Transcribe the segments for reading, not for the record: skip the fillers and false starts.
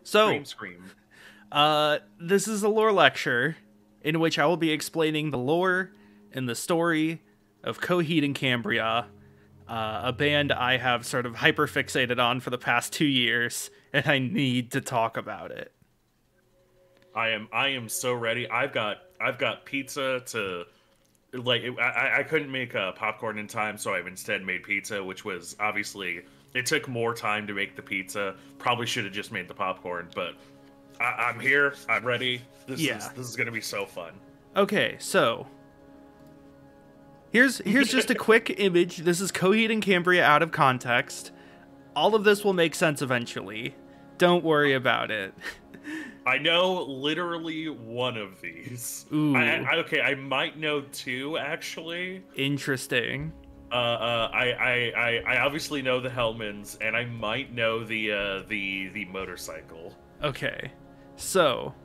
So, Scream. this is a lore lecture in which I will be explaining the lore and the story of Coheed and Cambria, a band I have sort of hyperfixated on for the past 2 years, and I need to talk about it. I am so ready. I've got pizza to I couldn't make popcorn in time, so I've instead made pizza, which was obviously it took more time to make the pizza. Probably should have just made the popcorn, but I'm here. I'm ready. This is gonna be so fun. Okay, so here's just a quick image. This is Coheed and Cambria out of context. All of this will make sense eventually. Don't worry about it. I know literally one of these. Ooh. I might know two actually. Interesting. I obviously know the Hellmans, and I might know the motorcycle. Okay, so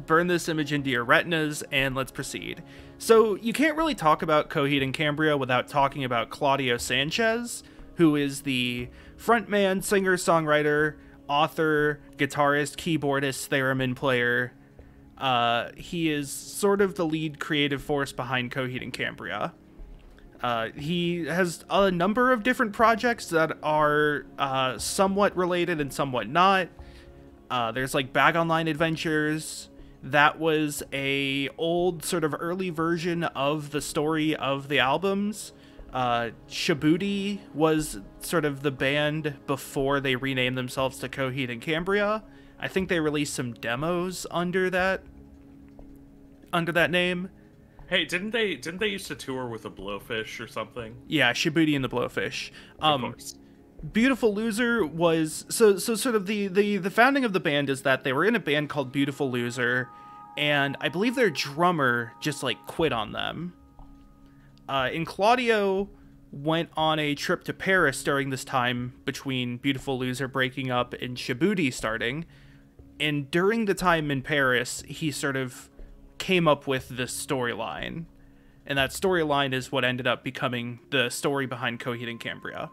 burn this image into your retinas and let's proceed. So you can't really talk about Coheed and Cambria without talking about Claudio Sanchez, who is the frontman, singer, songwriter, author, guitarist, keyboardist, theremin player. He is sort of the lead creative force behind Coheed and Cambria. He has a number of different projects that are somewhat related and somewhat not. There's like Bag Online Adventures. That was a old sort of early version of the story of the albums. Shaboody was sort of the band before they renamed themselves to Coheed and Cambria. I think they released some demos under that name. Hey, didn't they used to tour with a Blowfish or something? Yeah, Shaboody and the Blowfish. Of course. Beautiful Loser was so sort of the founding of the band is that they were in a band called Beautiful Loser, and I believe their drummer just like quit on them. And Claudio went on a trip to Paris during this time between Beautiful Loser breaking up and Shaboody starting. And during the time in Paris, he sort of came up with this storyline. And that storyline is what ended up becoming the story behind Coheed and Cambria.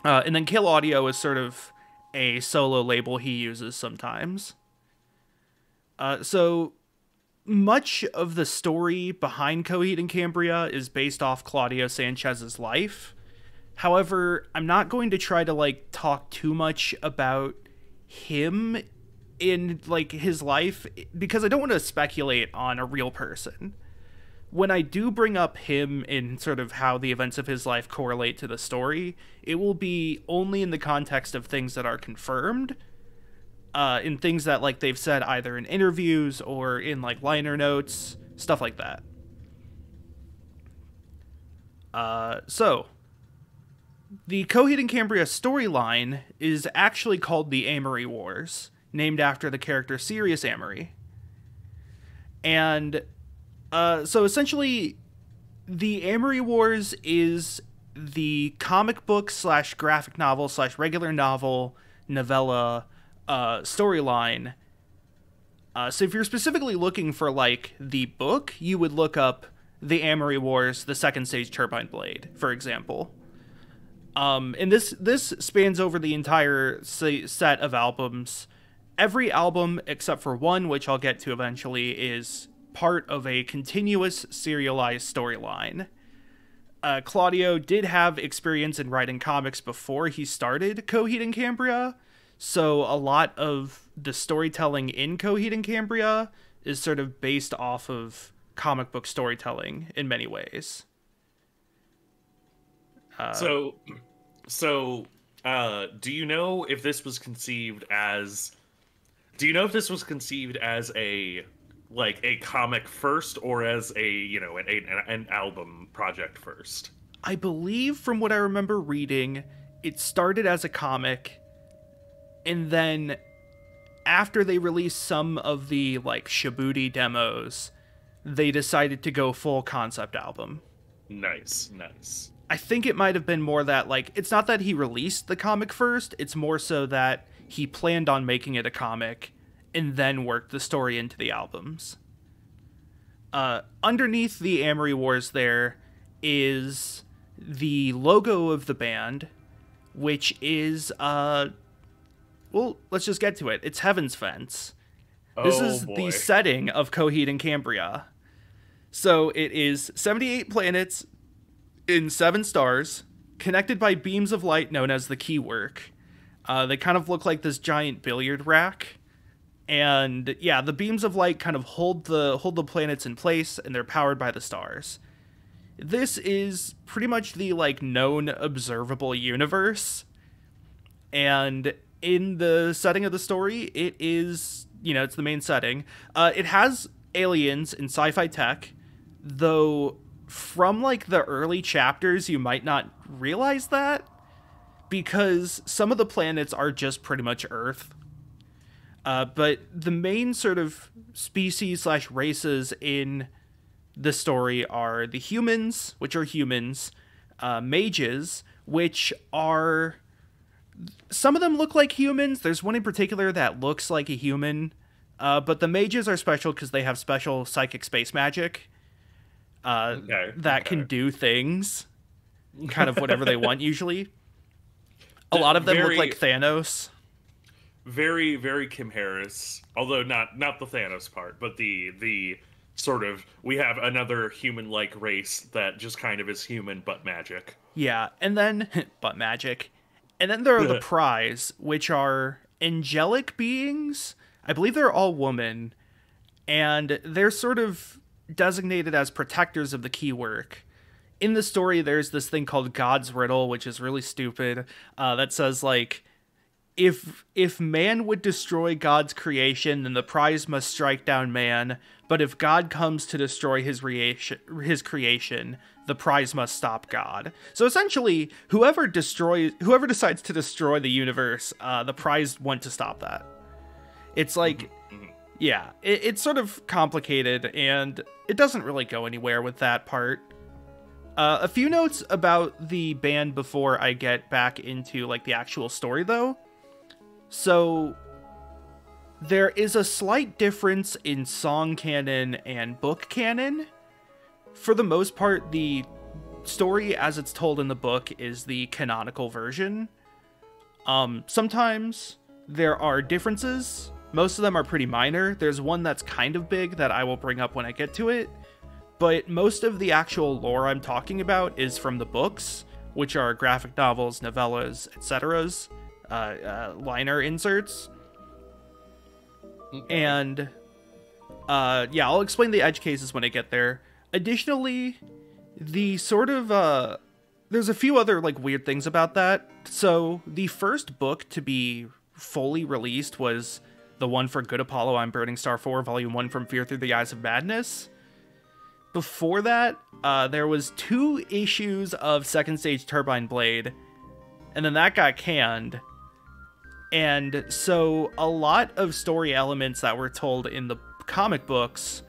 And then Kill Audio is sort of a solo label he uses sometimes. So much of the story behind Coheed and Cambria is based off Claudio Sanchez's life. However, I'm not going to try to like talk too much about him in like his life because I don't want to speculate on a real person. When I do bring up him in sort of how the events of his life correlate to the story, it will be only in the context of things that are confirmed. In things that like they've said either in interviews or in like liner notes, stuff like that. So the Coheed and Cambria storyline is actually called the Amory Wars, named after the character Sirius Amory. And so essentially the Amory Wars is the comic book / graphic novel / regular novella storyline. So if you're specifically looking for like the book, you would look up the Amory Wars, the Second Stage Turbine Blade, for example. And this spans over the entire set of albums. Every album except for one, which I'll get to eventually, is part of a continuous serialized storyline. Claudio did have experience in writing comics before he started Coheed and Cambria, so a lot of the storytelling in Coheed and Cambria is sort of based off of comic book storytelling in many ways. So, do you know if this was conceived as? Do you know if this was conceived as a comic first, or as an album project first? I believe, from what I remember reading, it started as a comic, and then after they released some of the like Shaboody demos, they decided to go full concept album. Nice. I think it might have been more that like it's not that he released the comic first, it's more so that he planned on making it a comic and then worked the story into the albums. Underneath the Amory Wars there is the logo of the band, which is Well, let's just get to it. It's Heaven's Fence. Oh, This is boy. the setting of Coheed and Cambria. So it is 78 planets in 7 stars, connected by beams of light known as the keywork. They kind of look like this giant billiard rack. And yeah, the beams of light kind of hold the planets in place, and they're powered by the stars. This is pretty much the like known observable universe. And in the setting of the story, it is, it's the main setting. It has aliens and sci-fi tech, though from like the early chapters, you might not realize that because some of the planets are just pretty much Earth. But the main sort of species / races in the story are the humans, which are humans, mages, which are... Some of them look like humans. There's one in particular that looks like a human. But the mages are special because they have special psychic space magic that can do things. Kind of whatever they want, usually. A lot of them look like Thanos. Very, very Kim Harris. Although not the Thanos part, but the sort of, we have another human-like race that just kind of is human but magic. Yeah, and then... but magic. And then there are the Prize, which are angelic beings. I believe they're all women. And they're sort of designated as protectors of the keywork. In the story, there's this thing called God's Riddle, which is really stupid. That says, like, if man would destroy God's creation, then the Prize must strike down man. But if God comes to destroy his creation, the Prize must stop God. So essentially, whoever decides to destroy the universe, the Prize want to stop that. It's like, yeah, it's sort of complicated, and it doesn't really go anywhere with that part. A few notes about the band before I get back into like the actual story, though. So there is a slight difference in song canon and book canon. For the most part, the story as it's told in the book is the canonical version. Sometimes there are differences. Most of them are pretty minor. There's one that's kind of big that I will bring up when I get to it. But most of the actual lore I'm talking about is from the books, which are graphic novels, novellas, etc. Liner inserts. And yeah, I'll explain the edge cases when I get there. Additionally, the sort of there's a few other like weird things about that. So the first book to be fully released was the one for Good Apollo I'm Burning Star 4, Volume 1, From Fear Through the Eyes of Madness. Before that, there was 2 issues of Second Stage Turbine Blade, and then that got canned. And so a lot of story elements that were told in the comic books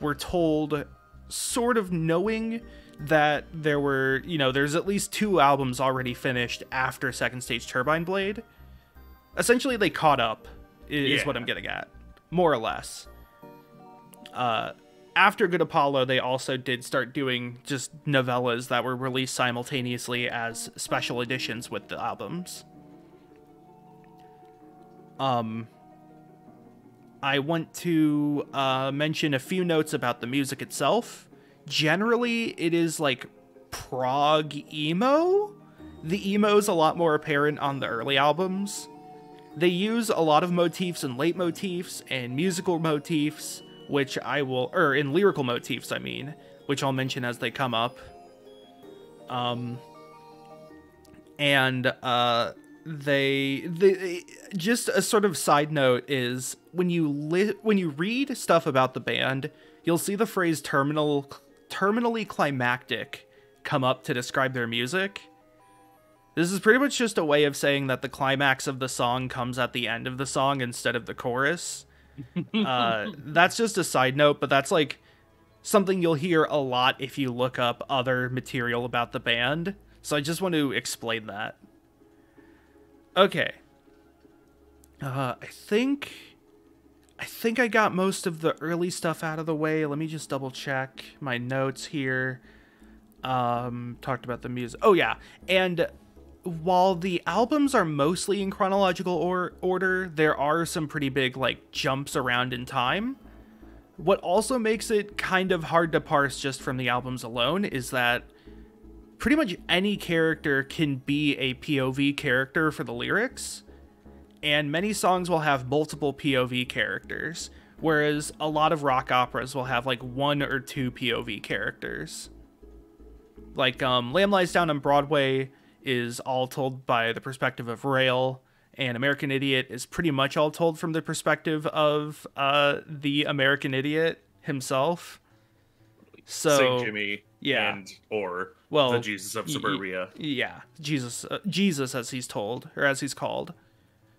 were told sort of knowing that there were, there's at least 2 albums already finished after Second Stage Turbine Blade. Essentially, they caught up, is what I'm getting at, more or less. After Good Apollo, they also did start doing just novellas that were released simultaneously as special editions with the albums. I want to mention a few notes about the music itself. Generally, it is like prog emo. The emo is a lot more apparent on the early albums. They use a lot of motifs and leitmotifs and musical motifs, which I will, in lyrical motifs, I mean, which I'll mention as they come up. They just a sort of side note is when you read stuff about the band, you'll see the phrase terminally climactic come up to describe their music. This is pretty much just a way of saying that the climax of the song comes at the end of the song instead of the chorus. That's just a side note, but that's like something you'll hear a lot if you look up other material about the band. So I just want to explain that. Okay. I think I got most of the early stuff out of the way. Let me just double check my notes here. Talked about the music. Oh yeah. And while the albums are mostly in chronological order, there are some pretty big, like, jumps around in time. What also makes it kind of hard to parse just from the albums alone is that pretty much any character can be a POV character for the lyrics, and many songs will have multiple POV characters, whereas a lot of rock operas will have like 1 or 2 POV characters. Like Lamb Lies Down on Broadway is all told by the perspective of Rail, and American Idiot is pretty much all told from the perspective of the American Idiot himself. So Sing Jimmy, yeah, or the Jesus of Suburbia. Yeah, Jesus as he's told, or as he's called,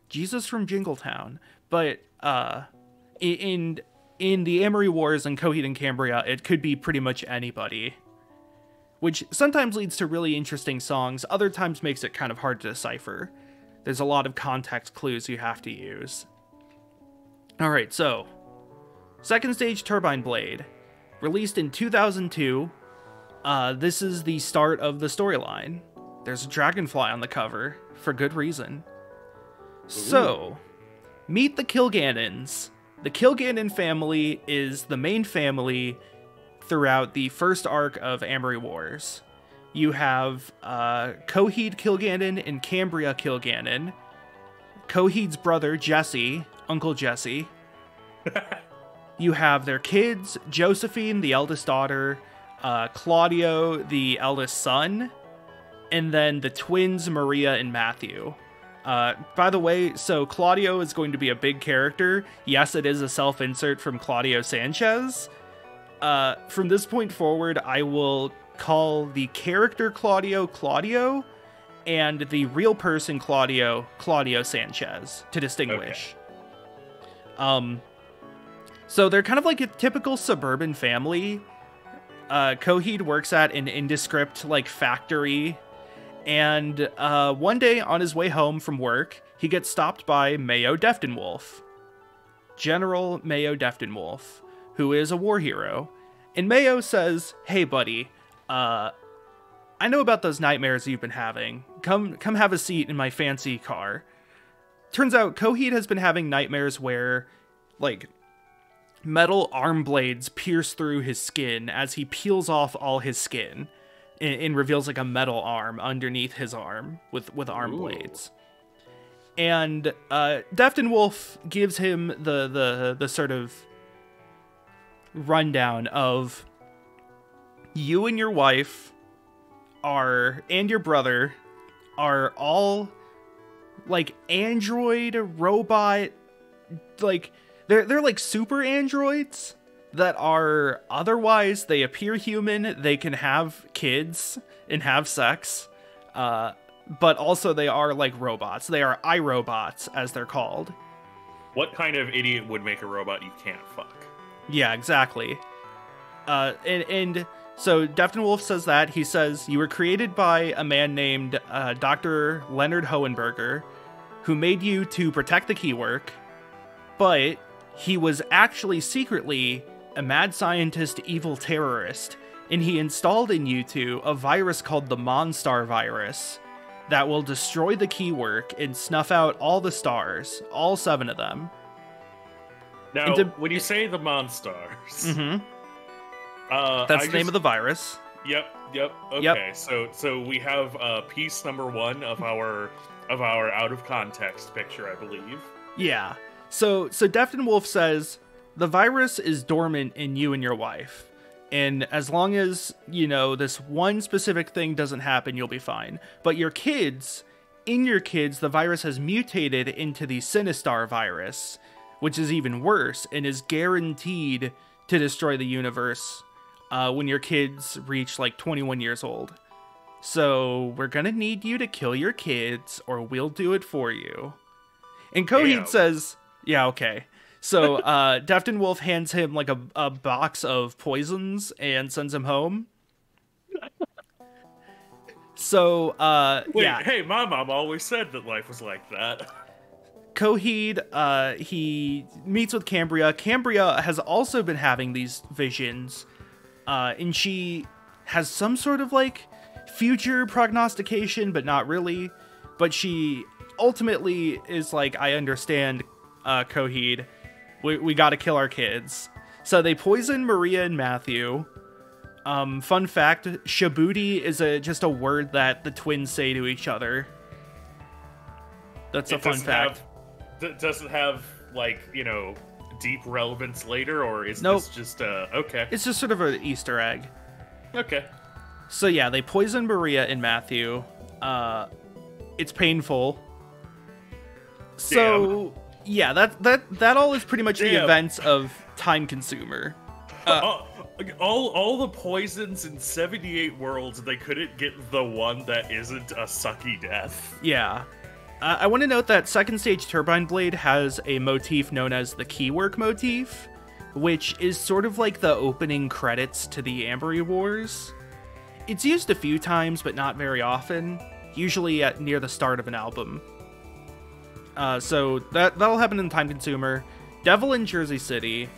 Jesus from Jingletown. But in the Amory Wars and Coheed and Cambria, it could be pretty much anybody, which sometimes leads to really interesting songs. Other times makes it kind of hard to decipher. There's a lot of context clues you have to use. All right, so Second Stage Turbine Blade, released in 2002. This is the start of the storyline. There's a dragonfly on the cover, for good reason. Ooh. So, meet the Kilgannons. The Kilgannon family is the main family throughout the first arc of Amory Wars. You have Coheed Kilgannon and Cambria Kilgannon. Coheed's brother, Jesse, Uncle Jesse. You have their kids, Josephine, the eldest daughter, Claudio, the eldest son, and then the twins, Maria and Matthew. By the way, so Claudio is going to be a big character. Yes, it is a self-insert from Claudio Sanchez. From this point forward, I will call the character Claudio, and the real person Claudio Sanchez, to distinguish. Okay. So they're kind of like a typical suburban family. Coheed works at an indescript, like, factory, and one day on his way home from work, he gets stopped by Mayo Deftonwolf. General Mayo Deftonwolf, who is a war hero. And Mayo says, "Hey, buddy, I know about those nightmares you've been having. Come have a seat in my fancy car." Turns out Coheed has been having nightmares where, like, metal arm blades pierce through his skin as he peels off all his skin and reveals, like, a metal arm underneath his arm with arm blades. And Deftonwolf gives him the sort of rundown of, you and your wife and your brother are all, like, android robot, like, they're like super androids that are, otherwise they appear human, they can have kids and have sex, but also they are like robots. They are iRobots, as they're called. What kind of idiot would make a robot you can't fuck? Yeah, exactly. And so Deftonwolf says that. He says, you were created by a man named Dr. Leonard Hohenberger, who made you to protect the keywork, but he was actually secretly a mad scientist, evil terrorist, and he installed in you two a virus called the Monstar virus that will destroy the keywork and snuff out all the stars, all 7 of them. Now, when you say the Monstars, mm-hmm. That's the name of the virus. Yep. Okay, yep. So we have piece number 1 of our out of context picture, I believe. Yeah. So Deftonwolf says, the virus is dormant in you and your wife, and as long as, you know, this one specific thing doesn't happen, you'll be fine. But in your kids, the virus has mutated into the Sinistar virus, which is even worse, and is guaranteed to destroy the universe when your kids reach, like, 21 years old. So we're gonna need you to kill your kids, or we'll do it for you. And Coheed says, yeah, okay. So Deftonwolf hands him, like, a box of poisons and sends him home. So, Wait, yeah. Hey, my mom always said that life was like that. Coheed, he meets with Cambria. Cambria has also been having these visions, and she has some sort of, like, future prognostication, but not really. but she ultimately is like, I understand, Coheed. We got to kill our kids. So they poison Maria and Matthew. Fun fact, Shabuti is just a word that the twins say to each other. That's a fun fact. Doesn't have, like, deep relevance later, or is this just, okay. It's just sort of an Easter egg. Okay. So yeah, they poison Maria and Matthew. It's painful. So yeah, that all is pretty much the events of Time Consumer. All the poisons in 78 worlds, they couldn't get the one that isn't a sucky death. Yeah. I want to note that Second Stage Turbine Blade has a motif known as the Keywork motif, which is sort of like the opening credits to the Amory Wars. It's used a few times, but not very often, usually near the start of an album. So that'll happen in Time Consumer. Devil in Jersey City.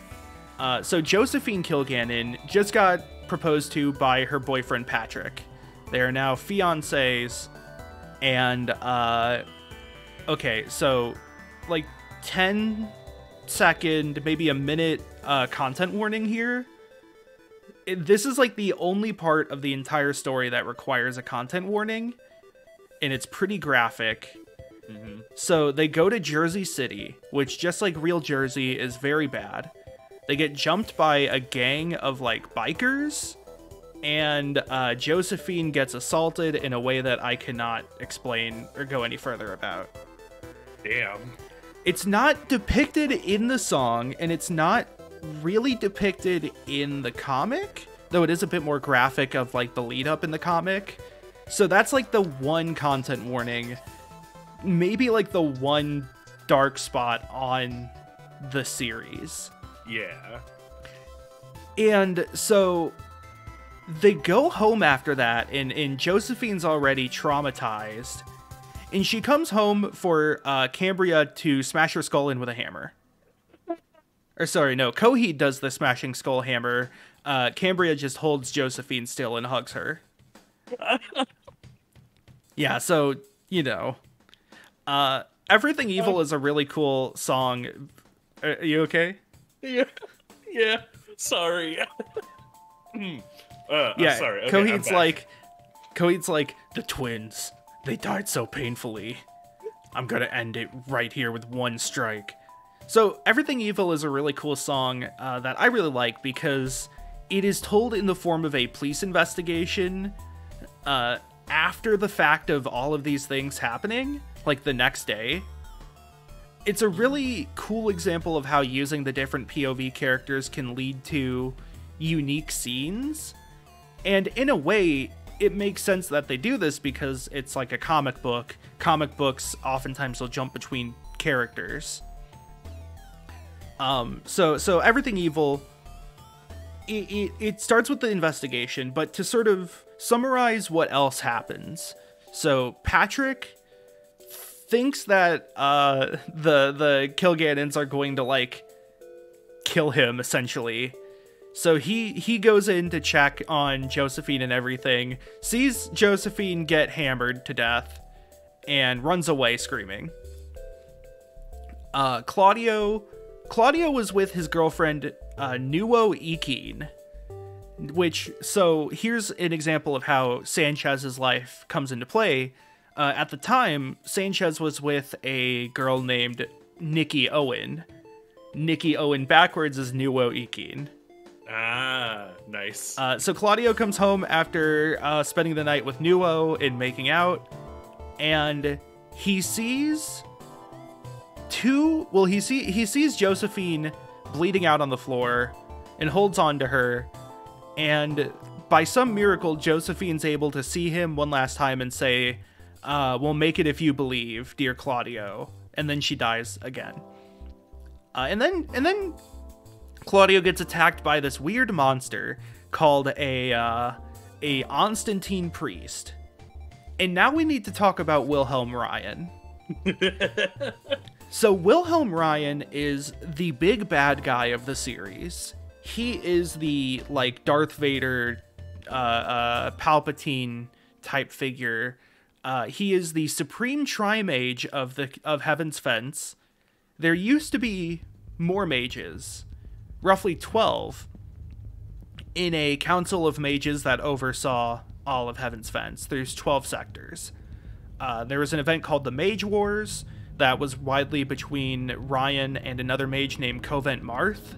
So Josephine Kilgannon just got proposed to by her boyfriend Patrick. They are now fiancés, and okay, so like 10-second, maybe a minute content warning here. This is like the only part of the entire story that requires a content warning, and it's pretty graphic. Mm-hmm. So they go to Jersey City, which, just like real Jersey, is very bad. They get jumped by a gang of like bikers, and Josephine gets assaulted in a way that I cannot explain or go any further about. Damn. It's not depicted in the song, and it's not really depicted in the comic, though it is a bit more graphic of like the lead up in the comic. So that's like the one content warning, maybe like the one dark spot on the series. Yeah. And so they go home after that, and Josephine's already traumatized, and she comes home for Cambria to smash her skull in with a hammer. Or sorry, no, Coheed does the smashing skull hammer. Cambria just holds Josephine still and hugs her. Yeah, so, Everything Evil is a really cool song. Are you okay? Yeah. Sorry. Yeah, sorry. Okay, Coheed's like, the twins, they died so painfully. I'm gonna end it right here with one strike. So Everything Evil is a really cool song that I really like because it is told in the form of a police investigation after the fact of all of these things happening, like the next day. It's a really cool example of how using the different POV characters can lead to unique scenes. And in a way, it makes sense that they do this because it's like a comic book. Comic books oftentimes will jump between characters. So Everything Evil, it starts with the investigation, but to sort of summarize what else happens. So Patrick thinks that the Kilgannons are going to like kill him, essentially. So he goes in to check on Josephine and everything, sees Josephine get hammered to death, and runs away screaming. Claudio was with his girlfriend Nuo Ikeen, so here's an example of how Sanchez's life comes into play. At the time, Sanchez was with a girl named Nikki Owen. Nikki Owen backwards is Nuo Ikeen. Ah, nice. So Claudio comes home after spending the night with Nuo and making out, and he sees he sees Josephine bleeding out on the floor and holds on to her, and by some miracle, Josephine's able to see him one last time and say, we'll make it if you believe, dear Claudio. And then she dies again. And then Claudio gets attacked by this weird monster called a Constantine priest. And now we need to talk about Wilhelm Ryan. So Wilhelm Ryan is the big bad guy of the series. He is the like Darth Vader, Palpatine type figure. He is the supreme tri-mage of Heaven's Fence. There used to be more mages, roughly 12, in a council of mages that oversaw all of Heaven's Fence. There's 12 sectors. There was an event called the Mage Wars that was widely between Ryan and another mage named Covent Marth.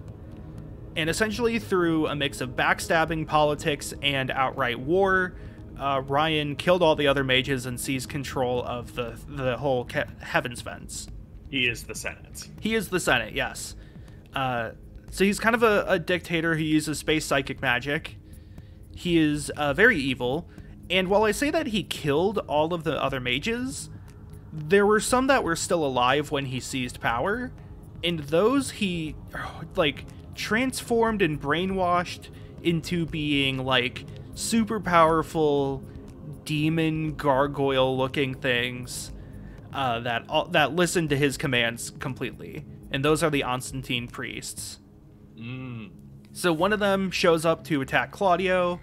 And essentially through a mix of backstabbing, politics, and outright war, Ryan killed all the other mages and seized control of the whole Heaven's Fence. He is the Senate. He is the Senate, yes. So he's kind of a dictator who uses space psychic magic. He is very evil. And while I say that he killed all of the other mages, there were some that were still alive when he seized power. And those he, like, transformed and brainwashed into being, like, super powerful demon gargoyle looking things that listen to his commands completely, and those are the Constantine priests. So one of them shows up to attack Claudio.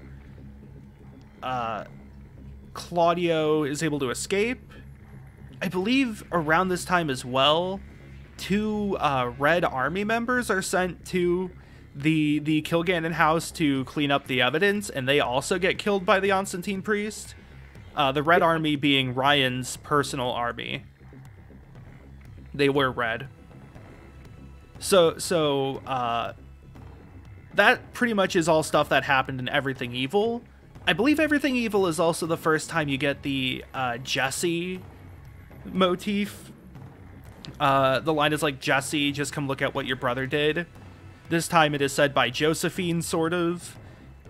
Claudio is able to escape. I believe around this time as well, 2 Red Army members are sent to the Kilgannon house to clean up the evidence, and they also get killed by the Constantine priest. The Red Army being Ryan's personal army. They wear red. So that pretty much is all stuff that happened in Everything Evil. I believe Everything Evil is also the first time you get the Jesse motif. The line is like, Jesse, just come look at what your brother did. This time it is said by Josephine, sort of.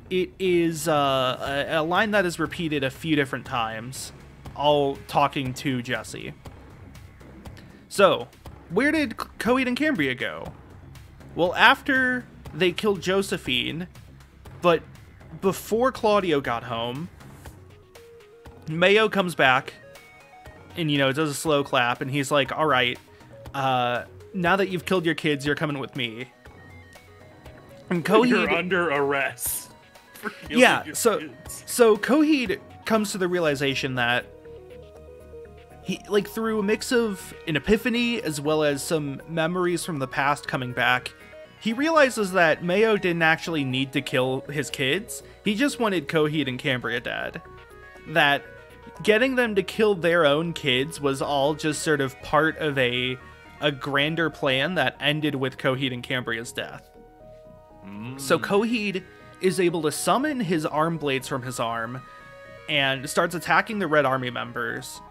It is a line that is repeated a few different times, all talking to Jesse. So, where did Coheed and Cambria go? Well, after they killed Josephine, but before Claudio got home, Mayo comes back and, does a slow clap, and he's like, all right, now that you've killed your kids, you're coming with me. And Coheed... You're under arrest. So Coheed comes to the realization that he, like, through a mix of an epiphany as well as some memories from the past coming back, he realizes that Mayo didn't actually need to kill his kids. He just wanted Coheed and Cambria dead. That getting them to kill their own kids was all just sort of part of a grander plan that ended with Coheed and Cambria's death. So Coheed is able to summon his arm blades from his arm and starts attacking the Red Army members.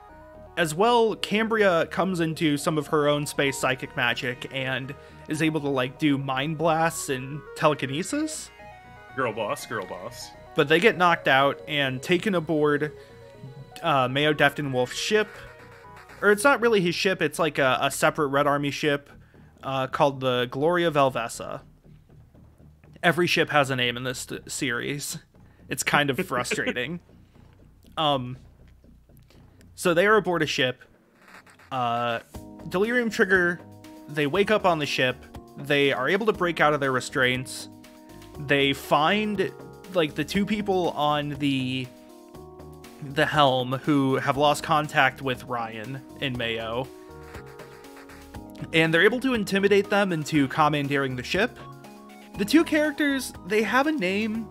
As well, Cambria comes into some of her own space psychic magic and is able to, like, do mind blasts and telekinesis. Girl boss. But they get knocked out and taken aboard Mayo Defton Wolf's ship. Or it's not really his ship, it's like a separate Red Army ship called the Gloria Velvessa. Every ship has a name in this series. It's kind of frustrating. So they are aboard a ship. Delirium Trigger, they wake up on the ship. They are able to break out of their restraints. They find, like, the 2 people on the helm who have lost contact with Ryan and Mayo. And they're able to intimidate them into commandeering the ship. The 2 characters, they have a name,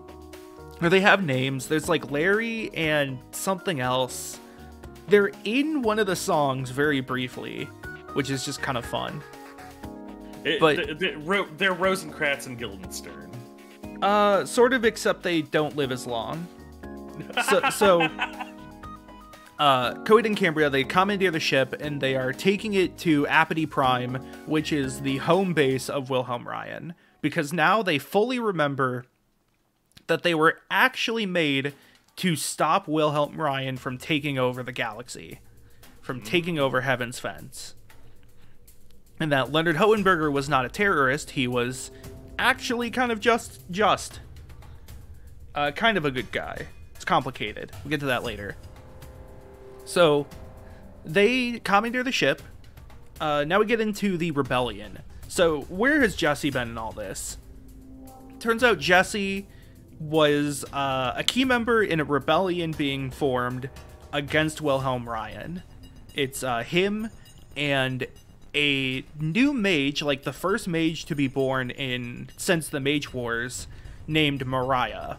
or they have names. There's, like, Larry and something else. They're in one of the songs very briefly, which is just kind of fun. They're Rosencrantz and Guildenstern. Sort of, except they don't live as long. Coheed and Cambria, they commandeer the ship, and they are taking it to Apathy Prime, which is the home base of Wilhelm Ryan. Because now they fully remember that they were actually made to stop Wilhelm Ryan from taking over the galaxy, from taking over Heaven's Fence. And that Leonard Hohenberger was not a terrorist, he was actually kind of just. Kind of a good guy. It's complicated. We'll get to that later. So, they commandeer the ship. Now we get into the rebellion. So, where has Jesse been in all this? Turns out Jesse was a key member in a rebellion being formed against Wilhelm Ryan. It's him and a new mage, like the first mage to be born since the Mage Wars, named Mariah.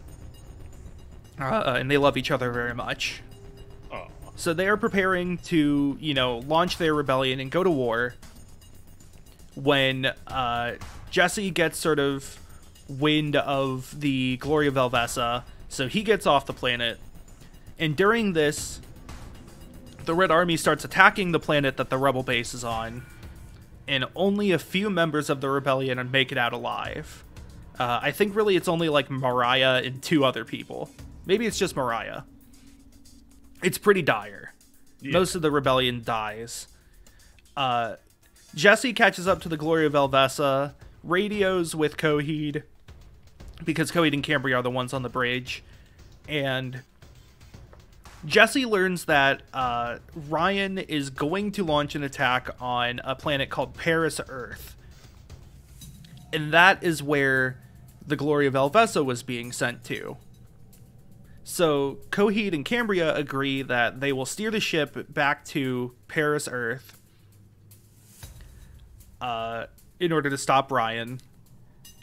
And they love each other very much. Oh. So they are preparing to, launch their rebellion and go to war when Jesse gets sort of wind of the glory of Velvessa, so he gets off the planet. And during this, the Red Army starts attacking the planet that the rebel base is on, and only a few members of the rebellion make it out alive. I think really it's only like Mariah and 2 other people. Maybe it's just Mariah. It's pretty dire. Yeah. Most of the rebellion dies. Jesse catches up to the glory of Velvessa, radios with Coheed, because Coheed and Cambria are the ones on the bridge, and Jesse learns that Ryan is going to launch an attack on a planet called Paris Earth. And that is where the glory of Velvessa was being sent to. So Coheed and Cambria agree that they will steer the ship back to Paris Earth in order to stop Ryan.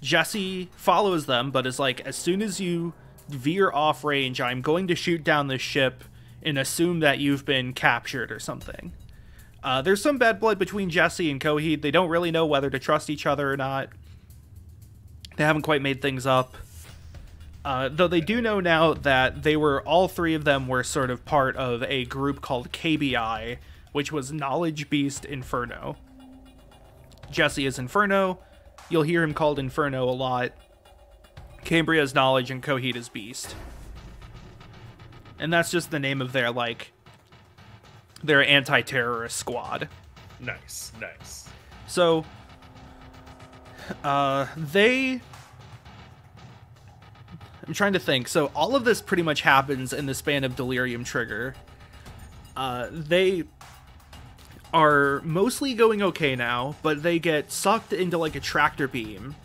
Jesse follows them, but is like, as soon as you veer off range, I'm going to shoot down this ship and assume that you've been captured or something. There's some bad blood between Jesse and Coheed. They don't really know whether to trust each other or not. They haven't quite made things up. Though they do know now that all 3 of them were sort of part of a group called KBI, which was Knowledge Beast Inferno. Jesse is Inferno. You'll hear him called Inferno a lot. Cambria is Knowledge and Coheed is Beast. And that's just the name of their anti-terrorist squad. Nice, nice. So, I'm trying to think. So all of this pretty much happens in the span of Delirium Trigger. They are mostly going okay now, but they get sucked into like a tractor beam,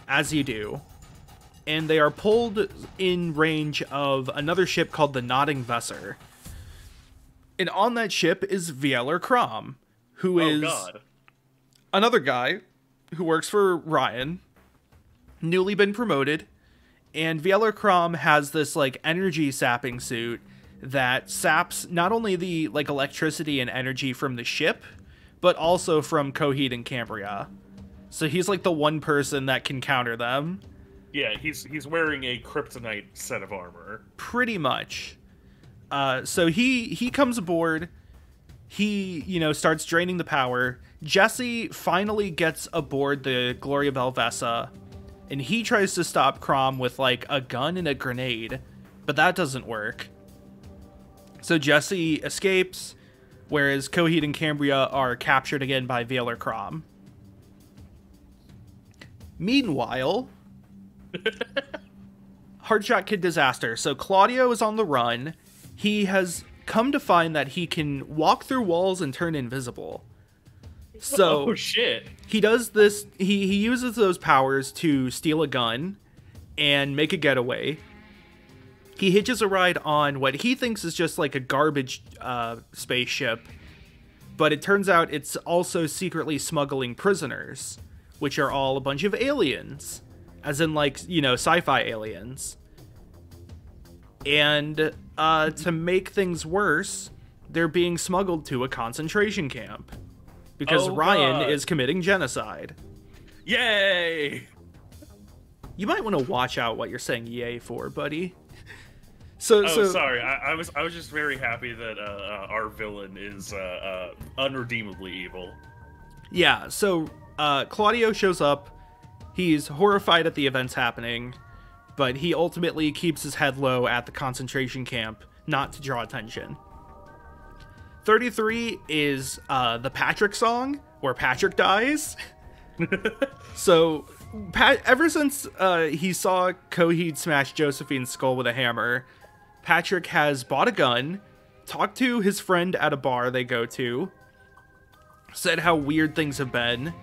as you do. And they are pulled in range of another ship called the Nodding Vesser. And on that ship is Vieler Crom, who is another guy who works for Ryan, newly been promoted. And Vieler Crom has this like energy sapping suit that saps not only the like electricity and energy from the ship, but also from Coheed and Cambria. So he's like the one person that can counter them. Yeah, he's wearing a kryptonite set of armor. Pretty much. So he comes aboard. He, starts draining the power. Jesse finally gets aboard the Glory of Velvessa, and he tries to stop Crom with like a gun and a grenade, but that doesn't work. So Jesse escapes, whereas Coheed and Cambria are captured again by Vieler Crom. Meanwhile, Hardshot Kid Disaster. So Claudio is on the run. He has come to find that he can walk through walls and turn invisible. So oh shit. He does this, he uses those powers to steal a gun and make a getaway. He hitches a ride on what he thinks is just like a garbage spaceship, but it turns out it's also secretly smuggling prisoners, which are all a bunch of aliens, as in like, sci-fi aliens. And to make things worse, they're being smuggled to a concentration camp because Ryan is committing genocide. Yay! You might want to watch out what you're saying yay for, buddy. So sorry. I was just very happy that our villain is unredeemably evil. Yeah, so Claudio shows up. He's horrified at the events happening, but he ultimately keeps his head low at the concentration camp, not to draw attention. 33 is the Patrick song, where Patrick dies. So, ever since he saw Coheed smash Josephine's skull with a hammer, Patrick has bought a gun, talked to his friend at a bar they go to, said how weird things have been.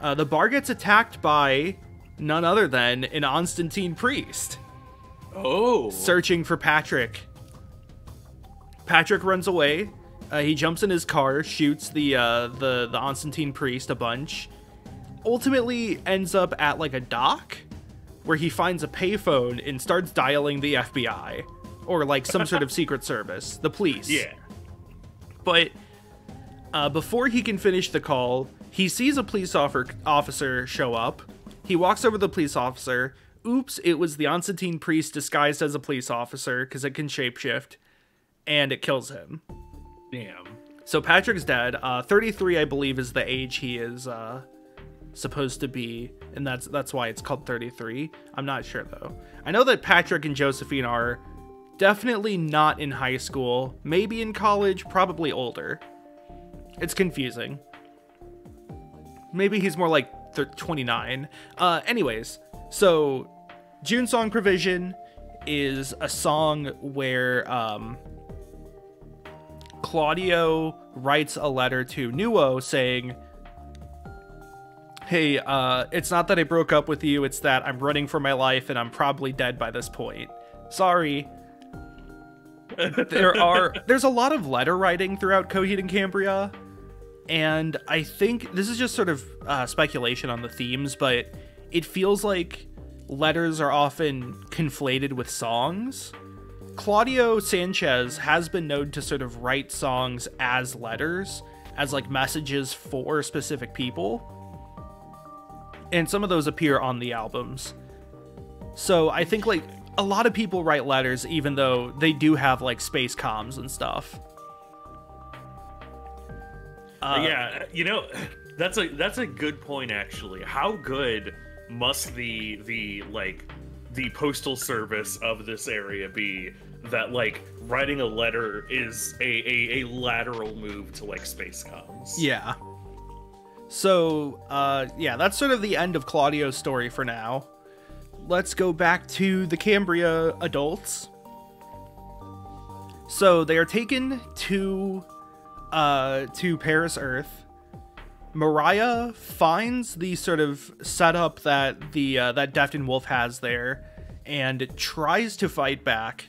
The bar gets attacked by none other than an Constantine priest. Oh. Searching for Patrick. Patrick runs away. He jumps in his car, shoots the Constantine priest a bunch. Ultimately ends up at like a dock where he finds a payphone and starts dialing the FBI or like some sort of secret service, the police. Yeah. But before he can finish the call, he sees a police officer show up. He walks over to the police officer. Oops, it was the Constantine priest disguised as a police officer because it can shapeshift, and it kills him. Damn. So Patrick's dead. 33, I believe, is the age he is supposed to be, and that's why it's called 33. I'm not sure, though. I know that Patrick and Josephine are definitely not in high school, maybe in college, probably older. It's confusing. Maybe he's more like 29. Anyways, so June Song Provision is a song where Claudio writes a letter to Nuo saying, hey, it's not that I broke up with you, it's that I'm running for my life and I'm probably dead by this point. Sorry. There's a lot of letter writing throughout Coheed and Cambria, and I think this is just sort of speculation on the themes, but it feels like letters are often conflated with songs. Claudio Sanchez has been known to sort of write songs as letters, as like messages for specific people, and some of those appear on the albums. So I think like a lot of people write letters, even though they do have like space comms and stuff. Yeah, you know, that's a good point actually. How good must the postal service of this area be that like writing a letter is a lateral move to like space comms? Yeah. So yeah, that's sort of the end of Claudio's story for now. Let's go back to the Cambria adults. So they are taken to Paris Earth. Mariah finds the sort of setup that that Defton Wolf has there and tries to fight back,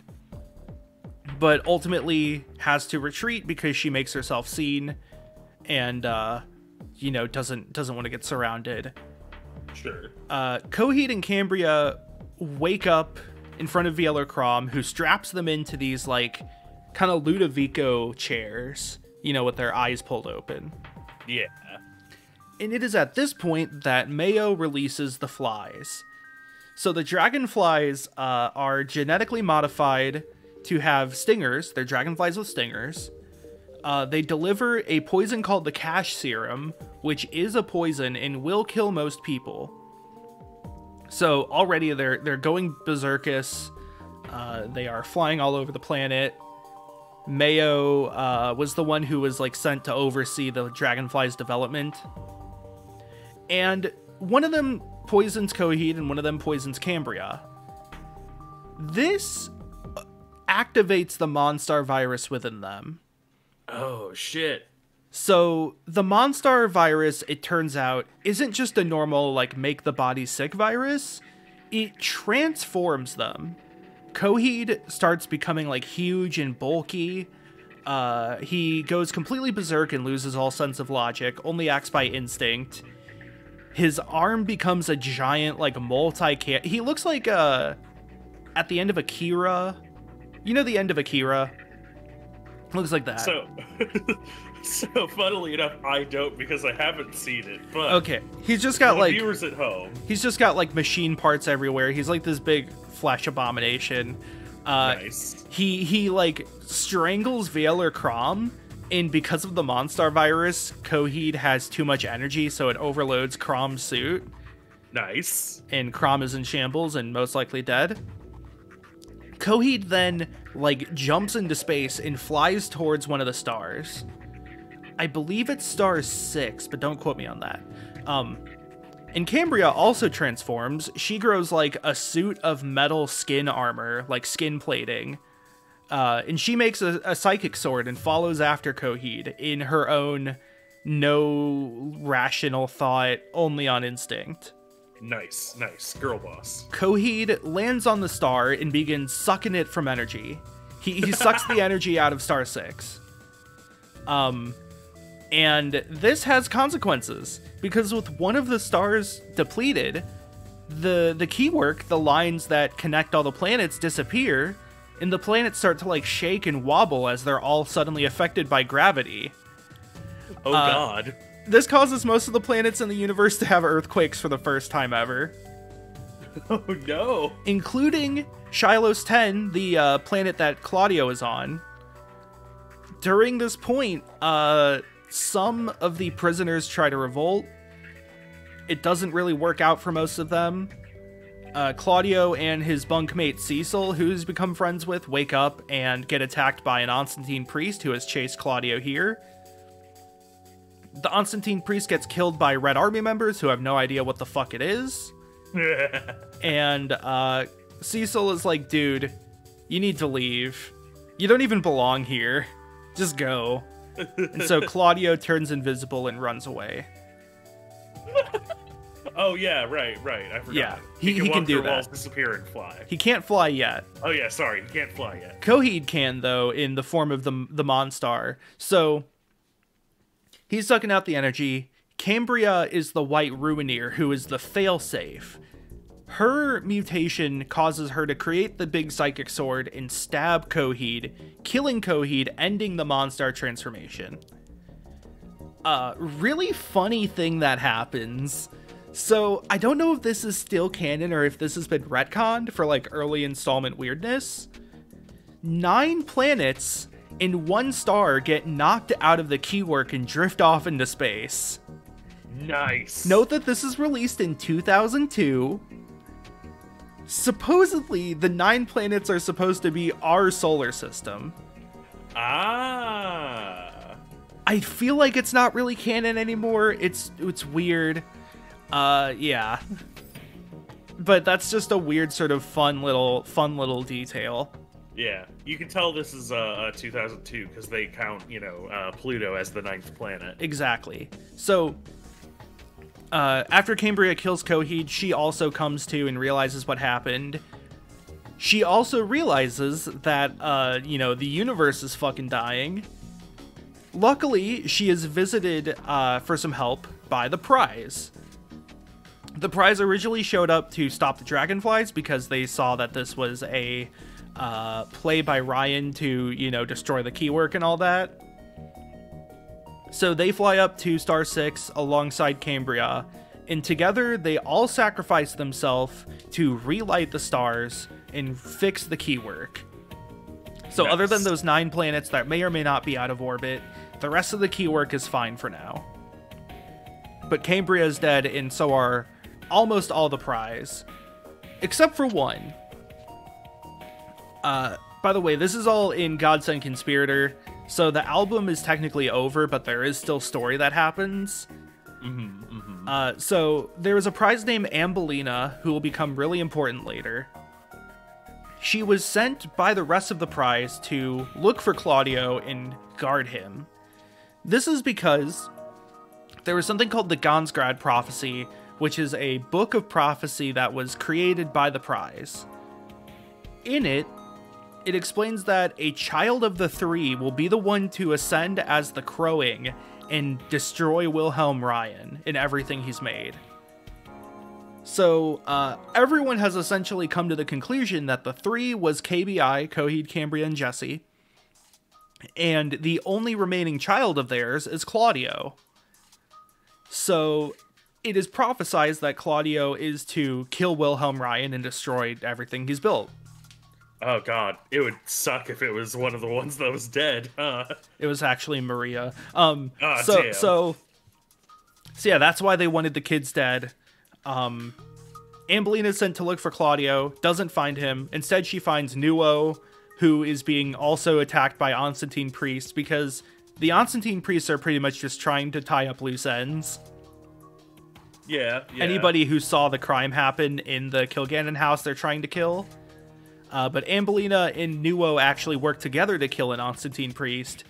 but ultimately has to retreat because she makes herself seen and doesn't want to get surrounded. Sure. Coheed and Cambria wake up in front of Vieler Crom, who straps them into these like kind of Ludovico chairs, with their eyes pulled open. Yeah. And it is at this point that Mayo releases the flies. So the dragonflies are genetically modified to have stingers. They're dragonflies with stingers. They deliver a poison called the Cash Serum, which is a poison and will kill most people. So already they're going berserkus. They are flying all over the planet. Mayo was the one who was like sent to oversee the dragonflies' development. And one of them poisons Coheed and one of them poisons Cambria. This activates the Monstar virus within them. Oh, shit. So the Monstar virus, it turns out, isn't just a normal, like, make the body sick virus. It transforms them. Coheed starts becoming, like, huge and bulky. He goes completely berserk and loses all sense of logic, only acts by instinct. His arm becomes a giant, like, he looks like, at the end of Akira. You know the end of Akira? Looks like that. So funnily enough, I don't, because I haven't seen it. But okay, he's just got like viewers at home. He's just got like machine parts everywhere. He's like this big flesh abomination. Nice. He like strangles Vieler Crom, and because of the Monstar virus, Coheed has too much energy, so it overloads Crom's suit. Nice. And Crom is in shambles and most likely dead. Coheed then like jumps into space and flies towards one of the stars. I believe it's star 6, but don't quote me on that. And Cambria also transforms. She grows like a suit of metal skin armor, like skin plating. And she makes a psychic sword and follows after Coheed in her own no rational thought, only on instinct. Nice. Girl boss. Coheed lands on the star and begins sucking it from energy. He sucks the energy out of Star 6. And this has consequences, because with one of the stars depleted, the keywork, the lines that connect all the planets, disappear, and the planets start to like shake and wobble as they're all suddenly affected by gravity. Oh god. This causes most of the planets in the universe to have earthquakes for the first time ever. Oh no. Including Shiloh's 10, the planet that Claudio is on. During this point, some of the prisoners try to revolt. It doesn't really work out for most of them. Claudio and his bunkmate Cecil, who's become friends with, wake up and get attacked by an Constantine priest who has chased Claudio here. The Constantine priest gets killed by Red Army members who have no idea what the fuck it is. And Cecil is like, dude, you need to leave. You don't even belong here. Just go. And so Claudio turns invisible and runs away. Oh yeah, right. I forgot. Yeah, he can walk do through that. walls, disappear, and fly. He can't fly yet. Oh yeah, sorry, he can't fly yet. Coheed can, though, in the form of the Monstar. So he's sucking out the energy. Cambria is the White Ruineer, who is the failsafe. Her mutation causes her to create the big psychic sword and stab Coheed, killing Coheed, ending the Monstar transformation. Really funny thing that happens. So I don't know if this is still canon or if this has been retconned for like early installment weirdness. 9 planets in 1 star get knocked out of the keywork and drift off into space. Nice. Note that this is released in 2002. Supposedly, the 9 planets are supposed to be our solar system. Ah. I feel like it's not really canon anymore. It's weird. Yeah. But that's just a weird sort of fun little detail. Yeah, you can tell this is 2002 because they count, Pluto as the 9th planet. Exactly. So, after Cambria kills Coheed, she also comes to and realizes what happened. She also realizes that, the universe is fucking dying. Luckily, she is visited for some help by the Prize. The Prize originally showed up to stop the Dragonflies because they saw that this was a play by Ryan to, destroy the keywork and all that. So they fly up to Star 6 alongside Cambria, and together they all sacrifice themselves to relight the stars and fix the keywork. So Nice. Other than those 9 planets that may or may not be out of orbit, the rest of the keywork is fine for now. But Cambria is dead, and so are almost all the Prize. Except for one. By the way, this is all in Godsend Conspirator, so the album is technically over, but there is still story that happens. So there was a Prize named Ambelina, who will become really important later. She was sent by the rest of the Prize to look for Claudio and guard him. This is because there was something called the Gansgrad Prophecy, which is a book of prophecy that was created by the Prize. In it explains that a child of the 3 will be the one to ascend as the Crowing and destroy Wilhelm Ryan and everything he's made. So, everyone has essentially come to the conclusion that the 3 was KBI, Coheed, Cambria, and Jesse, and the only remaining child of theirs is Claudio. So, it is prophesized that Claudio is to kill Wilhelm Ryan and destroy everything he's built. Oh god, it would suck if it was one of the ones that was dead. It was actually Maria. Damn. So yeah, that's why they wanted the kids dead. Ambelina is sent to look for Claudio, doesn't find him. Instead, she finds Nuo, who is being also attacked by Constantine priests, because the Constantine priests are pretty much just trying to tie up loose ends. Yeah. Anybody who saw the crime happen in the Kilgannon house, they're trying to kill. But Ambelina and Nuo actually work together to kill an Constantine priest,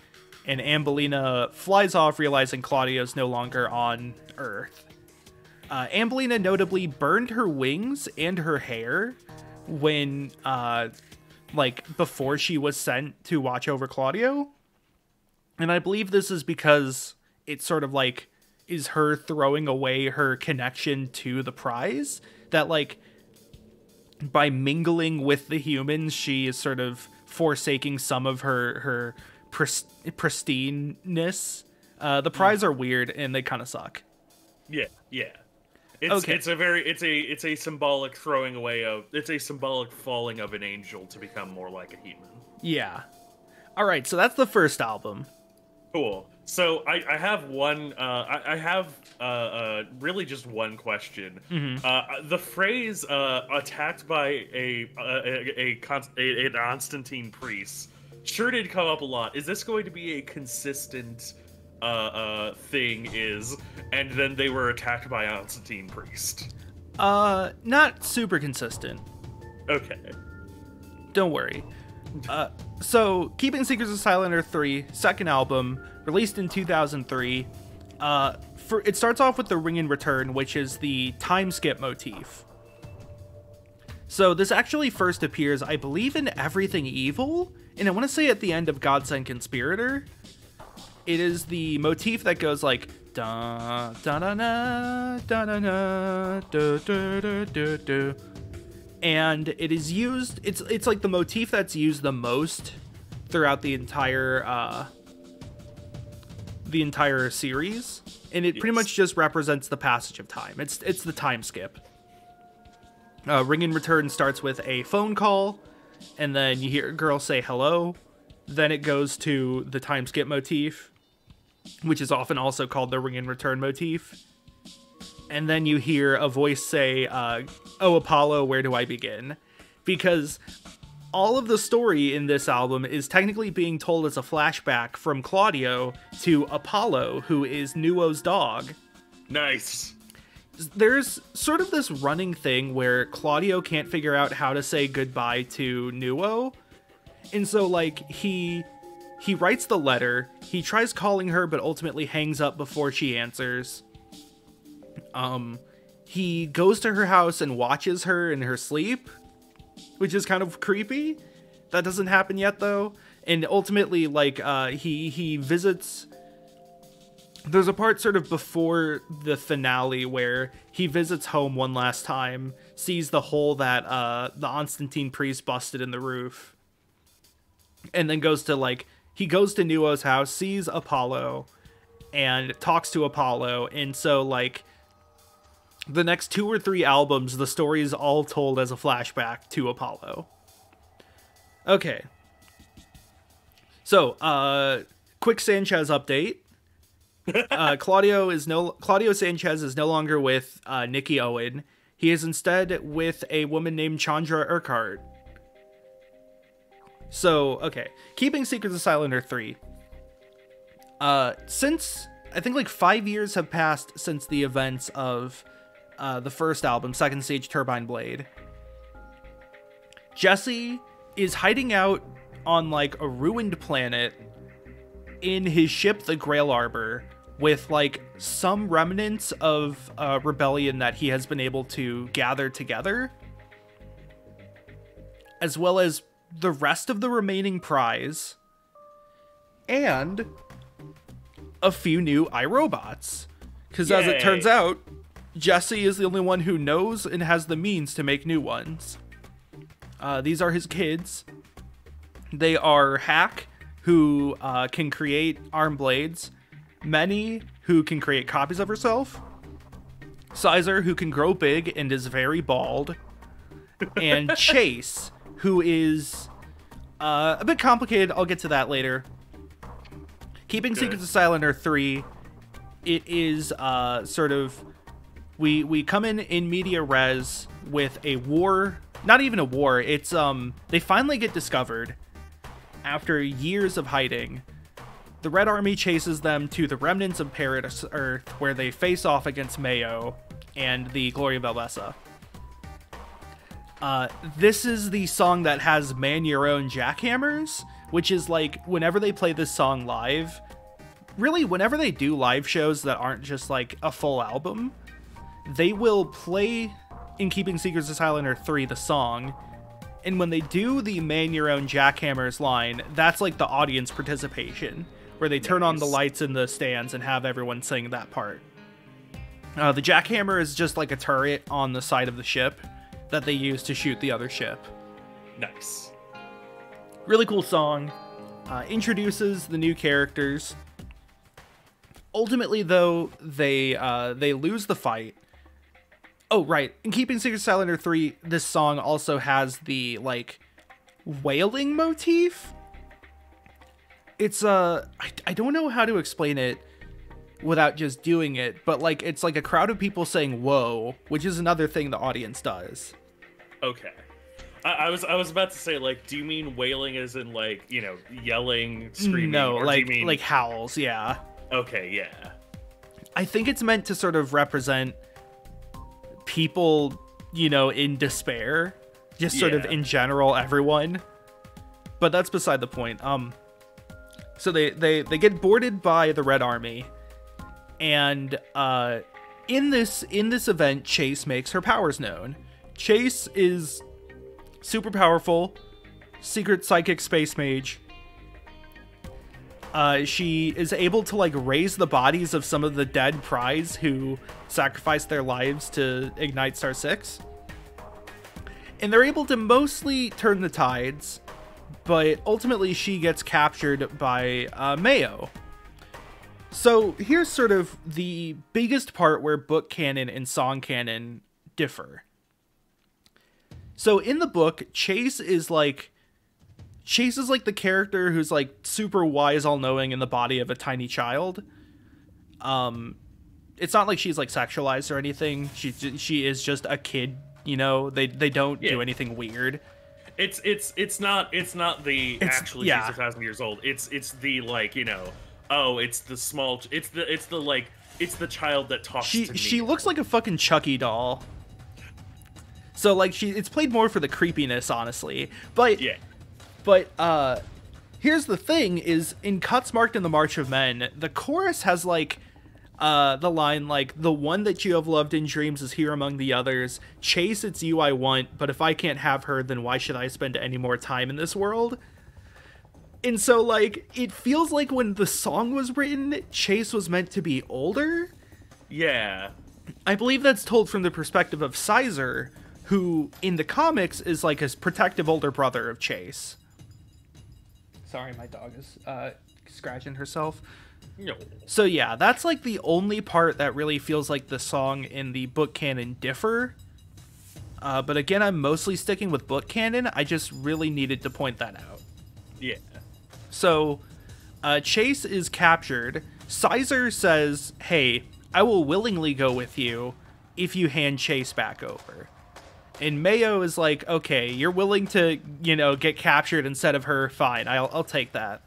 and Ambelina flies off, realizing Claudio's no longer on Earth. Ambelina notably burned her wings and her hair when like before she was sent to watch over Claudio. And I believe this is because it's sort of like is her throwing away her connection to the prize, that like by mingling with the humans, she is sort of forsaking some of her pristineness. The prize are weird and they kind of suck. Yeah. It's a symbolic throwing away of, it's a symbolic falling of an angel to become more like a human. Yeah. All right, so that's the first album. Cool. So I have one. I have really just one question. Mm-hmm. The phrase "attacked by an Constantine priest" sure did come up a lot. Is this going to be a consistent thing? And then they were attacked by a Constantine priest? Not super consistent. Okay. Don't worry. So, Keeping Secrets of Silent Earth 3, second album, released in 2003. It starts off with the Ring and Return, which is the time skip motif. So, this actually first appears, I believe, in Everything Evil, and I want to say at the end of Godsend Conspirator. It is the motif that goes like da da da da da da da da da da da. And it is used, it's like the motif that's used the most throughout the entire series, and it pretty much just represents the passage of time. It's the time skip. Ring and Return starts with a phone call, and then you hear a girl say hello. Then it goes to the time skip motif, which is often also called the Ring and Return motif. And then you hear a voice say, "Oh, Apollo, where do I begin?" Because all of the story in this album is technically being told as a flashback from Claudio to Apollo, who is Nuo's dog. Nice. There's sort of this running thing where Claudio can't figure out how to say goodbye to Nuo. And so, like, he writes the letter, he tries calling her, but ultimately hangs up before she answers. He goes to her house and watches her in her sleep, which is kind of creepy. That doesn't happen yet, though. And ultimately, like, he visits... There's a part sort of before the finale where he visits home one last time, sees the hole that the Constantine priest busted in the roof, and then goes to, like... He goes to Nuo's house, sees Apollo, and talks to Apollo, and so, like... The next 2 or 3 albums, the story is all told as a flashback to Apollo. Okay. So, quick Sanchez update. Claudio Sanchez is no longer with Nikki Owen. He is instead with a woman named Chandra Urquhart. So, okay. Keeping Secrets of Silent Earth 3. Since, I think like 5 years have passed since the events of... the first album, Second Stage Turbine Blade. Jesse is hiding out on like a ruined planet in his ship, the Grail Arbor, with like some remnants of rebellion that he has been able to gather together, as well as the rest of the remaining prize, and a few new iRobots. Because as it turns out, Jesse is the only one who knows and has the means to make new ones. These are his kids. They are Hack, who can create arm blades. Many, who can create copies of herself. Sizer, who can grow big and is very bald. And Chase, who is a bit complicated. I'll get to that later. Keeping Secrets of Silent Earth 3, it is sort of... We come in media res with a war, not even a war, it's, they finally get discovered after years of hiding. The Red Army chases them to the remnants of Paradise Earth, where they face off against Mayo and the Gloria Bellessa. This is the song that has Man Your Own Jackhammers, which is like, whenever they play this song live, really, whenever they do live shows that aren't just like a full album, they will play in Keeping Secrets of Silent Earth 3, the song, And when they do the man your own jackhammers line, that's like the audience participation, where they turn on the lights in the stands and have everyone sing that part. The jackhammer is just like a turret on the side of the ship that they use to shoot the other ship. Nice. Really cool song. Introduces the new characters. Ultimately, though, they lose the fight. Oh, right. In Keeping Secret Silent 3, this song also has the, like, wailing motif. It's, I don't know how to explain it without just doing it, but, like, it's like a crowd of people saying, whoa, which is another thing the audience does. Okay. I was about to say, like, do you mean wailing as in, like, you know, yelling, screaming? No, or like, do you mean... like howls, yeah. Okay, yeah. I think it's meant to sort of represent people, you know, in despair, just sort of in general, everyone. But that's beside the point. So they get boarded by the Red Army, and in this event, Chase makes her powers known. Chase is super powerful, secret psychic space mage. She is able to, like, raise the bodies of some of the dead prize who sacrificed their lives to ignite Star 6. And they're able to mostly turn the tides, but ultimately she gets captured by Mayo. So here's sort of the biggest part where book canon and song canon differ. So in the book, Chase is like the character who's, like, super wise, all-knowing in the body of a tiny child. It's not like she's, like, sexualized or anything. She is just a kid, you know. They don't do anything weird. It's not the actually she's 1,000 years old. It's the, like, you know, it's the small, it's the child that talks to me. She looks like a fucking Chucky doll. So, like, it's played more for the creepiness, honestly. But yeah. But here's the thing, is in Cuts Marked in the March of Men, the chorus has, like, the line, like, the one that you have loved in dreams is here among the others. Chase, it's you I want, but if I can't have her, then why should I spend any more time in this world? And so, like, it feels like when the song was written, Chase was meant to be older. Yeah. I believe that's told from the perspective of Sizer, who, in the comics, is, like, a protective older brother of Chase. Sorry, my dog is scratching herself. No. So yeah, that's, like, the only part that really feels like the song in the book canon differ. But again, I'm mostly sticking with book canon. I just really needed to point that out. Yeah. So, Chase is captured. Sizer says, hey, I will willingly go with you if you hand Chase back over. And Mayo is like, okay, you're willing to, you know, get captured instead of her. Fine, I'll take that.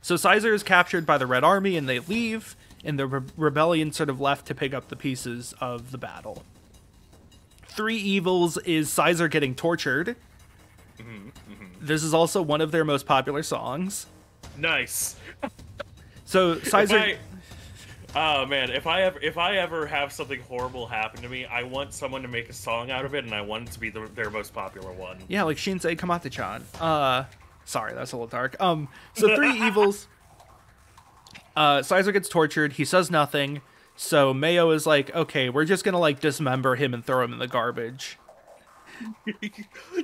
So Sizer is captured by the Red Army, and they leave, and the rebellion sort of left to pick up the pieces of the battle. Three Evils is Sizer getting tortured. This is also one of their most popular songs. Nice. So Sizer... Oh man, if I ever have something horrible happen to me, I want someone to make a song out of it, and I want it to be their most popular one. Yeah, like Shinsei Kamate-chan. Sorry, that's a little dark. So Three Evils. Sizer gets tortured. He says nothing. So Mayo is like, okay, we're just gonna, like, dismember him and throw him in the garbage.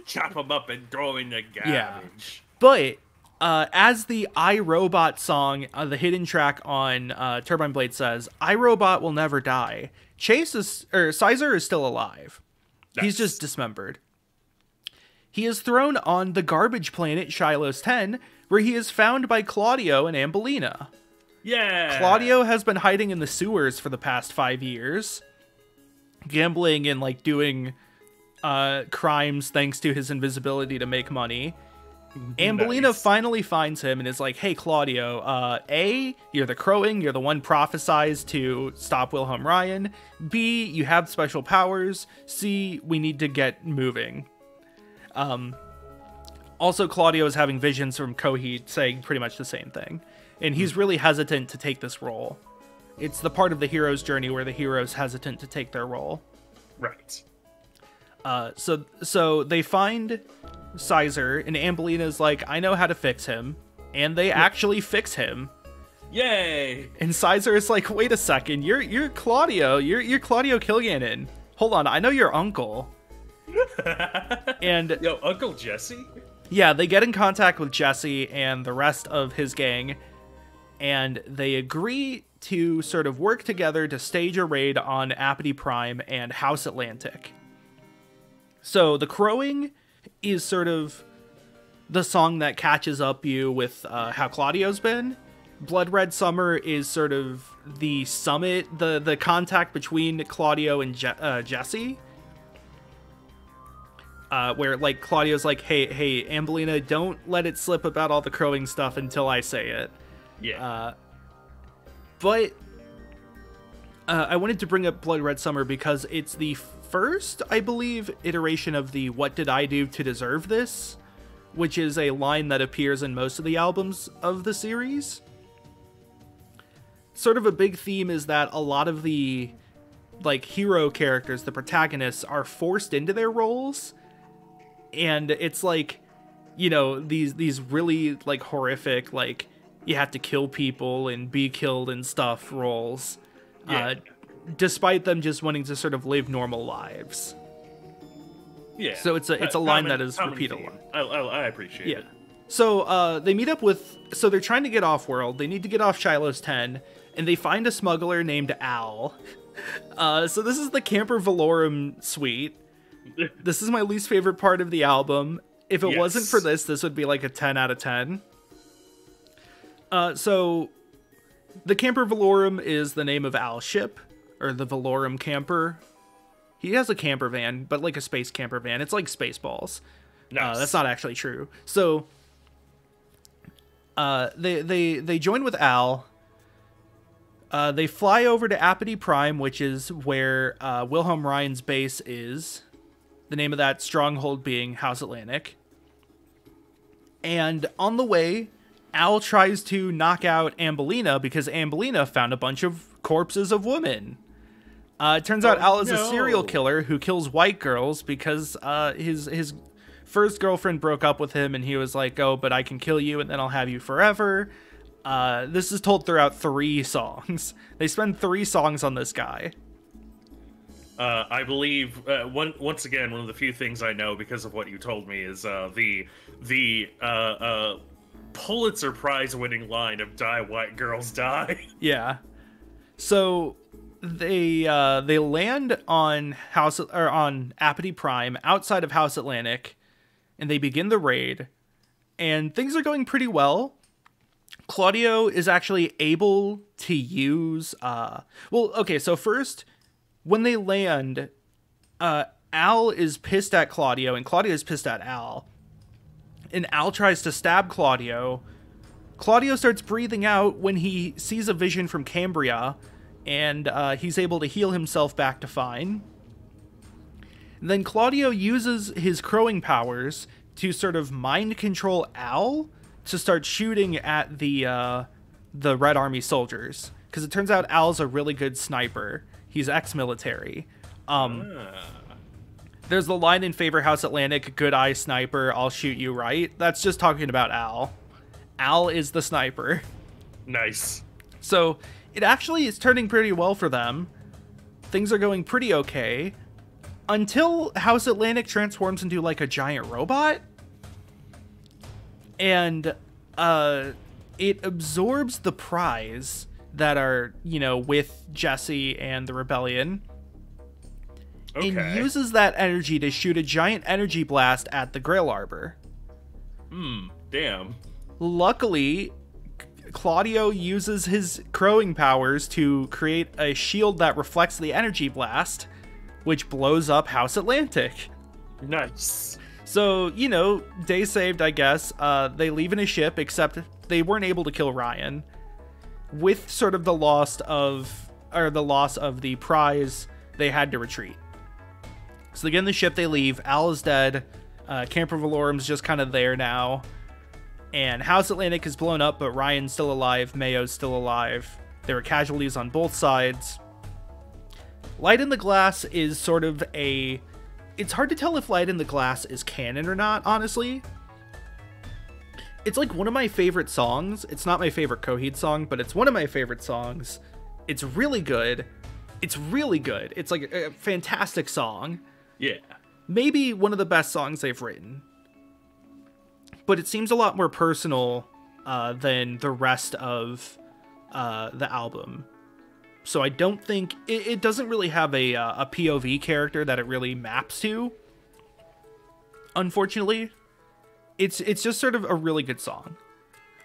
Chop him up and throw him in the garbage. Yeah. But as the iRobot song, the hidden track on Turbine Blade says, iRobot will never die. Sizer is still alive. Nice. He's just dismembered. He is thrown on the garbage planet Shiloh's 10, where he is found by Claudio and Ambelina. Yeah! Claudio has been hiding in the sewers for the past 5 years, gambling and, like, doing crimes thanks to his invisibility to make money. Ambelina finally finds him and is like, hey, Claudio, A, you're the Crowing, you're the one prophesized to stop Wilhelm Ryan. B, you have special powers. C, we need to get moving. Also, Claudio is having visions from Coheed saying pretty much the same thing. And he's really hesitant to take this role. It's the part of the hero's journey where the hero's hesitant to take their role. Right. So they find Sizer, and Ambelina's like, I know how to fix him, and they actually fix him. Yay! And Sizer is like, wait a second, you're Claudio, you're Claudio Kilgannon. Hold on, I know your uncle. And yo, Uncle Jesse? Yeah, they get in contact with Jesse and the rest of his gang, and they agree to sort of work together to stage a raid on Apathy Prime and House Atlantic. So the crowing is sort of the song that catches up you with how Claudio's been. Blood Red Summer is sort of the summit, the contact between Claudio and Jesse. Where like Claudio's like, hey, Ambelina, don't let it slip about all the crowing stuff until I say it. Yeah. But I wanted to bring up Blood Red Summer because it's the first, I believe, iteration of the "What did I do to deserve this?" which is a line that appears in most of the albums of the series. Sort of a big theme is that a lot of the like hero characters, the protagonists, are forced into their roles. And it's like, you know, these really like horrific, like you have to kill people and be killed and stuff roles, despite them just wanting to sort of live normal lives. Yeah. So it's a line that is repeated a lot. I appreciate it. So they meet up with, so they're trying to get off world. They need to get off Shiloh's 10, and they find a smuggler named Al. So this is the Camper Valorum suite. This is my least favorite part of the album. If it wasn't for this would be like a 10 out of 10. So the Camper Valorum is the name of Al's ship, or the Valorum camper. He has a camper van, but like a space camper van. It's like Spaceballs. Nice. That's not actually true. So they join with Al. They fly over to Apathy Prime, which is where Wilhelm Ryan's base is. The name of that stronghold being House Atlantic. And on the way, Al tries to knock out Ambelina because Ambelina found a bunch of corpses of women. It turns out Al is a serial killer who kills white girls because his first girlfriend broke up with him and he was like, oh, but I can kill you and then I'll have you forever. This is told throughout 3 songs. They spend 3 songs on this guy. I believe once again, one of the few things I know because of what you told me is the Pulitzer Prize winning line of "Die White Girls Die." Yeah. So they land on on Apathy Prime outside of House Atlantic, and they begin the raid, and things are going pretty well. Claudio is actually able to use so first, when they land, Al is pissed at Claudio, and Claudio is pissed at Al. And Al tries to stab Claudio. Claudio starts breathing out when he sees a vision from Cambria, and he's able to heal himself back to fine. And then Claudio uses his crowing powers to sort of mind control Al to start shooting at the Red Army soldiers. Because it turns out Al's a really good sniper. He's ex-military. There's the line in Favor House Atlantic, good eye sniper, I'll shoot you right. That's just talking about Al. Al is the sniper. Nice. So it actually is turning pretty well for them. Things are going pretty okay. Until House Atlantic transforms into like a giant robot. And it absorbs the prize that are, with Jesse and the rebellion. Okay. And uses that energy to shoot a giant energy blast at the Grail Arbor. Damn. Luckily, Claudio uses his crowing powers to create a shield that reflects the energy blast, which blows up House Atlantic. Nice. So, day saved, I guess. They leave in a ship, except they weren't able to kill Ryan. With sort of the loss of the prize, they had to retreat. So they get in the ship, they leave. Al is dead. Camper Valorum's just kind of there now. And House Atlantic is blown up, but Ryan's still alive. Mayo's still alive. There are casualties on both sides. Light in the Glass is sort of a it's hard to tell if Light in the Glass is canon or not, honestly. It's like one of my favorite songs. It's not my favorite Coheed song, but it's one of my favorite songs. It's really good. It's really good. It's like a fantastic song. Yeah. Maybe one of the best songs they've written. But it seems a lot more personal than the rest of the album. So I don't think... It doesn't really have a POV character that it really maps to. Unfortunately. It's just sort of a really good song.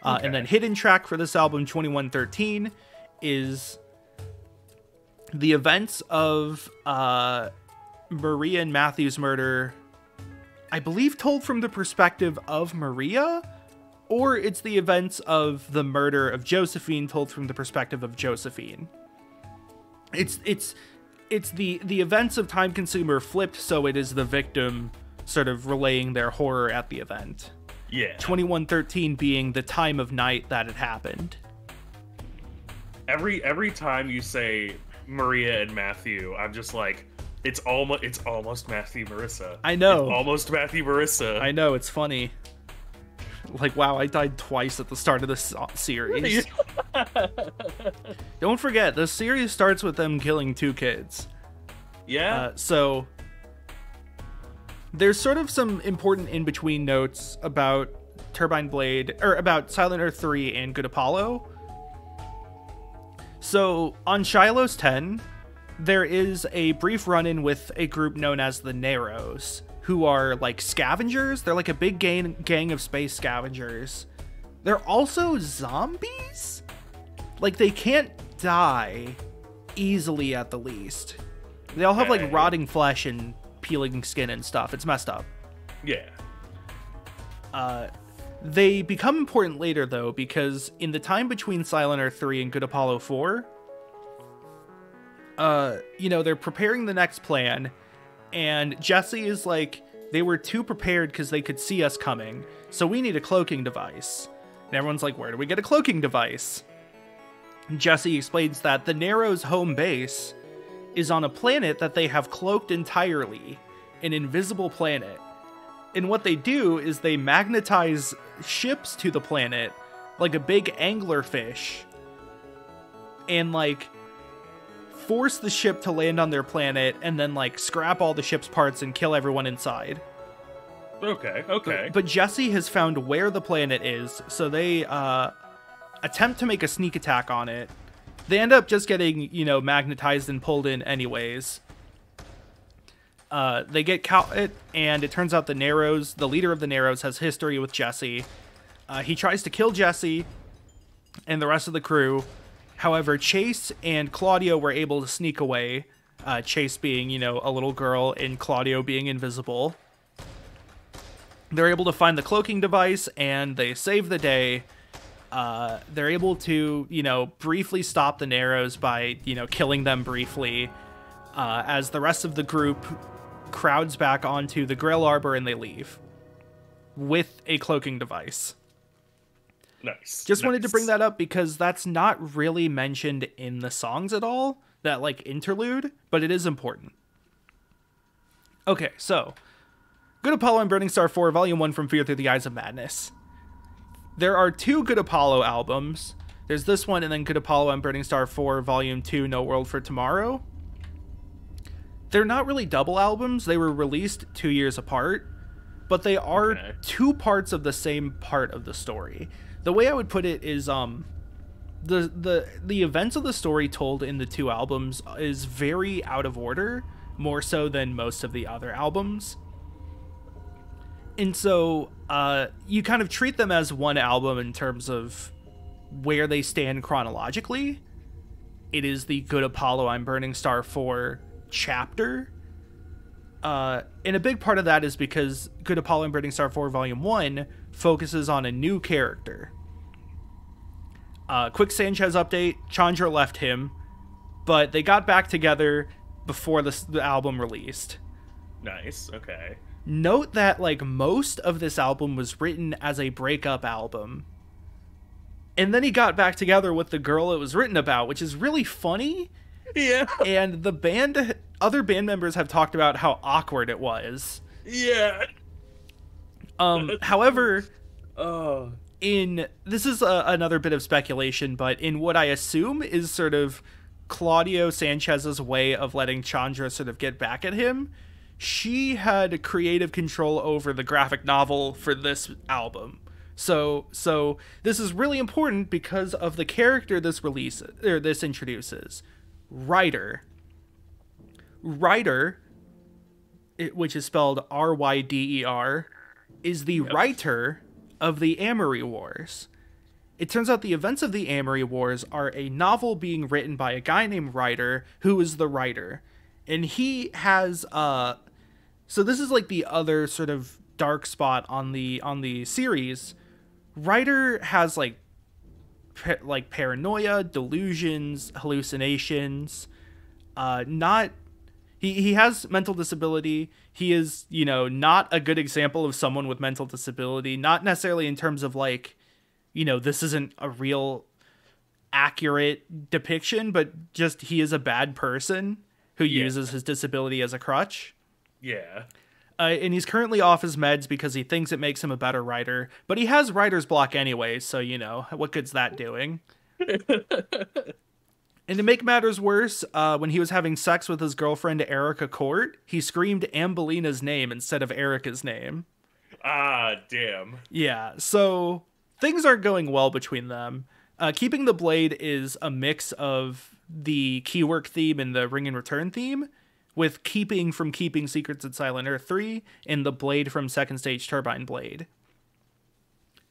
Okay. And then hidden track for this album, 2113, is the events of Maria and Matthew's murder, I believe told from the perspective of Maria, or it's the events of the murder of Josephine told from the perspective of Josephine. It's the events of Time Consumer flipped, so it is the victim sort of relaying their horror at the event. Yeah. 2113 being the time of night that it happened. Every time you say Maria and Matthew, I'm just like, it's almost Matthew Marissa. I know. It's almost Matthew Marissa. I know, it's funny. Like, wow, I died twice at the start of this series. Don't forget, the series starts with them killing 2 kids. Yeah. So there's sort of some important in-between notes about Turbine Blade, or about Silent Earth 3 and Good Apollo. So on Shiloh's 10, there is a brief run-in with a group known as the Narrows, who are like scavengers. They're like a big gang of space scavengers. They're also zombies? Like, they can't die easily at the least. They all have like rotting flesh and peeling skin and stuff. It's messed up. Yeah. They become important later, though, because in the time between Silent Earth 3 and Good Apollo 4, they're preparing the next plan, and Jesse is like, they were too prepared because they could see us coming, so we need a cloaking device. And everyone's like, where do we get a cloaking device? And Jesse explains that the Narrows' home base is on a planet that they have cloaked entirely, an invisible planet. And what they do is they magnetize ships to the planet like a big anglerfish and like force the ship to land on their planet and then like scrap all the ship's parts and kill everyone inside. Okay. But Jesse has found where the planet is, so they attempt to make a sneak attack on it. They end up just getting, magnetized and pulled in anyways. They get caught, and it turns out the leader of the Narrows, has history with Jesse. He tries to kill Jesse and the rest of the crew. However, Chase and Claudio were able to sneak away. Chase being, a little girl, and Claudio being invisible. They're able to find the cloaking device, and they save the day. They're able to, briefly stop the Narrows by, killing them briefly. As the rest of the group crowds back onto the Grill Arbor and they leave with a cloaking device. Nice. Just wanted to bring that up because that's not really mentioned in the songs at all, that like interlude, but it is important. Okay, so Good Apollo and Burning Star 4, Volume 1 from Fear Through the Eyes of Madness. There are 2 Good Apollo albums. There's this one and then Good Apollo and Burning Star 4, Volume 2, No World for Tomorrow. They're not really double albums. They were released 2 years apart, but they are 2 parts of the same part of the story. The way I would put it is the events of the story told in the 2 albums is very out of order, more so than most of the other albums. And so you kind of treat them as one album in terms of where they stand chronologically. It is the Good Apollo I'm Burning Star 4 chapter. And a big part of that is because Good Apollo and Burning Star 4 Volume 1 focuses on a new character. Quick Sanchez update, Chandra left him, but they got back together before the album released. Nice, okay. Note that like most of this album was written as a breakup album. And then he got back together with the girl it was written about, which is really funny Yeah. And other band members have talked about how awkward it was. Yeah. However, Oh. this is another bit of speculation, but in what I assume is sort of Claudio Sanchez's way of letting Chandra sort of get back at him, she had creative control over the graphic novel for this album. So this is really important because of the character this introduces. Ryder, which is spelled Ryder, is the writer of the Amory Wars. It turns out the events of the Amory Wars are a novel being written by a guy named Ryder, who is the writer. And he has so this is like the other sort of dark spot on the series. Ryder has like paranoia, delusions, hallucinations. He has mental disability. He is, not a good example of someone with mental disability, not necessarily in terms of like, this isn't a real accurate depiction, but just he is a bad person who uses his disability as a crutch. Yeah. And he's currently off his meds because he thinks it makes him a better writer, but he has writer's block anyway, so, what good's that doing? And to make matters worse, when he was having sex with his girlfriend Erica Court, he screamed Ambelina's name instead of Erica's name. Ah, damn. Yeah, so things aren't going well between them. Keeping the Blade is a mix of the Keywork theme and the Ring and Return theme, with Keeping from Keeping Secrets at Silent Earth 3 and the Blade from Second Stage Turbine Blade.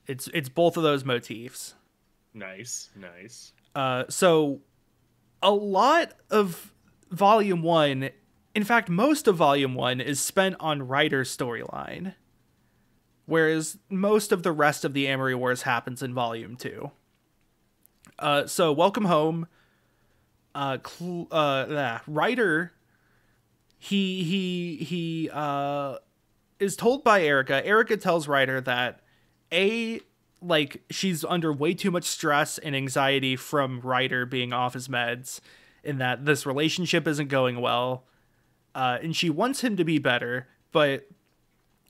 It's both of those motifs. Nice. So a lot of Volume 1, in fact, most of Volume 1 is spent on Ryder's storyline, whereas most of the rest of the Amory Wars happens in Volume 2. So Welcome Home, Ryder, he is told by Erica. Erica tells Ryder that she's under way too much stress and anxiety from Ryder being off his meds, and that this relationship isn't going well. And she wants him to be better, but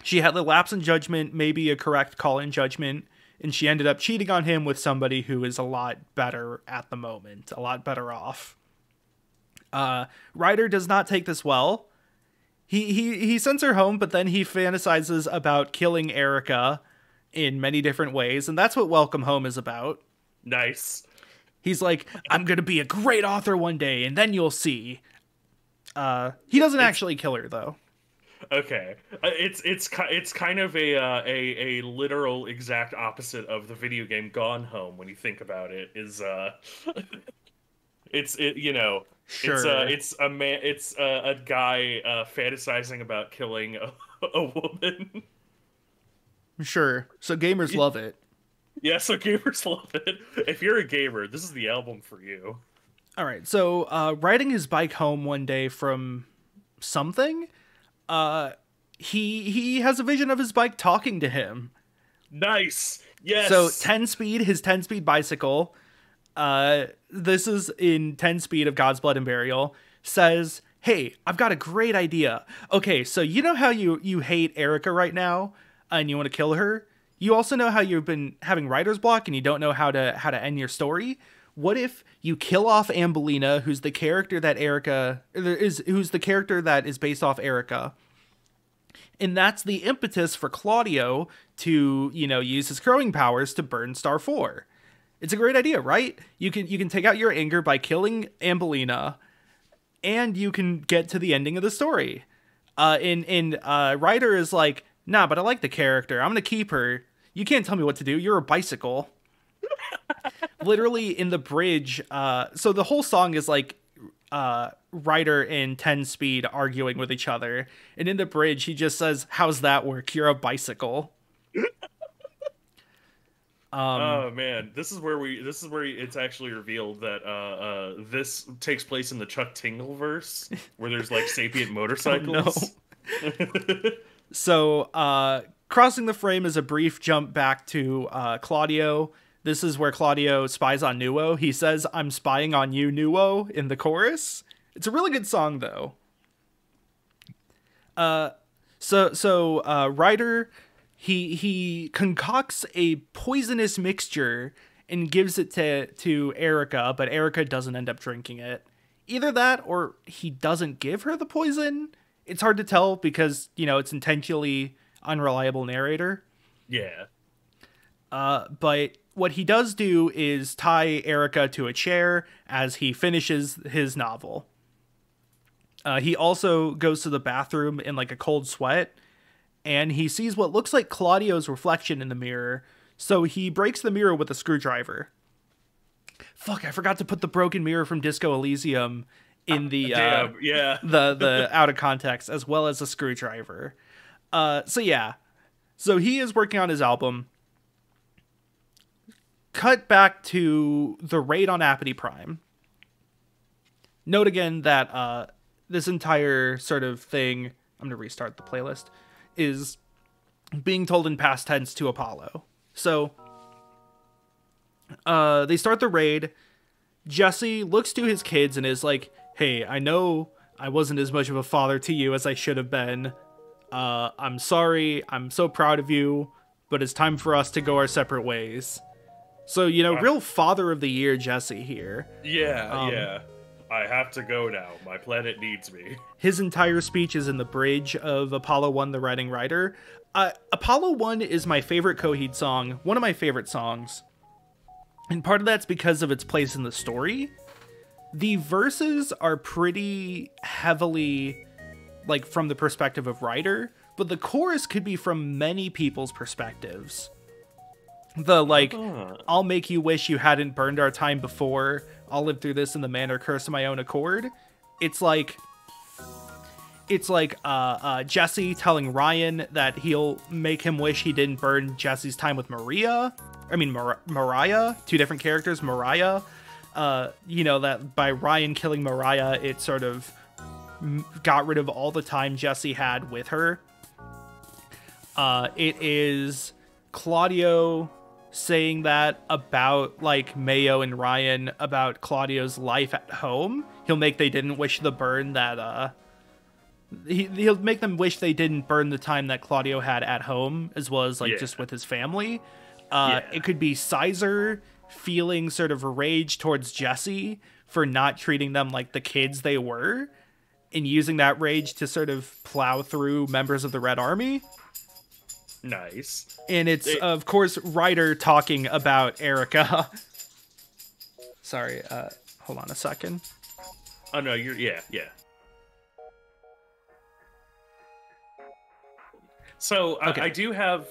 she had the lapse in judgment, maybe a correct call in judgment, and she ended up cheating on him with somebody who is a lot better at the moment, a lot better off. Ryder does not take this well. He sends her home, but then he fantasizes about killing Erica in many different ways, and that's what Welcome Home is about. Nice. He's like, I'm gonna be a great author one day, and then you'll see. He doesn't actually kill her, though. Okay, it's kind of a literal exact opposite of the video game Gone Home when you think about it. Sure. It's a guy fantasizing about killing a woman. Sure. So gamers love it. Yeah, so gamers love it. If you're a gamer, this is the album for you. All right. So riding his bike home one day from something, he has a vision of his bike talking to him. Nice. Yes. So 10 speed, his 10-speed bicycle, this is in 10 speed of God's Blood and Burial, says, hey, I've got a great idea. Okay, so you know how you hate Erica right now and you want to kill her? You also know how you've been having writer's block and you don't know how to end your story? What if you kill off Ambelina, who's the character that is based off Erica? And that's the impetus for Claudio to, use his crowing powers to burn Star 4. It's a great idea, right? You can take out your anger by killing Ambelina, and you can get to the ending of the story. Ryder is like, nah, but I like the character. I'm gonna keep her. You can't tell me what to do. You're a bicycle. Literally in the bridge. So the whole song is like Ryder and 10 speed arguing with each other, and in the bridge he just says, "How's that work? You're a bicycle." Oh man, this is where it's actually revealed that this takes place in the Chuck Tingle verse, where there's like sapient motorcycles. Oh, no. So crossing the frame is a brief jump back to Claudio This is where Claudio spies on Nuo. He says, "I'm spying on you, Nuo," in the chorus. It's a really good song, though. Ryder, he concocts a poisonous mixture and gives it to Erica, but Erica doesn't end up drinking it. Either that, or he doesn't give her the poison. It's hard to tell because, it's intentionally unreliable narrator. Yeah. But what he does do is tie Erica to a chair as he finishes his novel. He also goes to the bathroom in like a cold sweat, and he sees what looks like Claudio's reflection in the mirror, so he breaks the mirror with a screwdriver. Fuck, I forgot to put the broken mirror from Disco Elysium in the the out of context, as well as a screwdriver. So he is working on his album. Cut back to the raid on Apathy Prime. Note again that this entire sort of thing, I'm going to restart the playlist, is being told in past tense to Apollo. So they start the raid. Jesse looks to his kids and is like, "Hey, I know I wasn't as much of a father to you as I should have been. I'm sorry. I'm so proud of you, but it's time for us to go our separate ways." So, real father of the year Jesse here. Yeah. I have to go now. My planet needs me. His entire speech is in the bridge of Apollo 1, The Writing Writer. Apollo 1 is my favorite Coheed song, one of my favorite songs. And part of that's because of its place in the story. The verses are pretty heavily, like, from the perspective of Writer, but the chorus could be from many people's perspectives. I'll make you wish you hadn't burned our time before. I'll live through this in the manner curse of my own accord. It's like Jesse telling Ryan that he'll make him wish he didn't burn Jesse's time with Mariah. Two different characters, Mariah. That by Ryan killing Mariah, it sort of got rid of all the time Jesse had with her. It is Claudio saying that about Mayo and Ryan about Claudio's life at home. He'll make they didn't wish the burn that he'll make them wish they didn't burn the time that Claudio had at home, as well as just with his family. It could be Sizer feeling sort of rage towards Jesse for not treating them like the kids they were, and using that rage to sort of plow through members of the Red Army. Nice. And it's, of course, Ryder talking about Erica. Sorry, hold on a second. Oh, no, yeah. So, okay. I do have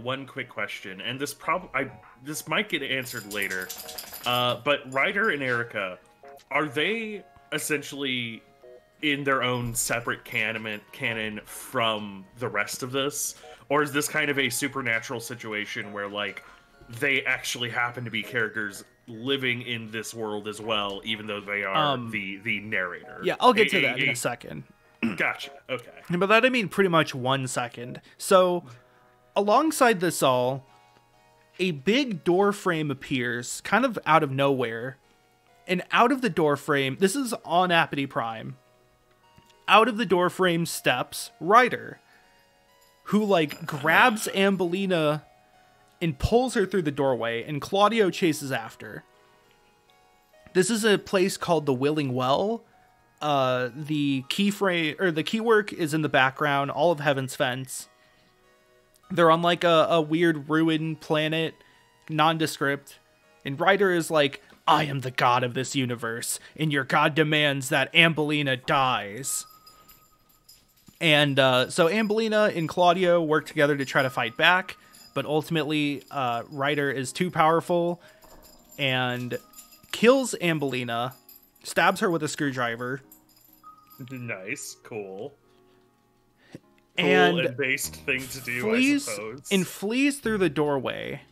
one quick question, and this might get answered later. But Ryder and Erica, are they essentially in their own separate canon from the rest of this? Or is this kind of a supernatural situation where, they actually happen to be characters living in this world as well, even though they are the narrator? Yeah, I'll get to that in a second. Gotcha, okay. But that I mean pretty much 1 second. So, alongside this all, a big door frame appears, kind of out of nowhere. And out of the door frame, this is on Apathy Prime, out of the door frame steps Ryder, who grabs Ambelina and pulls her through the doorway, and Claudio chases after. This is a place called the Willing Well. The keywork is in the background, all of Heaven's Fence. They're on a weird ruined planet, nondescript, and Ryder is like, "I am the god of this universe, and your god demands that Ambelina dies." And so Ambelina and Claudio work together to try to fight back, but ultimately Ryder is too powerful and kills Ambelina, stabs her with a screwdriver. Nice, cool. And based thing to do, I suppose. And flees through the doorway.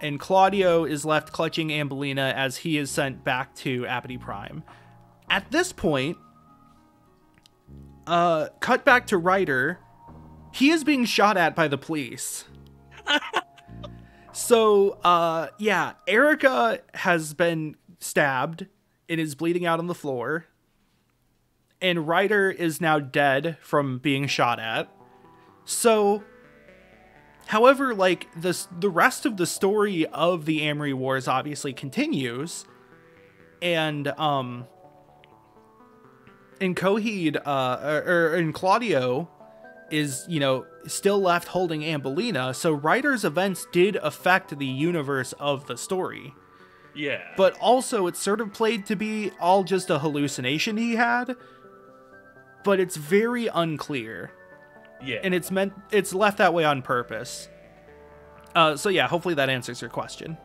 And Claudio is left clutching Ambelina as he is sent back to Apathy Prime. At this point, cut back to Ryder. He is being shot at by the police. So, yeah, Erica has been stabbed and is bleeding out on the floor. And Ryder is now dead from being shot at. So, however, like, the rest of the story of the Amory Wars obviously continues. And Coheed, and Claudio is, you know, still left holding Ambelina. So Ryder's events did affect the universe of the story. Yeah. But also it's sort of played to be all just a hallucination he had. But it's very unclear. Yeah. And it's left that way on purpose. So yeah, hopefully that answers your question.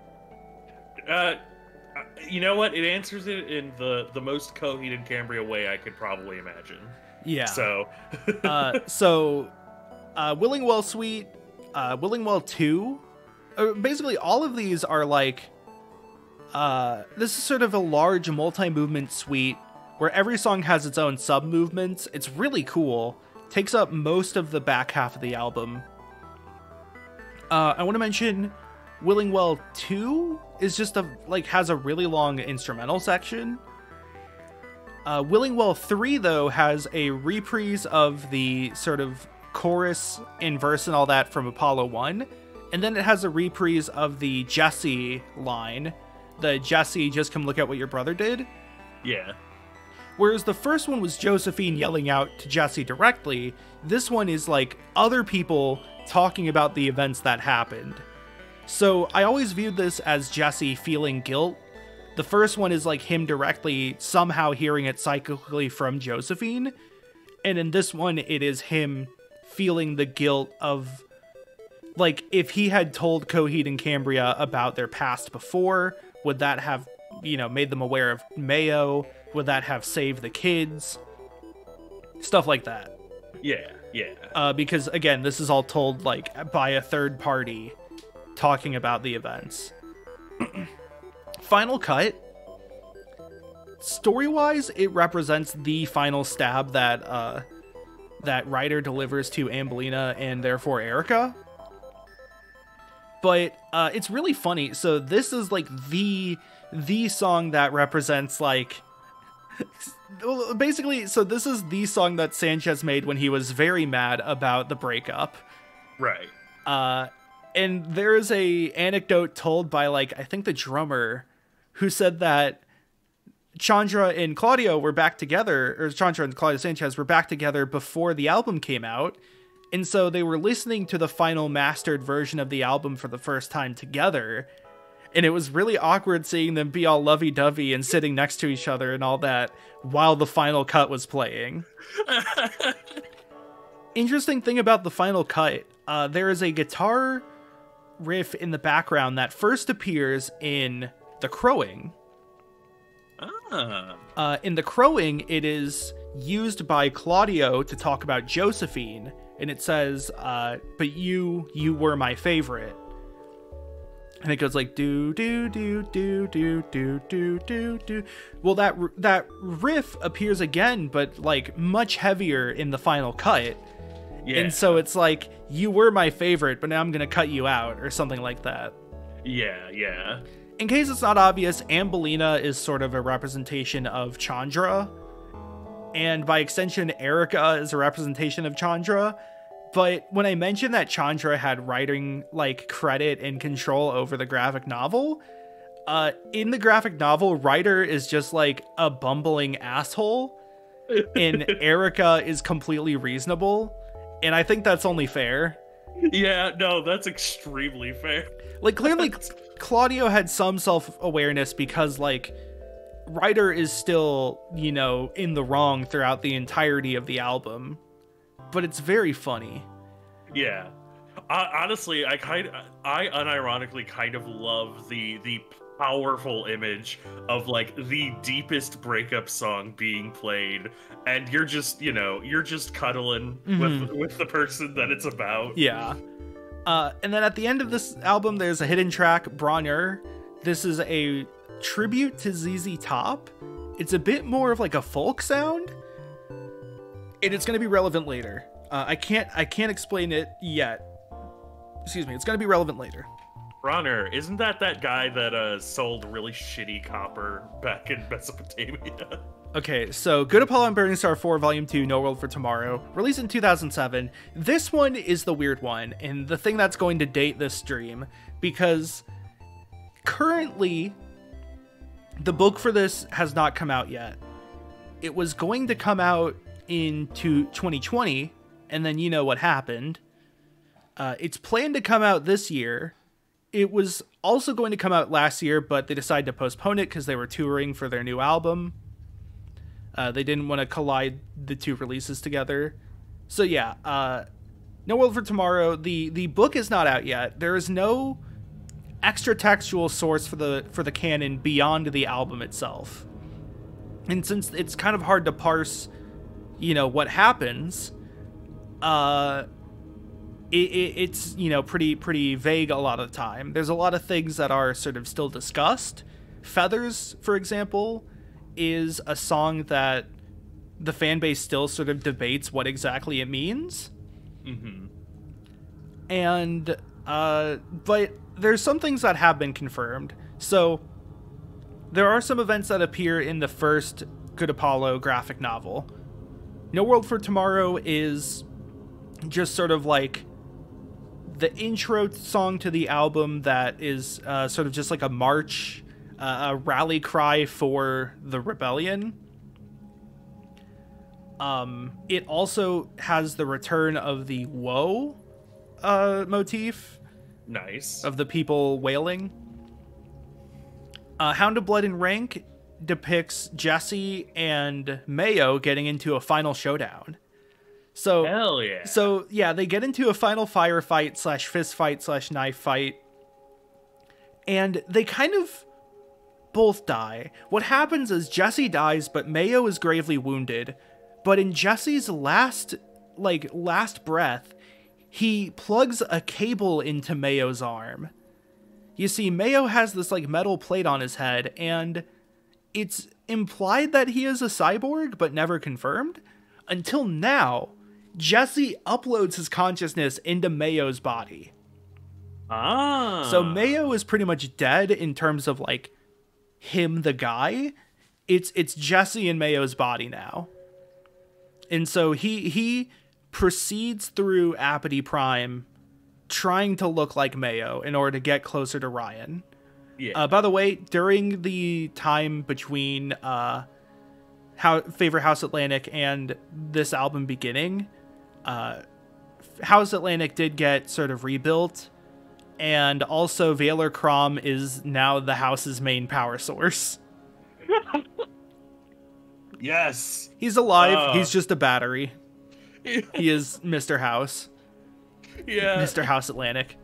You know what? It answers it in the most Coheed and Cambria way I could probably imagine. Yeah. So, Willingwell Suite, Willingwell 2, basically all of these are like, this is sort of a large multi-movement suite where every song has its own sub-movements. It's really cool. Takes up most of the back half of the album. I want to mention Willingwell 2 is just has a really long instrumental section. Willingwell 3, though, has a reprise of the sort of chorus and verse and all that from Apollo 1. And then it has a reprise of the Jesse line. The Jesse, just come look at what your brother did. Yeah. Whereas the first one was Josephine yelling out to Jesse directly, this one is like other people talking about the events that happened. So I always viewed this as Jesse feeling guilt. The first one is like him directly somehow hearing it psychically from Josephine. And in this one, it is him feeling the guilt of, like, if he had told Coheed and Cambria about their past before, would that have, you know, made them aware of Mayo? Would that have saved the kids? Stuff like that. Yeah, because, again, this is all told, like, by a third party talking about the events. Final Cut. Story-wise, it represents the final stab that Ryder delivers to Ambelina and therefore Erica. But it's really funny. So this is like the song that represents, like, basically, so this is the song that Sanchez made when he was very mad about the breakup. Right. And there is a anecdote told by, like, I think the drummer, who said that Chandra and Claudio were back together, or Chandra and Claudio Sanchez were back together before the album came out. And so they were listening to the final mastered version of the album for the first time together. And it was really awkward seeing them be all lovey-dovey and sitting next to each other and all that while the final cut was playing. Interesting thing about the final cut, there is a guitar riff in the background that first appears in The Crowing. In The Crowing, it is used by Claudio to talk about Josephine, and it says, but you were my favorite. And it goes like, do, do, do, do, do, do, do, do, do. Well, that riff appears again, but, like, much heavier in the final cut. Yeah. And so it's like, you were my favorite, but now I'm going to cut you out, or something like that. Yeah. In case it's not obvious, Ambelina is sort of a representation of Chandra. And by extension, Erica is a representation of Chandra. But when I mentioned that Chandra had writing, like, credit and control over the graphic novel, in the graphic novel, Ryder is just, like, a bumbling asshole, and Erica is completely reasonable, and I think that's only fair. Yeah, no, that's extremely fair. Like, clearly, Claudio had some self-awareness because, like, Ryder is still, you know, in the wrong throughout the entirety of the album. But it's very funny. Yeah. Honestly, I unironically kind of love the powerful image of, like, the deepest breakup song being played, and you're just cuddling with the person that it's about. Yeah. And then at the end of this album, there's a hidden track, Bronner. This is a tribute to ZZ Top. It's a bit more of, like, a folk sound. And it's going to be relevant later. I can't explain it yet. Excuse me. It's going to be relevant later. Bronner, isn't that guy that sold really shitty copper back in Mesopotamia? Okay, so Good Apollo and Burning Star 4 Volume 2 No World for Tomorrow, released in 2007. This one is the weird one, and the thing that's going to date this stream, because currently the book for this has not come out yet. It was going to come out into 2020, and then you know what happened. It's planned to come out this year. It was also going to come out last year, but they decided to postpone it because they were touring for their new album. They didn't want to collide the two releases together. So yeah, No World for Tomorrow, the book is not out yet. There is no extra textual source for the canon beyond the album itself. And since it's kind of hard to parse, what happens, it's pretty vague a lot of the time. There's a lot of things that are sort of still discussed. Feathers, for example, is a song that the fan base still sort of debates what exactly it means. Mm-hmm. And but there's some things that have been confirmed. So there are some events that appear in the first Good Apollo graphic novel. No World for Tomorrow is just sort of like the intro song to the album that is sort of just like a march, a rally cry for the rebellion. It also has the return of the woe motif. Nice. Of the people wailing. Hound of Blood and Rank depicts Jesse and Mayo getting into a final showdown. So, hell yeah. So, yeah, they get into a final firefight / fist fight / knife fight. And they kind of both die. What happens is Jesse dies, but Mayo is gravely wounded. But in Jesse's last breath, he plugs a cable into Mayo's arm. You see, Mayo has this metal plate on his head, and it's implied that he is a cyborg, but never confirmed. Until now, Jesse uploads his consciousness into Mayo's body. Ah. So Mayo is pretty much dead in terms of him, the guy. It's Jesse in Mayo's body now. And so he proceeds through Apathy Prime trying to look like Mayo in order to get closer to Ryan. Yeah. By the way, during the time between Favorite House Atlantic and this album beginning, House Atlantic did get sort of rebuilt, and also Valor Crom is now the house's main power source. Yes. He's alive. He's just a battery. He is Mr. House. Yeah. Mr. House Atlantic.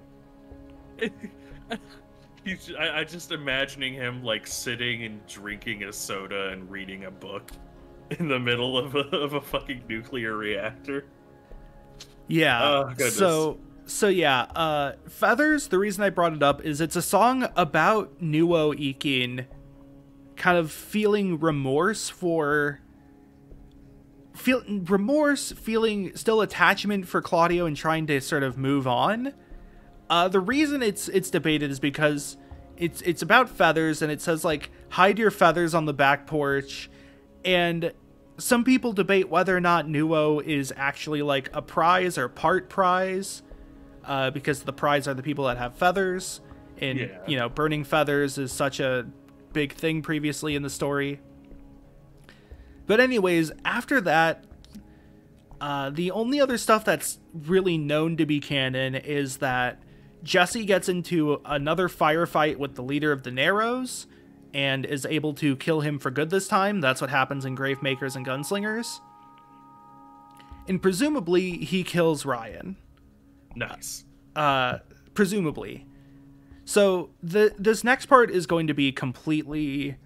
I just imagining him sitting and drinking a soda and reading a book in the middle of a fucking nuclear reactor. Yeah. Oh, goodness. So yeah, Feathers, the reason I brought it up is it's a song about Nuo Ikin kind of feeling remorse, feeling still attachment for Claudio and trying to sort of move on. The reason it's debated is because it's about feathers, and it says hide your feathers on the back porch, and some people debate whether or not Nuo is actually a prize or part prize, because the prize are the people that have feathers, and burning feathers is such a big thing previously in the story. But anyways, after that, the only other stuff that's really known to be canon is that Jesse gets into another firefight with the leader of the Narrows and is able to kill him for good this time. That's what happens in Gravemakers and Gunslingers. And presumably, he kills Ryan. Nice. Presumably. So this next part is going to be completely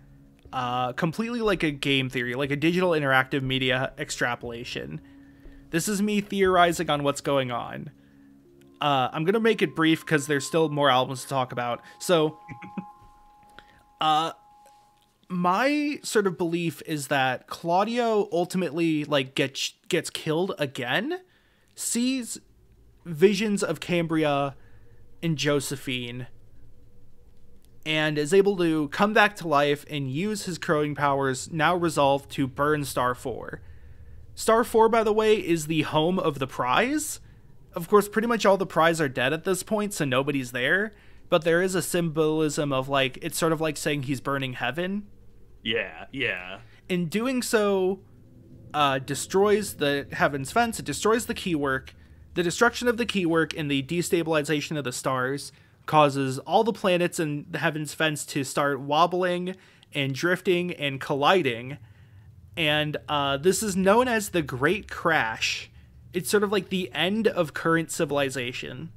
like a game theory, like a digital interactive media extrapolation. This is me theorizing on what's going on. I'm going to make it brief because there's still more albums to talk about. So, my sort of belief is that Claudio ultimately gets killed again, sees visions of Cambria and Josephine, and is able to come back to life and use his crowing powers, now resolved to burn Star 4. Star 4, by the way, is the home of the prize. Of course, pretty much all the prize are dead at this point, so nobody's there. But there is a symbolism of, like, it's sort of like saying he's burning heaven. Yeah. In doing so, destroys the Heaven's Fence, it destroys the keywork. The destruction of the keywork and the destabilization of the stars causes all the planets in the Heaven's Fence to start wobbling and drifting and colliding. And this is known as the Great Crash. It's sort of like the end of current civilization.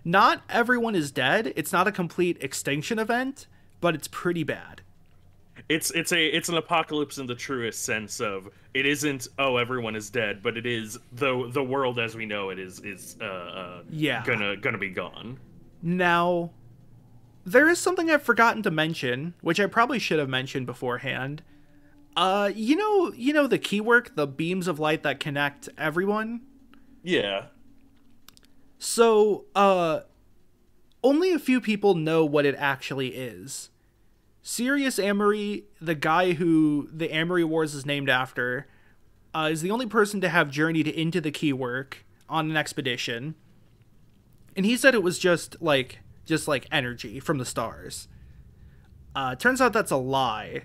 Not everyone is dead. It's not a complete extinction event, but it's pretty bad. It's an apocalypse in the truest sense of it isn't everyone is dead, but it is the world as we know it is gonna be gone. Now, there is something I've forgotten to mention, which I probably should have mentioned beforehand. You know the keywork, the beams of light that connect everyone? Yeah. So, only a few people know what it actually is. Sirius Amory, the guy who the Amory Wars is named after, is the only person to have journeyed into the keywork on an expedition. And he said it was just like energy from the stars. Turns out that's a lie.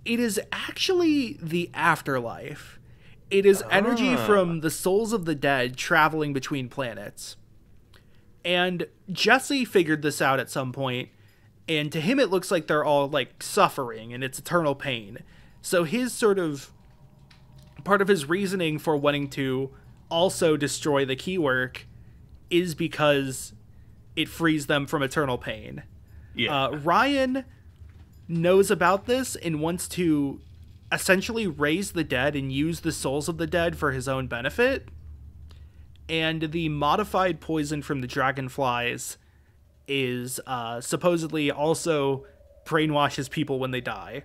It is actually the afterlife. It is energy from the souls of the dead traveling between planets. And Jesse figured this out at some point, and to him it looks like they're all like suffering and it's eternal pain. So his sort of part of his reasoning for wanting to also destroy the keywork is because it frees them from eternal pain. Yeah. Ryan knows about this and wants to essentially raise the dead and use the souls of the dead for his own benefit. And the modified poison from the dragonflies is supposedly also brainwashes people when they die.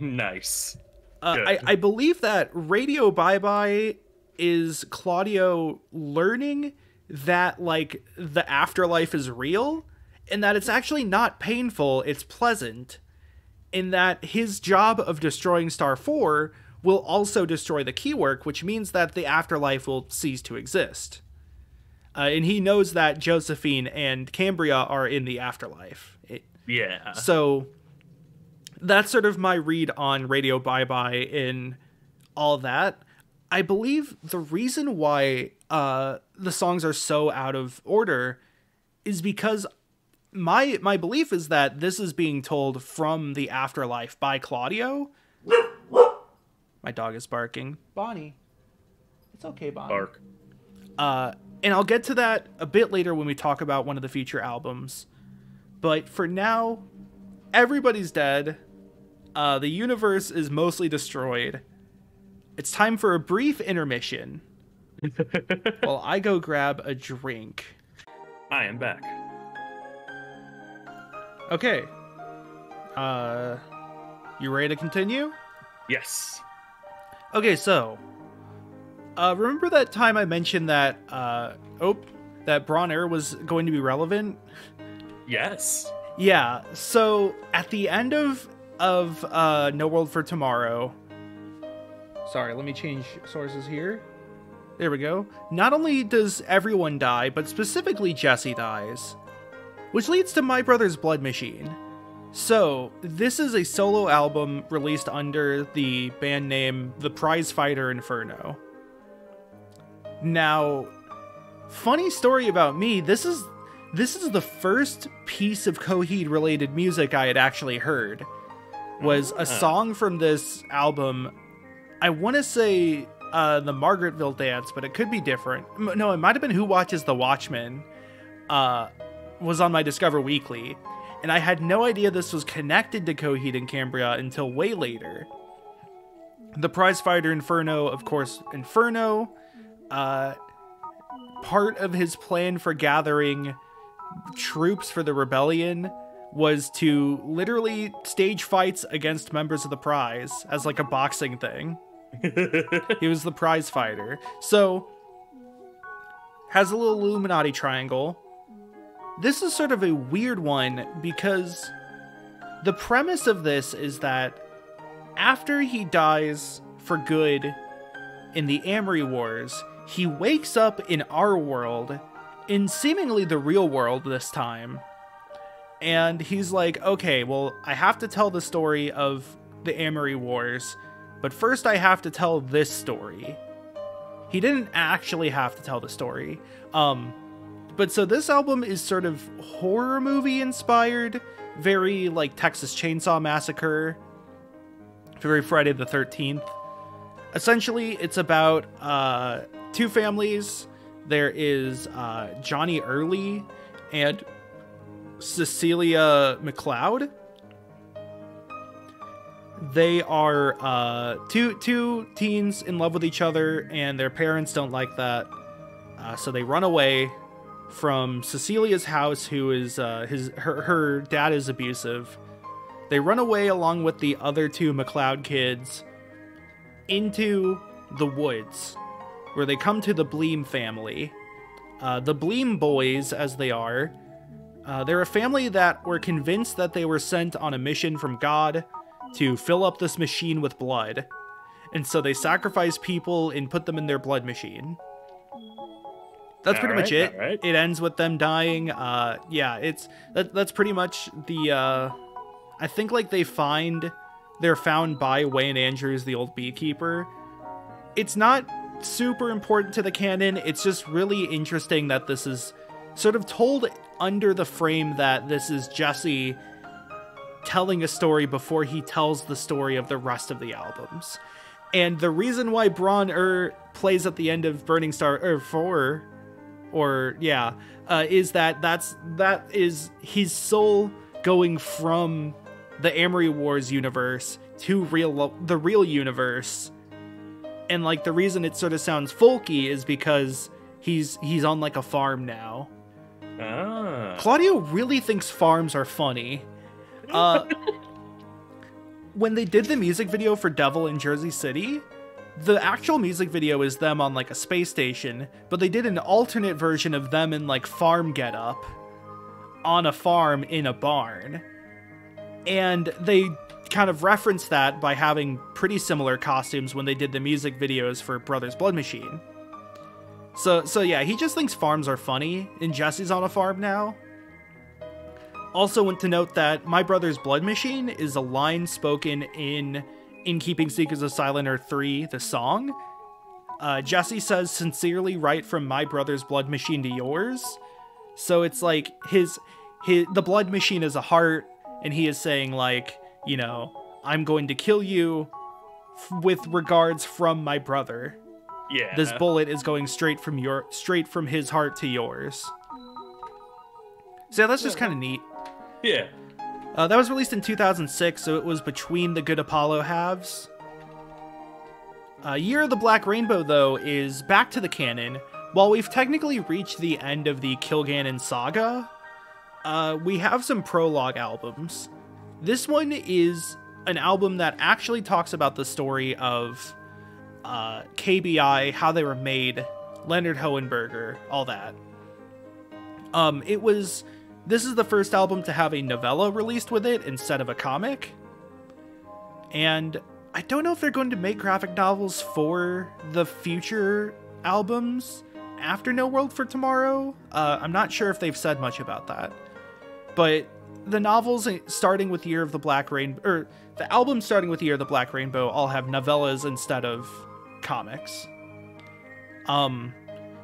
Nice. I believe that Radio Bye Bye is Claudio learning that, like, the afterlife is real and that it's actually not painful, it's pleasant, in that his job of destroying Star 4 will also destroy the keywork, which means that the afterlife will cease to exist. And he knows that Josephine and Cambria are in the afterlife. Yeah. So that's sort of my read on Radio Bye Bye in all that. I believe the reason why the songs are so out of order is because my belief is that this is being told from the afterlife by Claudio. My dog is barking. Bonnie. It's okay, Bonnie. Bark. And I'll get to that a bit later when we talk about one of the future albums. But for now, everybody's dead. The universe is mostly destroyed. It's time for a brief intermission. While I go grab a drink. I am back. Okay. You ready to continue? Yes. Okay, so remember that time I mentioned that that Bronner was going to be relevant? Yes. Yeah. So at the end of No World for Tomorrow. Sorry, let me change sources here. There we go. Not only does everyone die, but specifically Jesse dies, which leads to My Brother's Blood Machine. So, this is a solo album released under the band name The Prizefighter Inferno. Now, funny story about me, this is the first piece of Coheed related music I had actually heard. Was a song from this album. I want to say the Margaretville Dance, but it could be different. No, it might have been Who Watches the Watchmen. Was on my Discover Weekly. And I had no idea this was connected to Coheed and Cambria until way later. The Prizefighter Inferno, of course, Inferno. Part of his plan for gathering troops for the rebellion was to literally stage fights against members of the prize as like a boxing thing. He was the prize fighter. So, has a little Illuminati triangle. this is sort of a weird one because the premise of this is that after he dies for good in the Amory Wars, he wakes up in our world, in seemingly the real world this time, and he's like, okay, well, I have to tell the story of the Amory Wars, but first I have to tell this story. He didn't actually have to tell the story. But so this album is sort of horror movie inspired, very like Texas Chainsaw Massacre, very Friday the 13th. Essentially, it's about two families. There is Johnny Early and Cecilia McLeod. They are two teens in love with each other, and their parents don't like that. So they run away from Cecilia's house, who is her dad is abusive. They run away along with the other two McLeod kids into the woods, where they come to the Bleem family. The Bleem boys, as they are, they're a family that were convinced that they were sent on a mission from God to fill up this machine with blood. And so they sacrifice people and put them in their blood machine. That's pretty much it. Right. It ends with them dying. Yeah, that's pretty much the, I think like they're found by Wayne Andrews, the old beekeeper. It's not super important to the canon. It's just really interesting that this is sort of told under the frame that this is Jesse telling a story before he tells the story of the rest of the albums. And the reason why Braun plays at the end of Burning Star 4, is that is his soul going from the Amory Wars universe to the real universe. And like the reason it sort of sounds folky is because he's on like a farm now. Claudio really thinks farms are funny. When they did the music video for Devil in Jersey City, the actual music video is them on like a space station, but they did an alternate version of them in like farm getup on a farm in a barn. And they kind of referenced that by having pretty similar costumes when they did the music videos for Brothers Blood Machine. So yeah, he just thinks farms are funny, and Jesse's on a farm now. Also want to note that My Brother's Blood Machine is a line spoken in Keeping Secrets of Silent Earth 3, the song. Jesse says, "Sincerely write from my brother's blood machine to yours." So it's like the blood machine is a heart, and he is saying like, you know, I'm going to kill you with regards from my brother. Yeah. This bullet is going straight from his heart to yours. So yeah, that's just kind of neat. Yeah. That was released in 2006, so it was between the Good Apollo halves. Year of the Black Rainbow, though, is back to the canon. While we've technically reached the end of the Kilgannon saga, we have some prologue albums. This one is an album that actually talks about the story of KBI, how they were made, Leonard Hohenberger, all that. This is the first album to have a novella released with it instead of a comic. And I don't know if they're going to make graphic novels for the future albums after No World for Tomorrow. I'm not sure if they've said much about that. But the novels starting with Year of the Black Rainbow, or the albums starting with Year of the Black Rainbow, all have novellas instead of comics.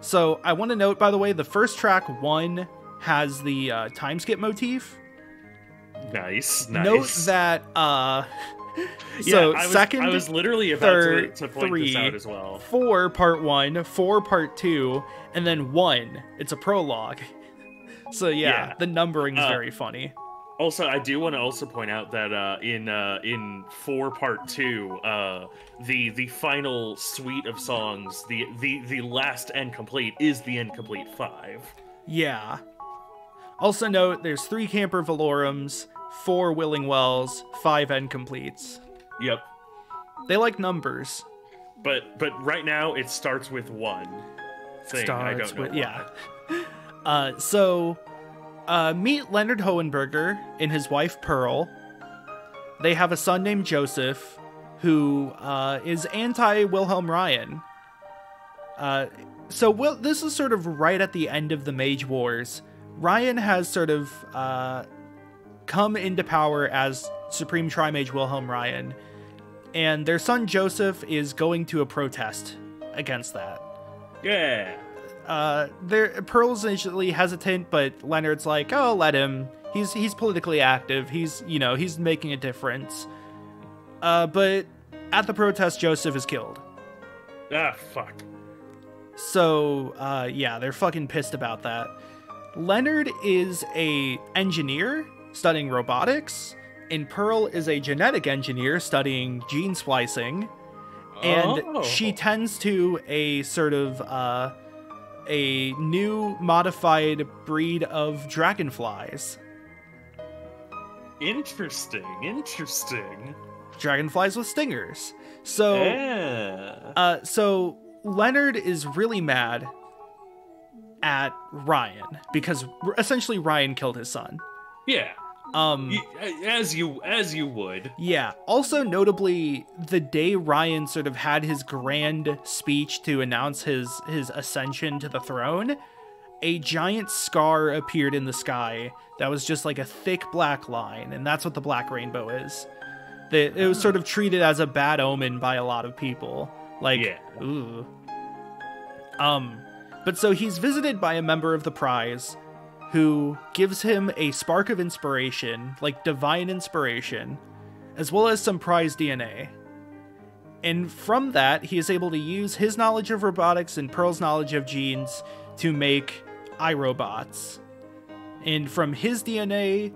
So I want to note, by the way, the first track, One, has the time skip motif. Nice. Note that I was literally about to point this out as well. 4 part 1, 4 part 2, and then 1. It's a prologue. So yeah. The numbering is very funny. Also, I do want to also point out that in 4 part 2, the final suite of songs, the last end complete is the incomplete 5. Yeah. Also note, there's 3 Camper Valorums, 4 Willing Wells, 5 end completes. Yep. They like numbers. But right now it starts with 1 thing. I don't know why. So Meet Leonard Hohenberger and his wife Pearl. They have a son named Joseph, who is anti-Wilhelm Ryan. This is sort of right at the end of the Mage Wars. Ryan has sort of come into power as Supreme Tri-Mage Wilhelm Ryan, and their son Joseph is going to a protest against that. Yeah. Pearl's initially hesitant, but Leonard's like, "Oh, let him. He's politically active. He's making a difference." But at the protest, Joseph is killed. Ah, fuck. So, they're fucking pissed about that. Leonard is a engineer studying robotics, and Pearl is a genetic engineer studying gene splicing. And she tends to a sort of a new modified breed of dragonflies. Interesting. Dragonflies with stingers. So Leonard is really mad at Ryan because essentially Ryan killed his son. Yeah. As you would. Yeah. Also, notably, the day Ryan sort of had his grand speech to announce his ascension to the throne, a giant scar appeared in the sky that was just like a thick black line, and that's what the Black Rainbow is. It was sort of treated as a bad omen by a lot of people. Like, yeah. Ooh. But so he's visited by a member of the prize who gives him a spark of inspiration, like divine inspiration, as well as some prize DNA. And from that, he is able to use his knowledge of robotics and Pearl's knowledge of genes to make iRobots. And from his DNA,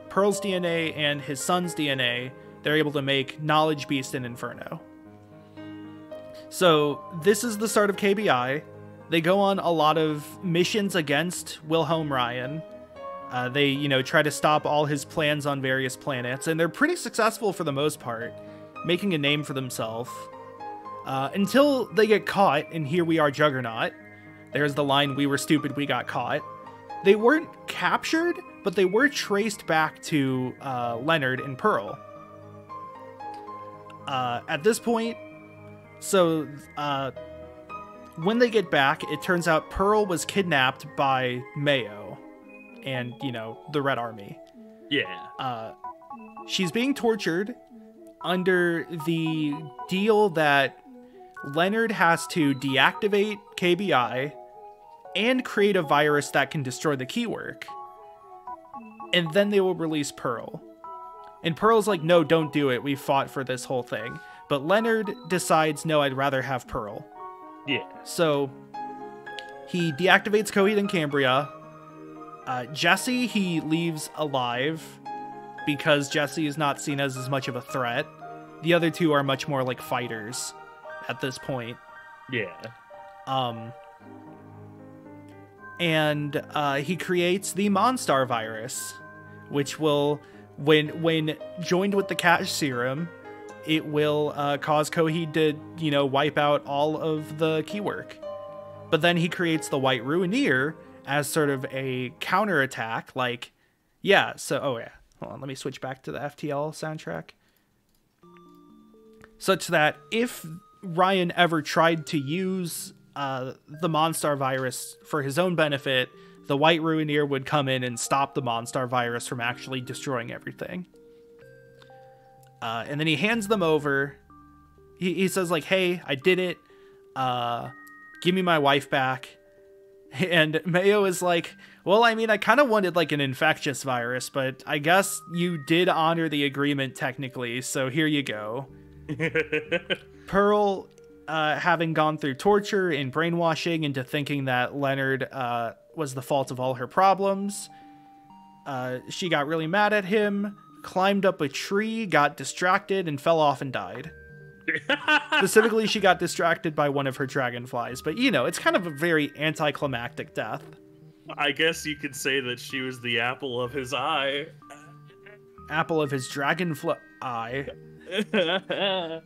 Pearl's DNA, and his son's DNA, they're able to make Knowledge Beast and Inferno. So this is the start of KBI. They go on a lot of missions against Wilhelm Ryan. They, try to stop all his plans on various planets, and they're pretty successful for the most part, making a name for themselves. Until they get caught, and here we are, Juggernaut. There's the line, "We were stupid, we got caught." They weren't captured, but they were traced back to Leonard and Pearl. At this point, when they get back, it turns out Pearl was kidnapped by Mayo and, the Red Army. Yeah. She's being tortured under the deal that Leonard has to deactivate KBI and create a virus that can destroy the keywork. And then they will release Pearl. And Pearl's like, "No, don't do it. We fought for this whole thing." But Leonard decides, "No, I'd rather have Pearl." Yeah. So he deactivates Coheed and Cambria. Jesse, he leaves alive because Jesse is not seen as much of a threat. The other two are much more like fighters at this point. Yeah. And he creates the Monstar virus, which will, when joined with the Cash Serum, it will cause Coheed to, wipe out all of the keywork. But then he creates the White Ruineer as sort of a counterattack. Hold on, let me switch back to the FTL soundtrack. Such that if Ryan ever tried to use the Monstar virus for his own benefit, the White Ruineer would come in and stop the Monstar virus from actually destroying everything. And then he hands them over. He says, like, "Hey, I did it. Give me my wife back." And Mayo is like, "Well, I mean, I kind of wanted like an infectious virus, but I guess you did honor the agreement technically, so here you go." Pearl, having gone through torture and brainwashing into thinking that Leonard was the fault of all her problems, she got really mad at him, climbed up a tree, got distracted, and fell off and died. Specifically, she got distracted by one of her dragonflies, but it's kind of a very anticlimactic death. I guess you could say that she was the apple of his eye. Apple of his dragonfly eye.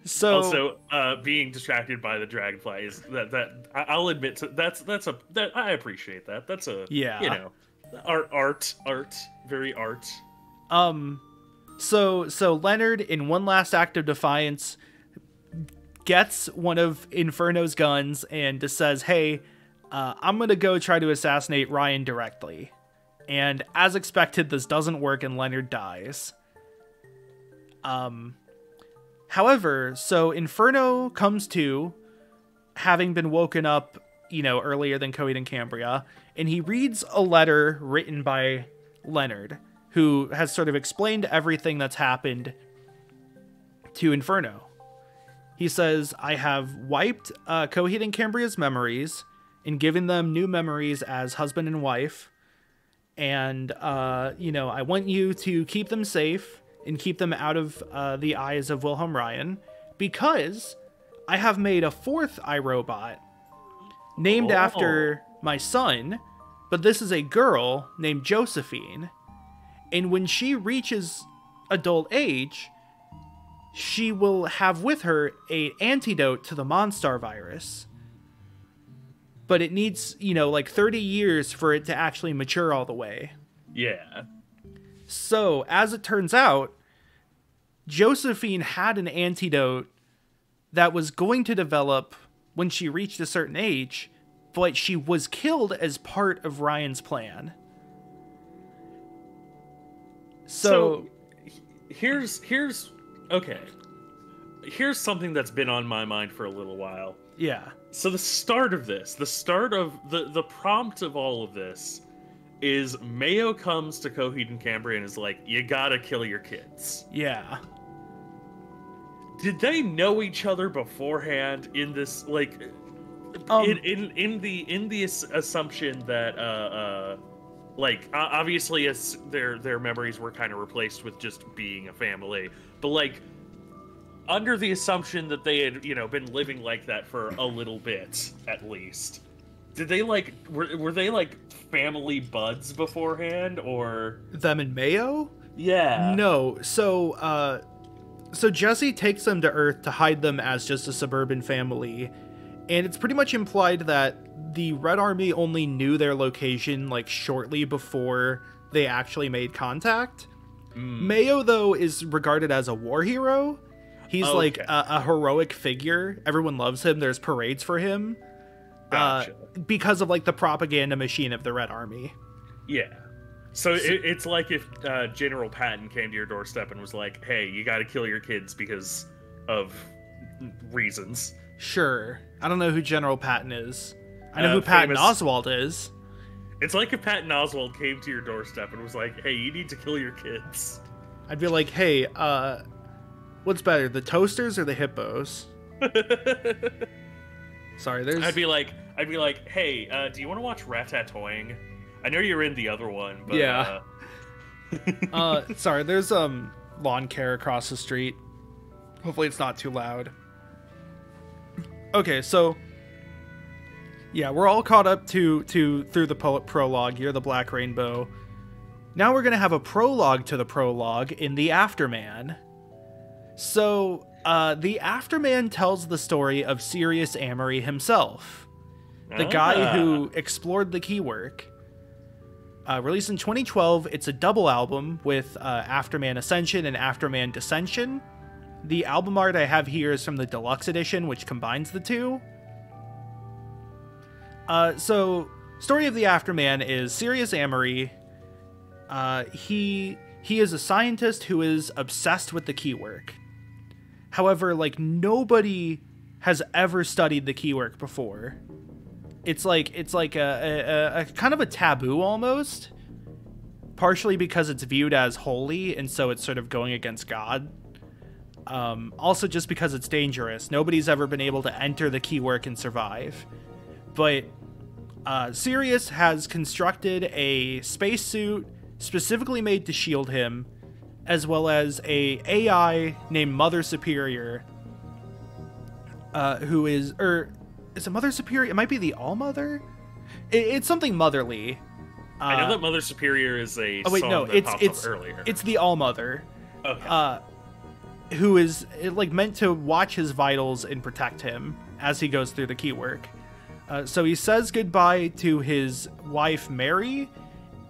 So also, being distracted by the dragonflies, that I'll admit to, that I appreciate that. That's a art, very art. So Leonard, in one last act of defiance, gets one of Inferno's guns and just says, "Hey, I'm gonna go try to assassinate Ryan directly." And as expected, this doesn't work, and Leonard dies. However, so Inferno comes to, having been woken up, earlier than Coheed and Cambria, and he reads a letter written by Leonard, who has sort of explained everything that's happened to Inferno. He says, "I have wiped Coheed and Cambria's memories and given them new memories as husband and wife. And, I want you to keep them safe and keep them out of the eyes of Wilhelm Ryan, because I have made a fourth iRobot named after my son, but this is a girl named Josephine. And when she reaches adult age, she will have with her an antidote to the Monstar virus. But it needs, 30 years for it to actually mature all the way." Yeah. So, as it turns out, Josephine had an antidote that was going to develop when she reached a certain age, but she was killed as part of Ryan's plan. So here's something that's been on my mind for a little while. Yeah. So the start of the prompt of all of this is Mayo comes to Coheed and Cambria and is like, "You gotta kill your kids." Yeah. Did they know each other beforehand in this, like, in the assumption that obviously their memories were kind of replaced with just being a family, but like under the assumption that they had been living like that for a little bit at least, did they were they like family buds beforehand, or them and Mayo? Yeah. No. So Jesse takes them to Earth to hide them as just a suburban family, and it's pretty much implied that the Red Army only knew their location like shortly before they actually made contact. Mayo, though, is regarded as a war hero. He's like a heroic figure. Everyone loves him. There's parades for him. Gotcha. Because of like the propaganda machine of the Red Army. Yeah. So it's like if General Patton came to your doorstep and was like, "Hey, you got to kill your kids because of reasons." Sure. I don't know who General Patton is. I know who Patton Oswalt is. It's like if Patton Oswalt came to your doorstep and was like, "Hey, you need to kill your kids." I'd be like, "Hey, what's better, the toasters or the hippos?" Sorry, there's... I'd be like, "Hey, do you want to watch Ratatouille? I know you're in the other one, but..." Yeah. Sorry, there's lawn care across the street. Hopefully it's not too loud. Okay, so... yeah, we're all caught up through the prologue. You're the Black Rainbow. Now we're going to have a prologue to the prologue in the Afterman. So, the Afterman tells the story of Sirius Amory himself, the guy who explored the keywork. Released in 2012, it's a double album with Afterman Ascension and Afterman Descension. The album art I have here is from the deluxe edition, which combines the two. So, story of the Afterman is Sirius Amory. He is a scientist who is obsessed with the keywork. However, like, nobody has ever studied the keywork before. It's like a kind of a taboo almost, partially because it's viewed as holy, and so it's sort of going against God. Also just because it's dangerous. Nobody's ever been able to enter the keywork and survive. But Sirius has constructed a spacesuit specifically made to shield him, as well as a AI named Mother Superior, who is, is it Mother Superior? It might be the All-Mother? It's something motherly. I know that Mother Superior is a oh wait, song no, that popped up earlier. It's the All-Mother. Okay. Who is like meant to watch his vitals and protect him as he goes through the keywork. So he says goodbye to his wife Mary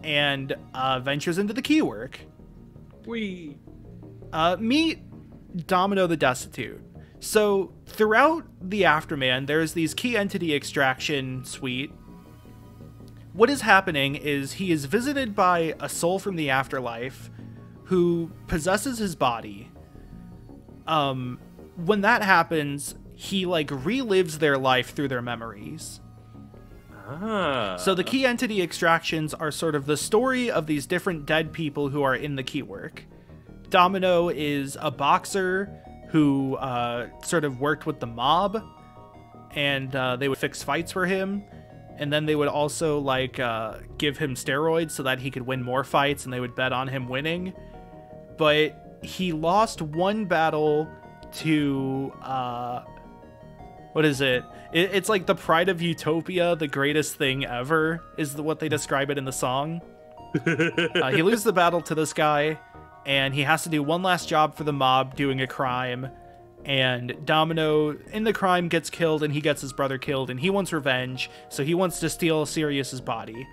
and ventures into the keywork. Meet Domino the Destitute. So throughout the Afterman, there's these key entity extraction suite. What is happening is he is visited by a soul from the afterlife who possesses his body. When that happens, he like relives their life through their memories. So the key entity extractions are sort of the story of these different dead people who are in the keywork. Domino is a boxer who sort of worked with the mob, and they would fix fights for him. And then they would also like give him steroids so that he could win more fights, and they would bet on him winning. But he lost one battle to what is it? It's like the pride of Utopia, the greatest thing ever, is what they describe it in the song. He loses the battle to this guy, and he has to do one last job for the mob doing a crime. And Domino in the crime gets killed, and he gets his brother killed, and he wants revenge, so he wants to steal Sirius's body.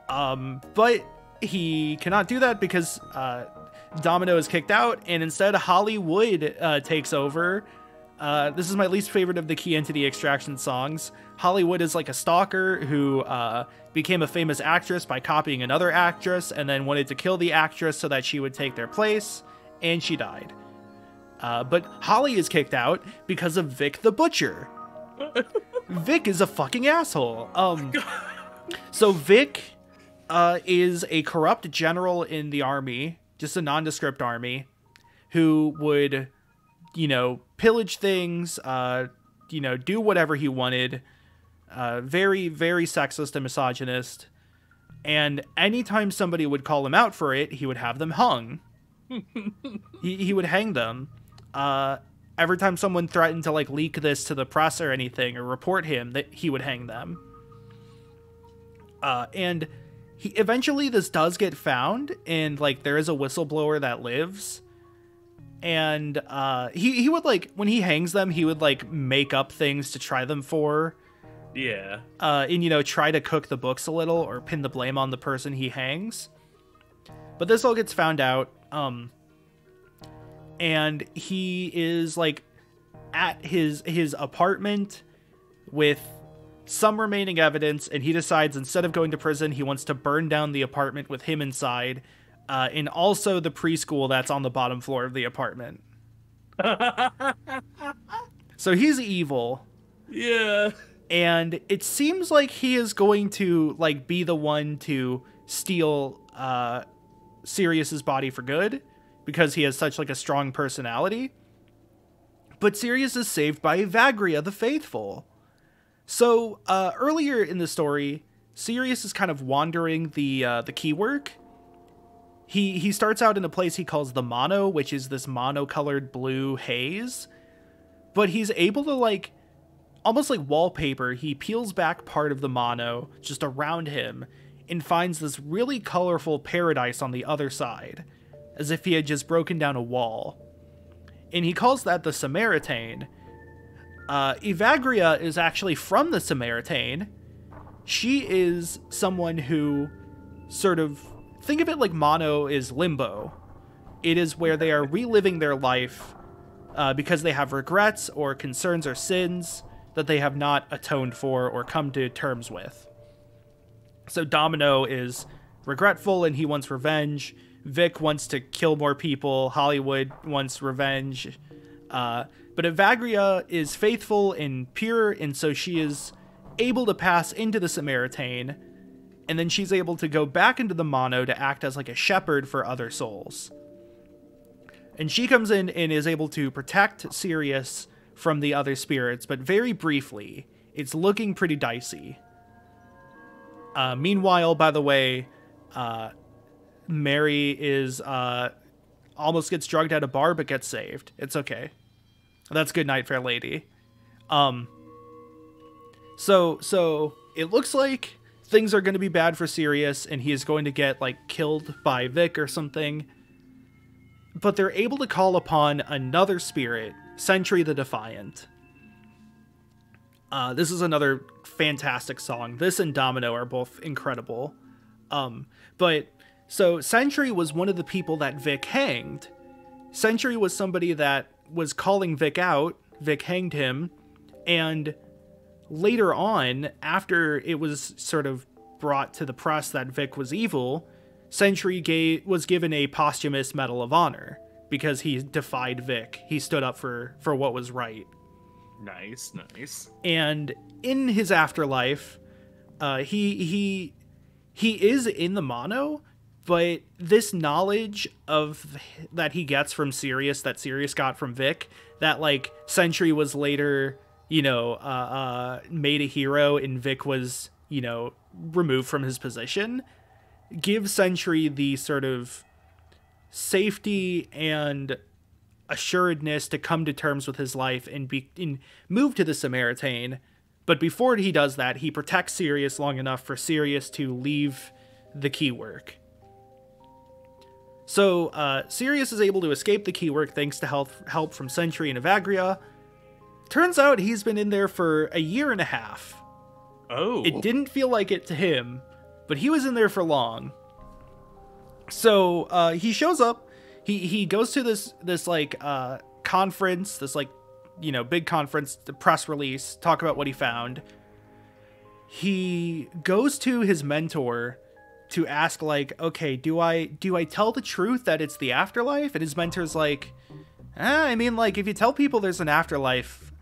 But he cannot do that because Domino is kicked out, and instead Hollywood takes over. This is my least favorite of the key entity extraction songs. Hollywood is like a stalker who became a famous actress by copying another actress, and then wanted to kill the actress so that she would take their place, and she died. But Holly is kicked out because of Vic the Butcher. Vic is a fucking asshole. So Vic is a corrupt general in the army, just a nondescript army, who would, pillage things, do whatever he wanted. Very, very sexist and misogynist. And anytime somebody would call him out for it, he would have them hung. He would hang them. Every time someone threatened to leak this to the press or anything or report him, that he would hang them. And eventually this does get found, and there is a whistleblower that lives. And he would when he hangs them, he would make up things to try them for. Yeah. And try to cook the books a little or pin the blame on the person he hangs. But this all gets found out. And he is at his apartment with some remaining evidence, and he decides instead of going to prison, he wants to burn down the apartment with him inside, and also the preschool that's on the bottom floor of the apartment. So he's evil. Yeah. And it seems like he is going to be the one to steal Sirius's body for good, because he has such a strong personality. But Sirius is saved by Evagria the Faithful. So earlier in the story, Sirius is kind of wandering the keywork. He starts out in a place he calls the Mono, which is this mono-colored blue haze. But he's able to almost like wallpaper, he peels back part of the Mono just around him and finds this really colorful paradise on the other side, as if he had just broken down a wall. And he calls that the Samaritan. Evagria is actually from the Samaritan. She is someone who sort of, think of it like Mono is limbo. It is where they are reliving their life because they have regrets or concerns or sins that they have not atoned for or come to terms with. So Domino is regretful and he wants revenge. Vic wants to kill more people. Hollywood wants revenge. But Evagria is faithful and pure, and so she is able to pass into the Samaritan, and then she's able to go back into the Mono to act as a shepherd for other souls. And she comes in and is able to protect Sirius from the other spirits, but very briefly. It's looking pretty dicey. Meanwhile, by the way, Mary is almost gets drugged at a bar but gets saved. It's okay. That's good night, fair lady. So it looks like things are going to be bad for Sirius, and he is going to get killed by Vic or something. But they're able to call upon another spirit, Sentry the Defiant. This is another fantastic song. This and Domino are both incredible. But so Sentry was one of the people that Vic hanged. Sentry was somebody that was calling Vic out. Vic hanged him, and later on, after it was sort of brought to the press that Vic was evil, Sentry was given a posthumous Medal of Honor because he defied Vic. He stood up for what was right. Nice. And in his afterlife, he is in the mono, but this knowledge that he gets from Sirius, that Sirius got from Vic, that like Sentry was later, made a hero and Vic was, removed from his position, gives Sentry the sort of safety and assuredness to come to terms with his life and move to the Samaritan. But before he does that, he protects Sirius long enough for Sirius to leave the keywork. So Sirius is able to escape the keywork thanks to help from Sentry and Evagria. Turns out he's been in there for a year and a half. Oh. It didn't feel like it to him, but he was in there for long. So he shows up. He goes to this like conference, this like, big conference, the press release, talk about what he found. He goes to his mentor to ask like, okay, do I tell the truth that it's the afterlife? And his mentor's like, I mean, like, if you tell people there's an afterlife,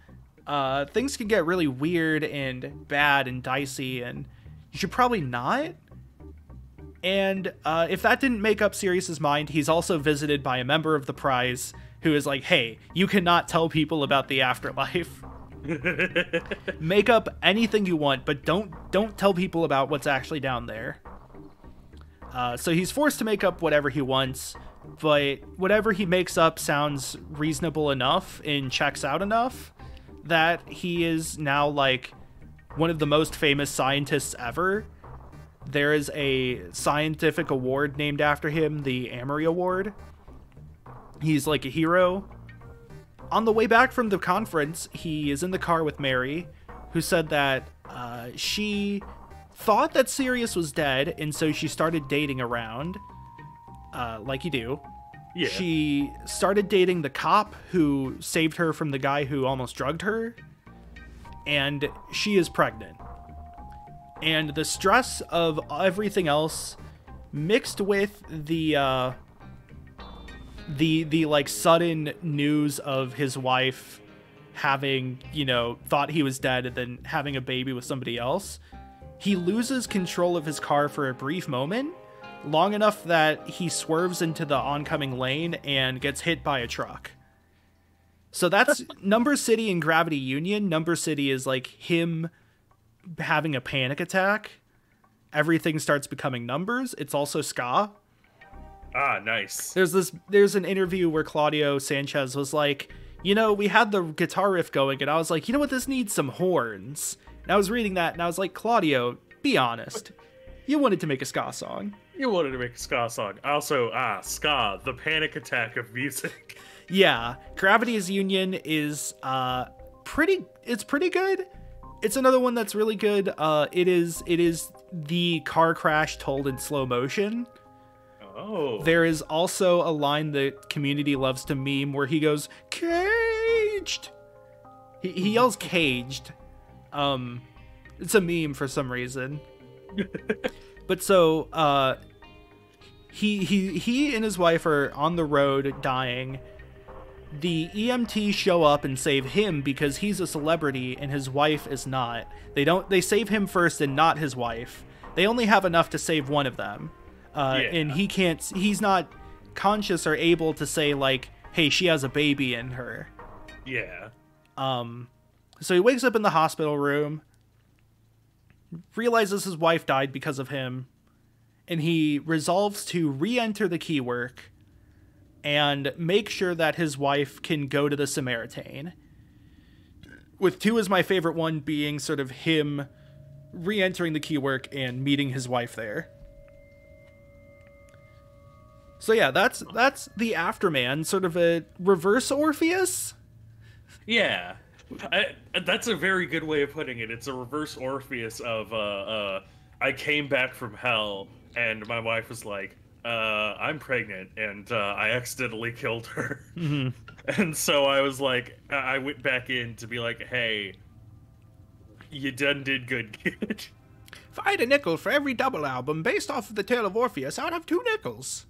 things can get really weird and bad and dicey, and you should probably not. And if that didn't make up Sirius's mind, he's also visited by a member of the prize who is like, hey, you cannot tell people about the afterlife. Make up anything you want, but don't tell people about what's actually down there. So he's forced to make up whatever he wants, but whatever he makes up sounds reasonable enough and checks out enough that he is now like one of the most famous scientists ever. There is a scientific award named after him, the Amory Award. He's like a hero. On the way back from the conference, he is in the car with Mary, who said that she thought that Sirius was dead, and so she started dating around, like you do. Yeah. She started dating the cop who saved her from the guy who almost drugged her, and she is pregnant. And the stress of everything else, mixed with the like sudden news of his wife having, thought he was dead and then having a baby with somebody else, he loses control of his car for a brief moment, long enough that he swerves into the oncoming lane and gets hit by a truck. So that's Number City and Gravity Union. Number City is like him having a panic attack. Everything starts becoming numbers. It's also ska. Ah, nice. There's an interview where Claudio Sanchez was like, we had the guitar riff going, and I was like, you know what, this needs some horns. And I was reading that, and I was like, Claudio, be honest. You wanted to make a ska song. You wanted to make a ska song. Also, ska, the panic attack of music. Yeah, Gravity's Union is pretty good. It's another one that's really good. It is the car crash told in slow motion. Oh. There is also a line that Community loves to meme where he goes, caged. He yells caged. It's a meme for some reason. But so he and his wife are on the road dying. The EMTs show up and save him because he's a celebrity and his wife is not. They save him first and not his wife. They only have enough to save one of them. And he's not conscious or able to say like, hey, she has a baby in her. Yeah. So he wakes up in the hospital room, realizes his wife died because of him, and he resolves to re-enter the keywork and make sure that his wife can go to the Samaritan. With 2 is my favorite one being sort of him re-entering the keywork and meeting his wife there. So yeah, that's the Afterman, sort of a reverse Orpheus. Yeah, that's a very good way of putting it. It's a reverse Orpheus of I came back from hell and my wife was like, I'm pregnant, and I accidentally killed her. Mm-hmm. And so I was like, I went back in to be like, hey, you done did good, kid. If I had a nickel for every double album based off of the Tale of Orpheus, I would have 2 nickels.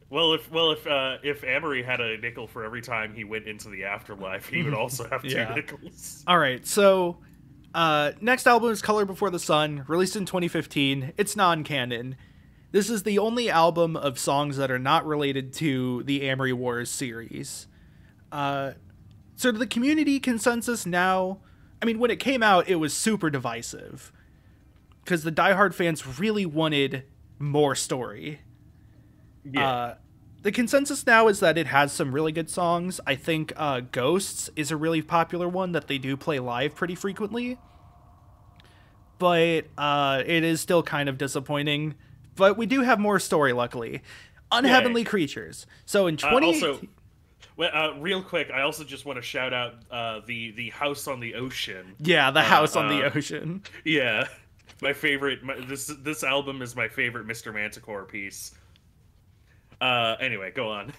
Well, if Amory had a nickel for every time he went into the afterlife, he would also have 2 nickels. All right, so next album is Color Before the Sun, released in 2015. It's non-canon. This is the only album of songs that are not related to the Amory Wars series. Sort of the community consensus now, I mean, when it came out, it was super divisive. Because the diehard fans really wanted more story. Yeah. The consensus now is that it has some really good songs. I think Ghosts is a really popular one that they do play live pretty frequently. But it is still kind of disappointing. But we do have more story, luckily. Unheavenly Creatures. So in 2018... real quick, I also just want to shout out the House on the Ocean. Yeah, the House on the Ocean. Yeah, my favorite. This album is my favorite Mr. Manticore piece. Anyway, go on.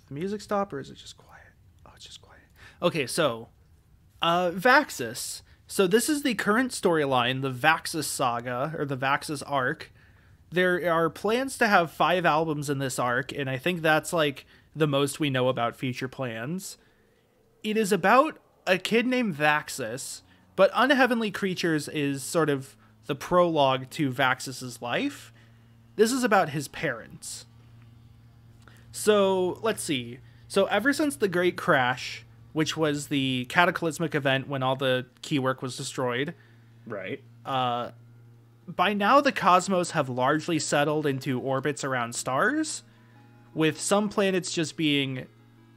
The music stop, or is it just quiet? Oh, it's just quiet. Okay, so Vaxis. So this is the current storyline, the Vaxis saga, or the Vaxis arc. There are plans to have 5 albums in this arc, and I think that's like the most we know about future plans. It is about a kid named Vaxis, but Unheavenly Creatures is sort of the prologue to Vaxis's life. This is about his parents. So, let's see. So, ever since the Great Crash, which was the cataclysmic event when all the key work was destroyed, right? By now the cosmos have largely settled into orbits around stars, with some planets just being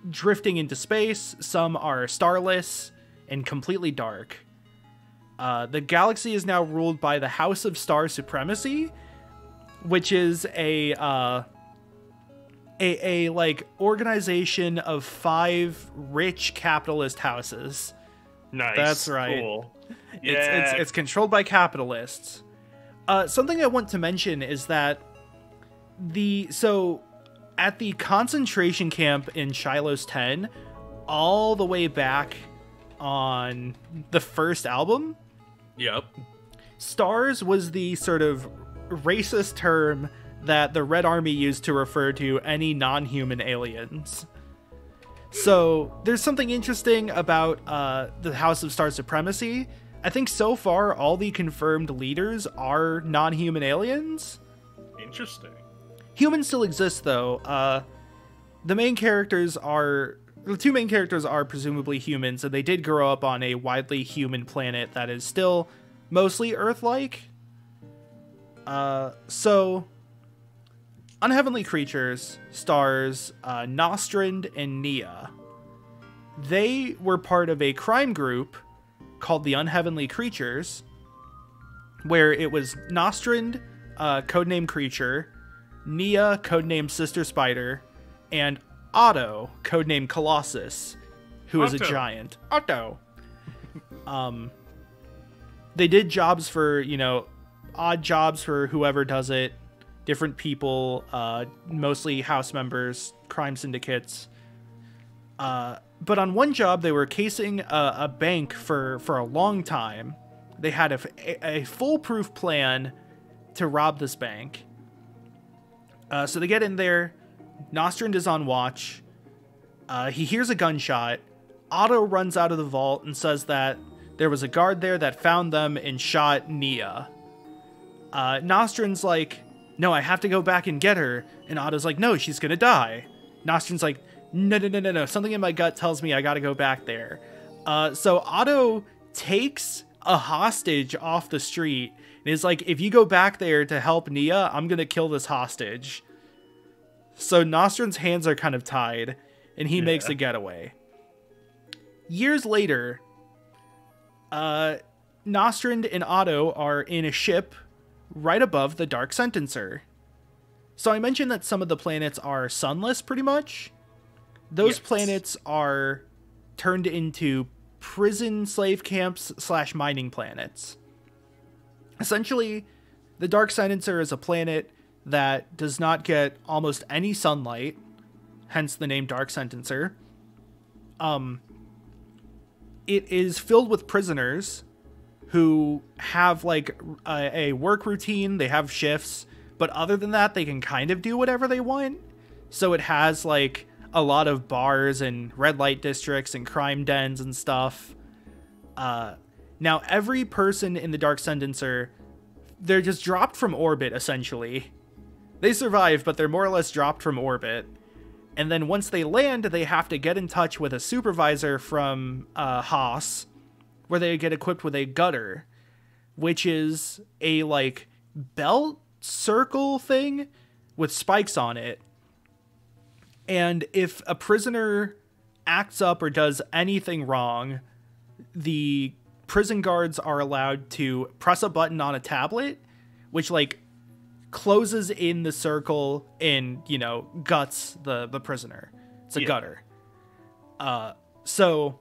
drifting into space, some are starless and completely dark. The galaxy is now ruled by the House of Star Supremacy, which is a like organization of 5 rich capitalist houses. Nice. That's right. Cool. Yeah. It's controlled by capitalists. Something I want to mention is that at the concentration camp in Shiloh's 10, all the way back on the first album, yep, stars was the sort of racist term that the Red Army used to refer to any non-human aliens. So there's something interesting about the House of Star Supremacy. I think so far all the confirmed leaders are non-human aliens. Interesting. Humans still exist, though. The 2 main characters are presumably humans, and they did grow up on a widely human planet that is still mostly Earth-like. So, Unheavenly Creatures stars Nostrand and Nia. They were part of a crime group called the Unheavenly Creatures, where it was Nostrand, codename Creature, Nia, codename Sister Spider, and Otto, codename Colossus, who is a giant. Otto. They did jobs for, odd jobs for whoever does it, different people, mostly house members, crime syndicates. But on one job, they were casing a bank for a long time. They had a foolproof plan to rob this bank. So they get in there. Nostrand is on watch. He hears a gunshot. Otto runs out of the vault and says that there was a guard there that found them and shot Nia. Nostrand's like, no, I have to go back and get her. And Otto's like, no, she's gonna die. Nostrand's like, no. Something in my gut tells me I gotta go back there. So Otto takes a hostage off the street and is like, if you go back there to help Nia, I'm gonna kill this hostage. So Nostrand's hands are kind of tied, and he makes a getaway. Years later, Nostrand and Otto are in a ship right above the Dark Sentencer. So I mentioned that some of the planets are sunless, pretty much. Those planets are turned into prison slave camps / mining planets. Essentially, the Dark Sentencer is a planet that does not get almost any sunlight, hence the name Dark Sentencer. It is filled with prisoners who have like a work routine. They have shifts, but other than that, they can kind of do whatever they want. So it has like a lot of bars and red light districts and crime dens and stuff. Now every person in the Dark Sentencer, they're just dropped from orbit, essentially. They survive, but they're more or less dropped from orbit. And then once they land, they have to get in touch with a supervisor from Haas, where they get equipped with a gutter, which is a like belt circle thing with spikes on it. And if a prisoner acts up or does anything wrong, the prison guards are allowed to press a button on a tablet, which like closes in the circle and, you know, guts the prisoner. It's a gutter. So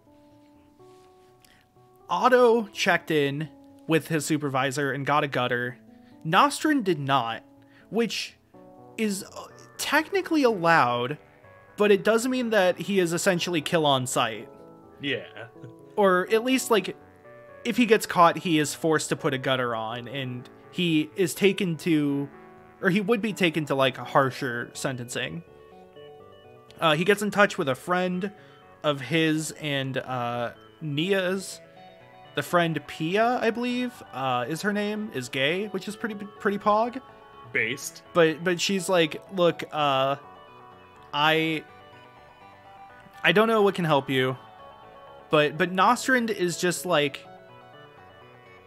Otto checked in with his supervisor and got a gutter. Nostrand did not, which is technically allowed, but it does mean that he is essentially kill on sight. Yeah. Or at least, like, if he gets caught, he is forced to put a gutter on, and he is taken to, or he would be taken to, like, harsher sentencing. He gets in touch with a friend of his and Nia's. The friend Pia, I believe, is her name, is gay, which is pretty pog. Based. But she's like, look, I don't know what can help you, but Nostrand is just like,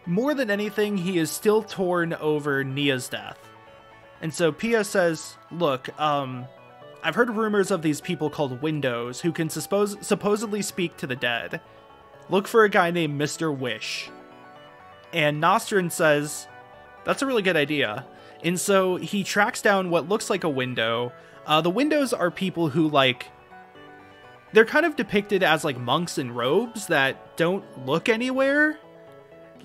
more than anything, he is still torn over Nia's death. And so Pia says, look, I've heard rumors of these people called Windows who can supposedly speak to the dead. Look for a guy named Mr. Wish. And Nostrand says, that's a really good idea. And so he tracks down what looks like a window. The windows are people who, like, they're kind of depicted as, like, monks in robes that don't look anywhere.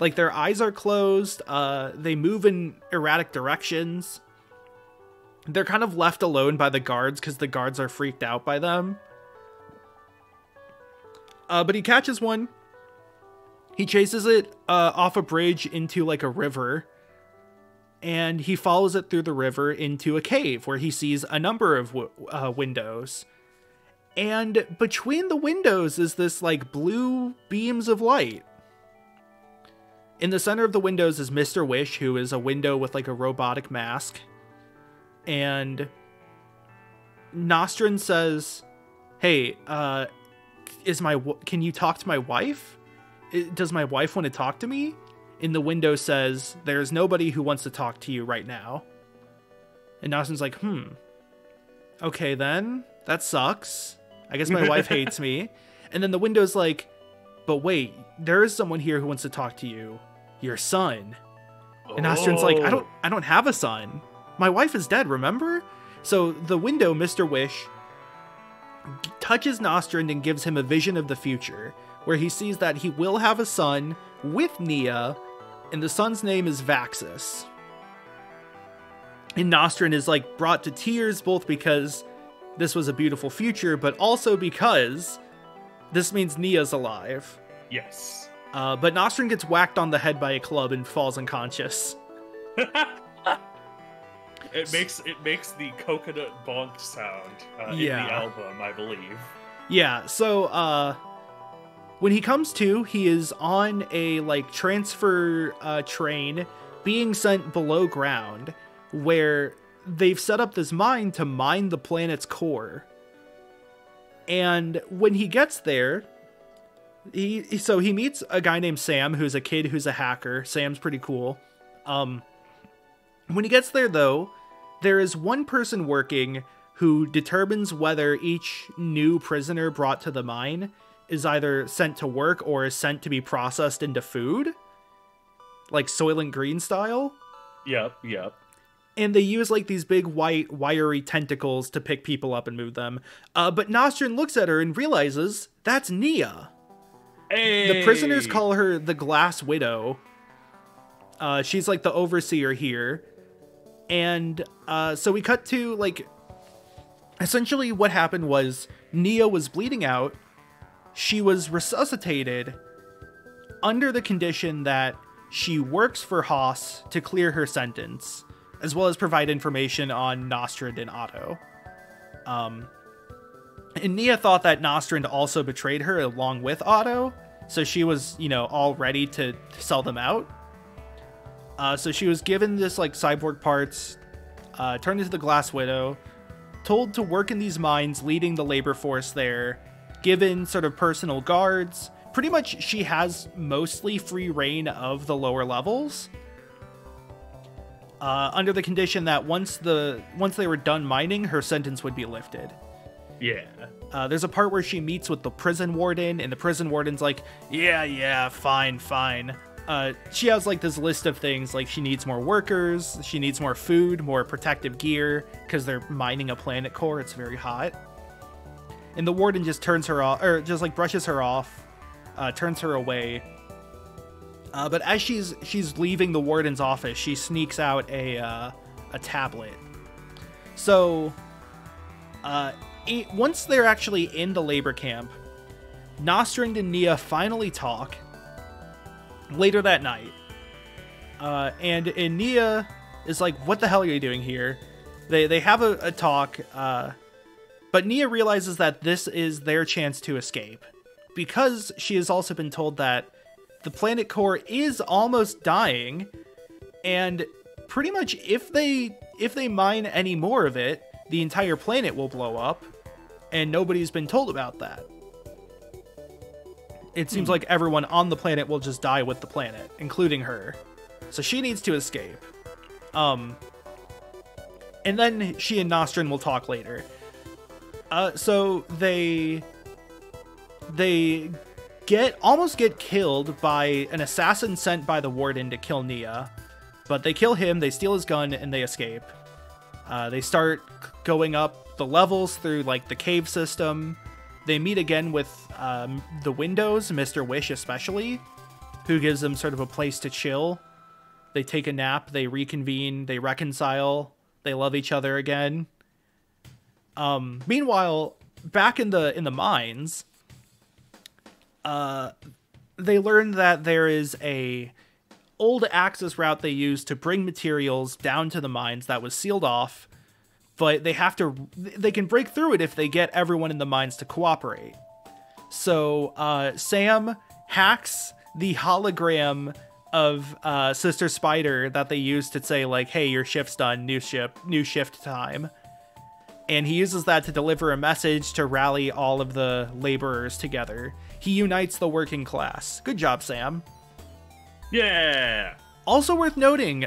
Like, their eyes are closed. They move in erratic directions. They're kind of left alone by the guards because the guards are freaked out by them. But he catches one. He chases it off a bridge into, like, a river. And he follows it through the river into a cave where he sees a number of windows. And between the windows is this, like, blue beams of light. In the center of the windows is Mr. Wish, who is a window with, like, a robotic mask. And Nostrand says, hey, can you talk to my wife? Does my wife want to talk to me? And the window says, there's nobody who wants to talk to you right now. And Nostrand's like, okay then, that sucks. I guess my wife hates me. And then the window's like, but wait, there is someone here who wants to talk to you. Your son. And Nostrand's like, I don't have a son. My wife is dead, remember? So the window, Mr. Wish, touches Nostrand and gives him a vision of the future, where he sees that he will have a son with Nia, and the son's name is Vaxus. And Nostrand is, like, brought to tears, both because this was a beautiful future, but also because this means Nia's alive. Yes. But Nostrand gets whacked on the head by a club and falls unconscious. It makes the coconut bonk sound in the album, I believe. Yeah, so when he comes to, he is on a, like, transfer train being sent below ground, where they've set up this mine to mine the planet's core. And when he gets there, he meets a guy named Sam, who's a kid who's a hacker. Sam's pretty cool. When he gets there, though, there is one person working who determines whether each new prisoner brought to the mine is either sent to work or is sent to be processed into food. Like Soylent Green style. Yep. And they use, like, these big white wiry tentacles to pick people up and move them. But Nostrand looks at her and realizes that's Nia. Hey. The prisoners call her the Glass Widow. She's like the overseer here. And so we cut to like, essentially what happened was Nia was bleeding out. She was resuscitated under the condition that she works for Haas to clear her sentence, as well as provide information on Nostrand and Otto. And Nia thought that Nostrand also betrayed her along with Otto, so she was, you know, all ready to sell them out. So she was given this, like, cyborg parts, turned into the Glass Widow, told to work in these mines, leading the labor force there, given sort of personal guards. Pretty much she has mostly free reign of the lower levels, under the condition that once they were done mining, her sentence would be lifted. Yeah. There's a part where she meets with the prison warden, and the prison warden's like, yeah, fine. She has like this list of things, like she needs more workers, she needs more food, more protective gear, because they're mining a planet core, it's very hot. And the warden just turns her off, or just like brushes her off, turns her away. But as she's leaving the warden's office, she sneaks out a tablet. So, once they're actually in the labor camp, Nostrand and Nia finally talk later that night. And Nia is like, what the hell are you doing here? They have a talk, but Nia realizes that this is their chance to escape, because she has also been told that the planet core is almost dying, and pretty much if they mine any more of it, the entire planet will blow up, and nobody's been told about that. It seems like everyone on the planet will just die with the planet, including her. So she needs to escape. And then she and Nostrand will talk later. So they almost get killed by an assassin sent by the warden to kill Nia. But they kill him, they steal his gun, and they escape. They start going up the levels through like the cave system. They meet again with the Windows, Mr. Wish especially, who gives them sort of a place to chill. They take a nap, they reconvene, they reconcile, they love each other again. Meanwhile, back in the mines, they learn that there is a old access route they use to bring materials down to the mines that was sealed off, but they can break through it if they get everyone in the mines to cooperate. So Sam hacks the hologram of Sister Spider that they use to say like, hey, your shift's done, new shift time. And he uses that to deliver a message to rally all of the laborers together. He unites the working class. Good job, Sam. Yeah. Also worth noting,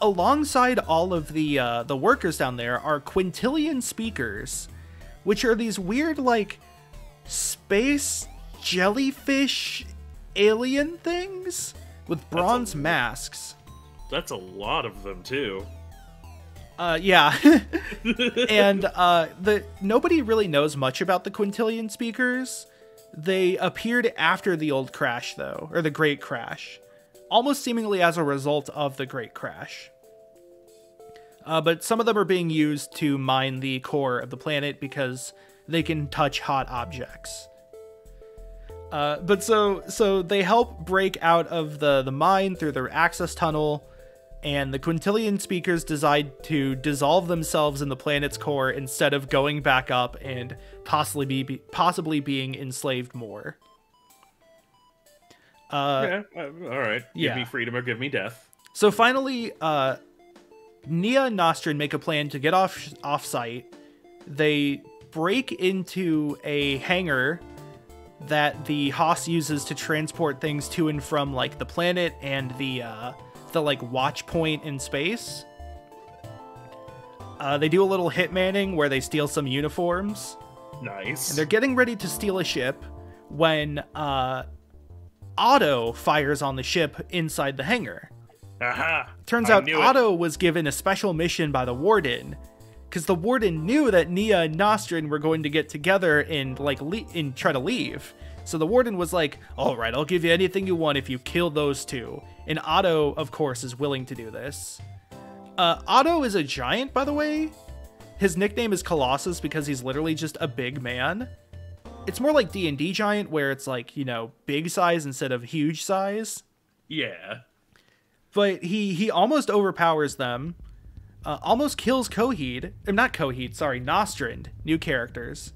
alongside all of the workers down there are quintillion speakers, which are these weird like space jellyfish alien things with bronze masks. That's a lot of them too. Yeah. And nobody really knows much about the quintillion speakers. They appeared after the old crash though, or the Great Crash, almost seemingly as a result of the Great Crash. But some of them are being used to mine the core of the planet because they can touch hot objects. But so they help break out of the mine through their access tunnel, and the quintillion speakers decide to dissolve themselves in the planet's core instead of going back up and possibly being enslaved more. Yeah, all right. Give yeah. me freedom or give me death. So finally, Nia and Nostrand make a plan to get off-site. They break into a hangar that the Haas uses to transport things to and from like the planet and the like watch point in space. They do a little hitmanning where they steal some uniforms. Nice. And they're getting ready to steal a ship when Otto fires on the ship inside the hangar. Aha! Turns out Otto was given a special mission by the warden, because the warden knew that Nia and Nostrand were going to get together and like try to leave. So the warden was like, all right, I'll give you anything you want if you kill those two. And Otto, of course, is willing to do this. Otto is a giant, by the way. His nickname is Colossus because he's literally just a big man. It's more like D&D giant, where it's like, you know, big size instead of huge size. Yeah. But he almost overpowers them. Almost kills Coheed. Not Coheed, sorry, Nostrand. New characters.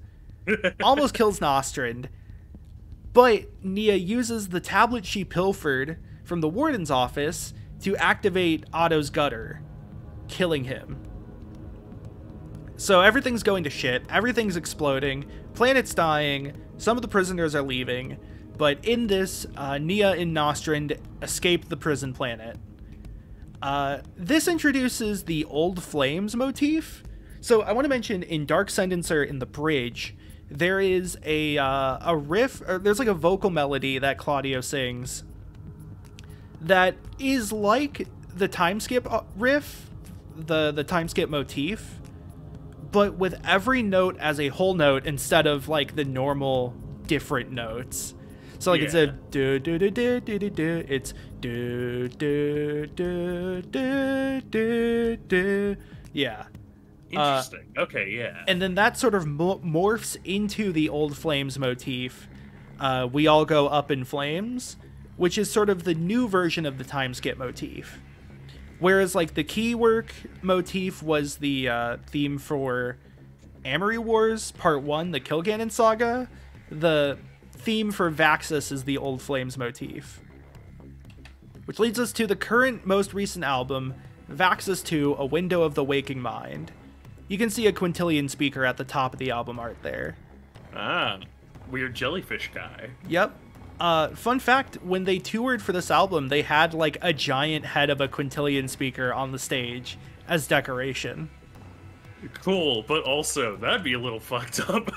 Almost kills Nostrand. But Nia uses the tablet she pilfered from the warden's office to activate Otto's gutter, killing him. So everything's going to shit. Everything's exploding. Planet's dying. Some of the prisoners are leaving. But in this, Nia and Nostrand escape the prison planet. This introduces the Old Flames motif. So I want to mention in Dark Sentencer in the bridge, there is a riff, or there's like a vocal melody that Claudio sings that is like the time skip riff, the time skip motif, but with every note as a whole note instead of like the normal different notes. So like instead of do do do do do do do, it's do do do do do do. Yeah. Interesting. Okay, yeah. And then that sort of morphs into the Old Flames motif. We all go up in flames, which is sort of the new version of the time skip motif. Whereas like the Keywork motif was the theme for Amory Wars Part 1, the Kilgannon Saga, the theme for Vaxus is the Old Flames motif. Which leads us to the current most recent album, Vaxus 2, A Window of the Waking Mind. You can see a quintillion speaker at the top of the album art there. Ah, weird jellyfish guy. Yep. Fun fact, when they toured for this album, they had like a giant head of a quintillion speaker on the stage as decoration. Cool, but also that'd be a little fucked up.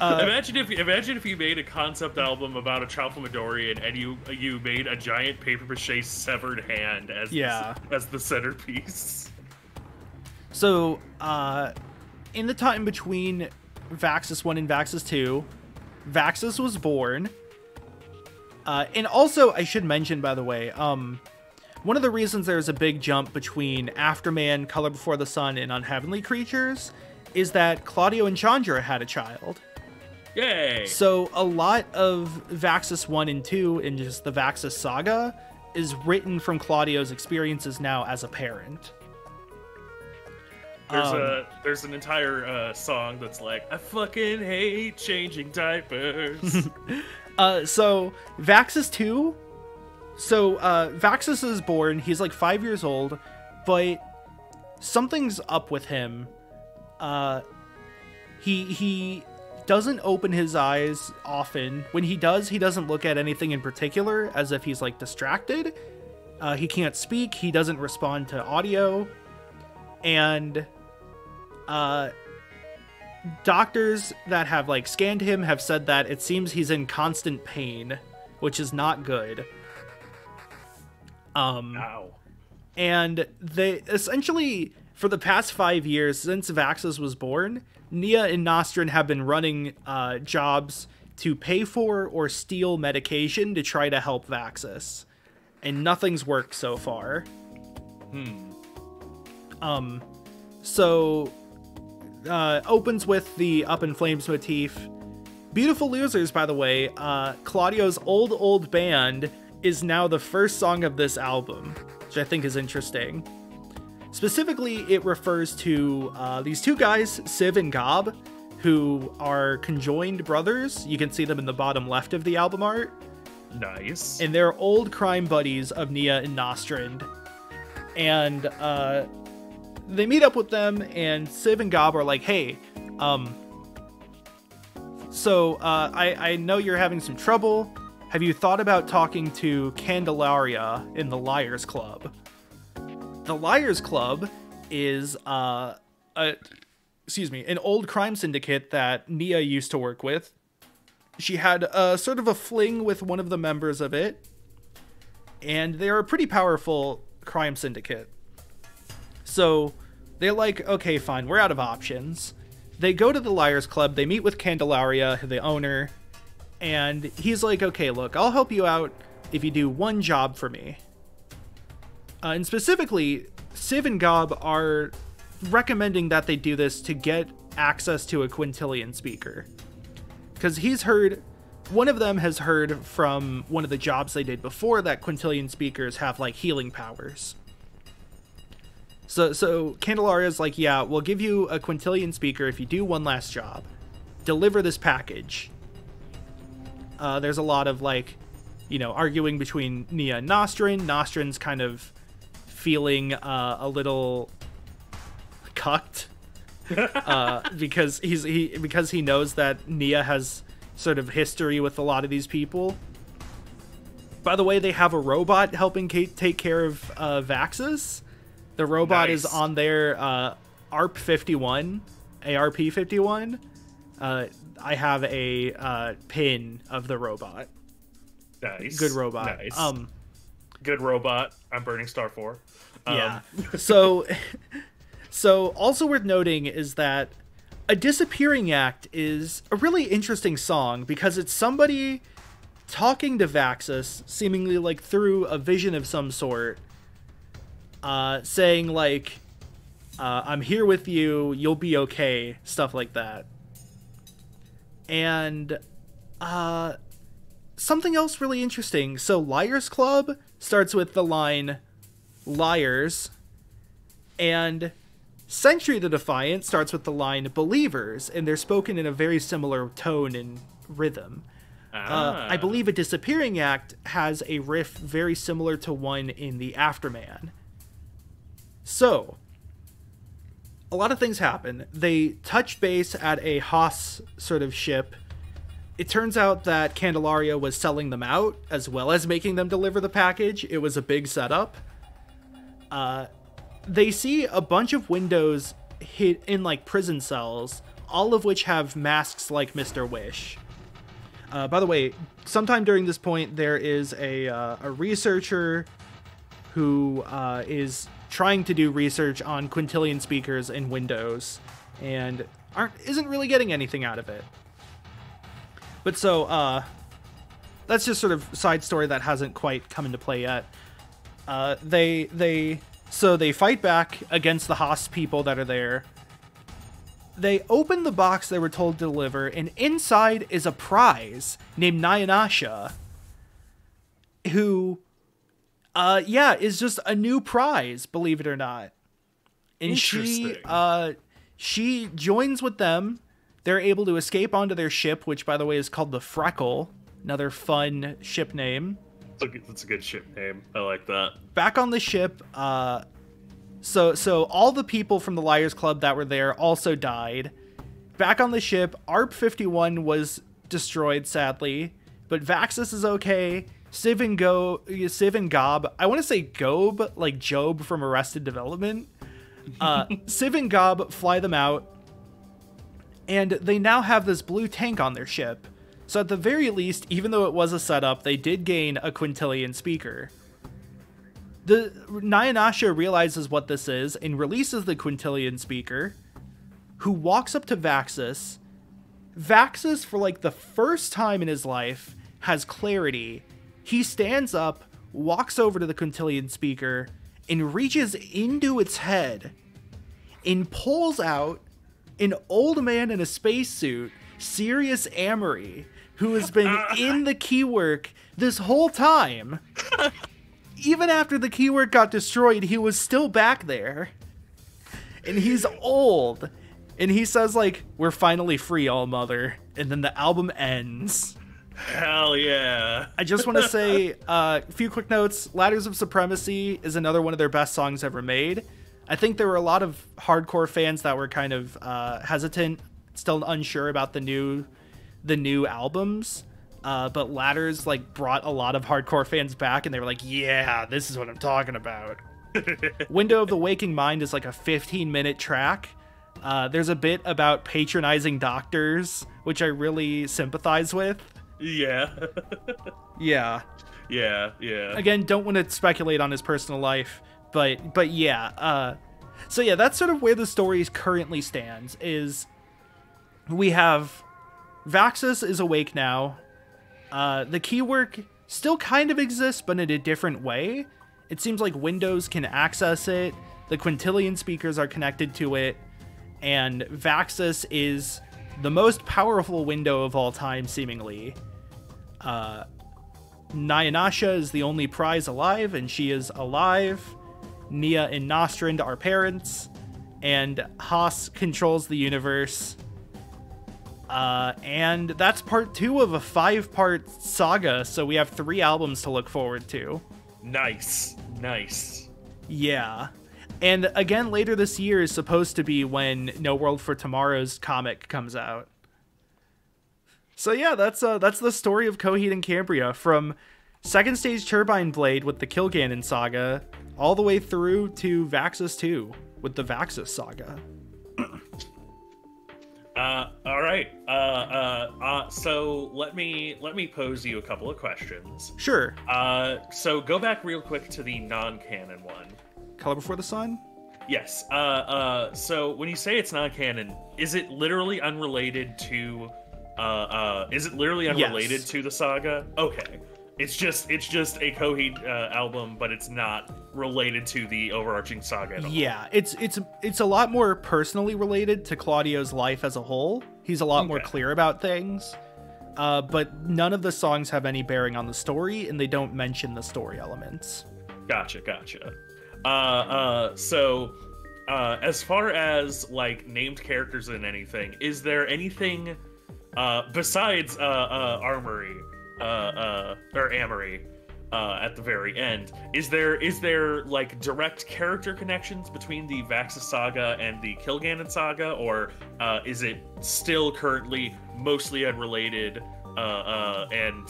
Imagine if you made a concept album about a Choplin Midorian and you made a giant paper mache severed hand as the centerpiece. So, in the time between Vaxus 1 and Vaxus 2, Vaxus was born. And also, I should mention, by the way, one of the reasons there's a big jump between Afterman, Color Before the Sun, and Unheavenly Creatures is that Claudio and Chandra had a child. Yay! So a lot of Vaxus 1 and 2 and just the Vaxus saga is written from Claudio's experiences now as a parent. There's an entire song that's like, I fucking hate changing diapers. So Vaxus 2. So Vaxus is born. He's like 5 years old, but something's up with him. He doesn't open his eyes often. When he does, he doesn't look at anything in particular, as if he's like distracted. He can't speak. He doesn't respond to audio. And doctors that have like scanned him have said that it seems he's in constant pain, which is not good. Ow. And they essentially, for the past 5 years since Vaxus was born, Nia and Nostrand have been running jobs to pay for or steal medication to try to help Vaxus, and nothing's worked so far. So opens with the Up in Flames motif. Beautiful Losers, by the way, Claudio's old band is now the first song of this album, which I think is interesting. Specifically, it refers to these two guys, Siv and Gob, who are conjoined brothers. You can see them in the bottom left of the album art. Nice. And they're old crime buddies of Nia and Nostrand. And they meet up with them, and Siv and Gob are like, hey, I know you're having some trouble. Have you thought about talking to Candelaria in the Liars Club? The Liars Club is an old crime syndicate that Nia used to work with. She had sort of a fling with one of the members of it, and they're a pretty powerful crime syndicate. So they're like, okay, fine, we're out of options. They go to the Liars Club, they meet with Candelaria, the owner, And he's like, okay, look, I'll help you out if you do one job for me. And specifically, Civ and Gob are recommending that they do this to get access to a quintillion speaker. Because he's heard, one of them has heard from one of the jobs they did before that quintillion speakers have, like, healing powers. So Candelaria's like, yeah, we'll give you a quintillion speaker if you do one last job. Deliver this package. There's a lot of, like, you know, arguing between Nia and Nostrin. Nostrin's kind of feeling a little cucked because he knows that Nia has sort of history with a lot of these people. By the way, they have a robot helping take care of Vaxus. The robot is on their ARP-51, ARP-51. I have a pin of the robot. Nice. Good robot. Nice. Good robot. I'm Burning Star 4. Yeah. So also worth noting is that A Disappearing Act is a really interesting song because it's somebody talking to Vaxus, seemingly like through a vision of some sort, saying like, I'm here with you, you'll be okay, stuff like that. And something else really interesting. So Liars Club starts with the line, liars, and Sentry the Defiant starts with the line, believers, and they're spoken in a very similar tone and rhythm. I believe A Disappearing Act has a riff very similar to one in the Afterman. So, a lot of things happen. They touch base at a Haas sort of ship. It turns out that Candelaria was selling them out, as well as making them deliver the package. It was a big setup. They see a bunch of windows hid in, like, prison cells, all of which have masks like Mr. Wish. By the way, sometime during this point, there is a researcher who is trying to do research on quintillion speakers in Windows, and isn't really getting anything out of it. But so, that's just sort of side story that hasn't quite come into play yet. So they fight back against the Haas people that are there. They open the box they were told to deliver, and inside is a prize named Nyanasha, who, is just a new prize, believe it or not. And she joins with them. They're able to escape onto their ship, which, by the way, is called the Freckle. Another fun ship name. That's a good ship name. I like that. Back on the ship, so all the people from the Liars Club that were there also died. Back on the ship, ARP-51 was destroyed, sadly, but Vaxus is okay. Civ and Gob, I want to say Gob, like Job from Arrested Development. Civ and Gob fly them out, and they now have this blue tank on their ship. So at the very least, even though it was a setup, they did gain a quintillion speaker. The Nyanasha realizes what this is and releases the quintillion speaker, who walks up to Vaxus. Vaxus, for like the first time in his life, has clarity. He stands up, walks over to the quintillion speaker, and reaches into its head and pulls out an old man in a spacesuit, Sirius Amory, who has been in the keywork this whole time. Even after the keywork got destroyed, he was still back there. And he's old. And he says, like, we're finally free, All Mother. And then the album ends. Hell yeah. I just want to say a few quick notes. Ladders of Supremacy is another one of their best songs ever made. I think there were a lot of hardcore fans that were kind of hesitant, still unsure about the new albums. But Ladders like brought a lot of hardcore fans back, and they were like, yeah, this is what I'm talking about. Window of the Waking Mind is like a 15-minute track. There's a bit about patronizing doctors, which I really sympathize with. Yeah. Yeah. Yeah, yeah. Again, don't want to speculate on his personal life, but yeah. So yeah, that's sort of where the story currently stands, is we have Vaxus is awake now. The keywork still kind of exists, but in a different way. It seems like Windows can access it, the quintillion speakers are connected to it, and Vaxis is the most powerful window of all time, seemingly. Nyanasha is the only prize alive, and she is alive. Nia and Nostrand are parents, and Haas controls the universe. And that's part 2 of a 5-part saga, so we have 3 albums to look forward to. Nice. Yeah. And again, later this year is supposed to be when No World for Tomorrow's comic comes out. So yeah, that's the story of Coheed and Cambria, from Second Stage Turbine Blade with the Kilgannon saga, all the way through to Vaxis 2 with the Vaxis saga. All right. So let me pose you a couple of questions. Sure. So go back real quick to the non-canon one. Color Before the Sun? Yes. So when you say it's non-canon, is it literally unrelated to Yes. to the saga? Okay. It's just a Coheed album, but it's not related to the overarching saga at all. Yeah, it's a lot more personally related to Claudio's life as a whole. He's a lot more clear about things. But none of the songs have any bearing on the story, and they don't mention the story elements. Gotcha. So as far as like named characters in anything, is there anything besides Amory at the very end? Is there like direct character connections between the Vaxis saga and the Kilgannon saga, or is it still currently mostly unrelated? And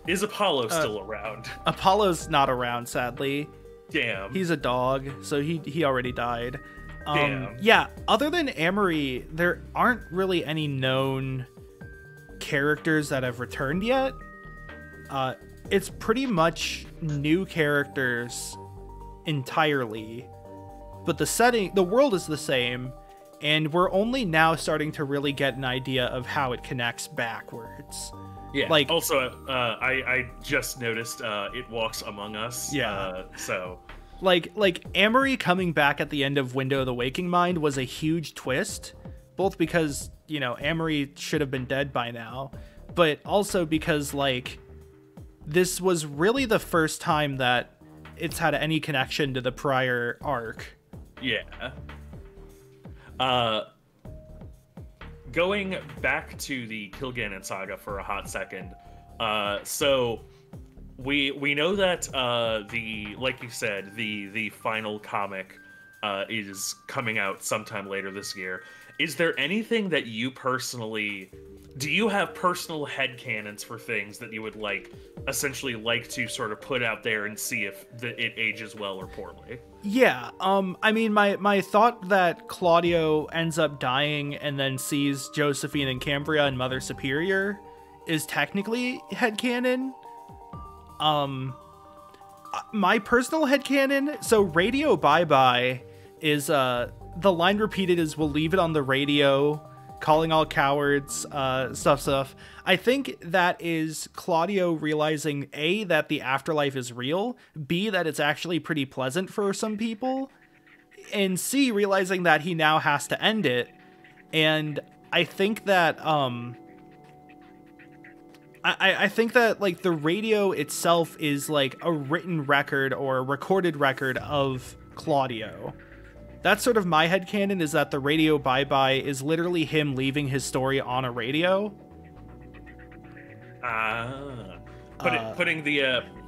is Apollo still around? Apollo's not around, sadly. Damn. He's a dog, so he already died. Damn. Yeah, other than Amory, there aren't really any known characters that have returned yet. It's pretty much new characters entirely, but the world is the same, and we're only now starting to really get an idea of how it connects backwards. Yeah. Like, also, I just noticed it walks among us. Yeah. So. Like Amory coming back at the end of Window of the Waking Mind was a huge twist, both because, you know, Amory should have been dead by now, but also because, like, this was really the first time that it's had any connection to the prior arc. Yeah. Going back to the Kilgannon saga for a hot second, so we know that like you said, the final comic is coming out sometime later this year. Is there anything that you personally... Do you have personal headcanons for things that you would essentially like to sort of put out there and see if it ages well or poorly? Yeah, I mean, my thought that Claudio ends up dying and then sees Josephine and Cambria and Mother Superior is technically headcanon. My personal headcanon, so Radio Bye Bye is, the line repeated is, "We'll leave it on the radio, calling all cowards," stuff. I think that is Claudio realizing, A, that the afterlife is real, B, that it's actually pretty pleasant for some people, and C, realizing that he now has to end it. And I think that, I think that, like, the radio itself is, like, a written record or a recorded record of Claudio. That's sort of my headcanon, is that the Radio Bye Bye is literally him leaving his story on a radio.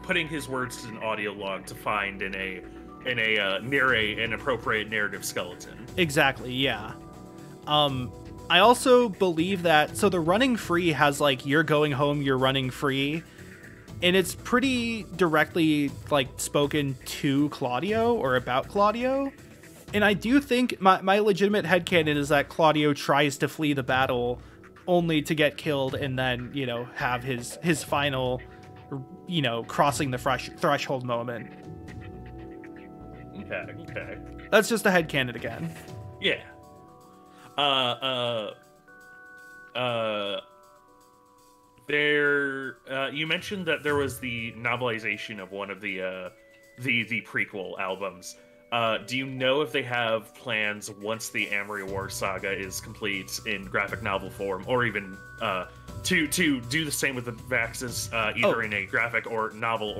Putting his words to an audio log to find in an appropriate narrative skeleton. Exactly, yeah. I also believe that, so the Running Free has, like, "You're going home, you're running free," and it's pretty directly, like, spoken to Claudio or about Claudio. And I do think my legitimate headcanon is that Claudio tries to flee the battle only to get killed and then, you know, have his final, you know, crossing the threshold moment. Okay. That's just a headcanon again. Yeah. You mentioned that there was the novelization of one of the prequel albums. Do you know if they have plans once the Amory Wars saga is complete in graphic novel form, or even to do the same with the Vaxxus, either in a graphic or novel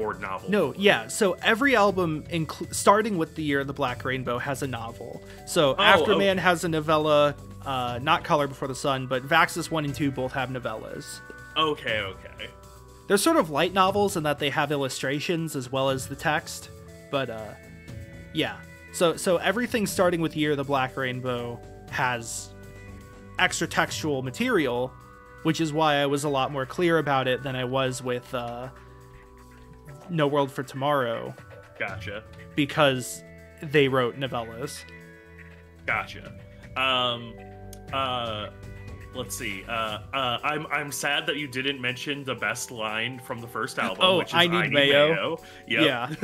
No, yeah. So every album, starting with The Year of the Black Rainbow, has a novel. So Afterman has a novella, not Color Before the Sun, but Vaxxus 1 and 2 both have novellas. Okay. They're sort of light novels in that they have illustrations as well as the text, but yeah. So everything starting with Year of the Black Rainbow has extra textual material, which is why I was a lot more clear about it than I was with No World for Tomorrow. Gotcha. Because they wrote novellas. Gotcha. Let's see. I'm sad that you didn't mention the best line from the first album, which is I need mayo. Yep. Yeah.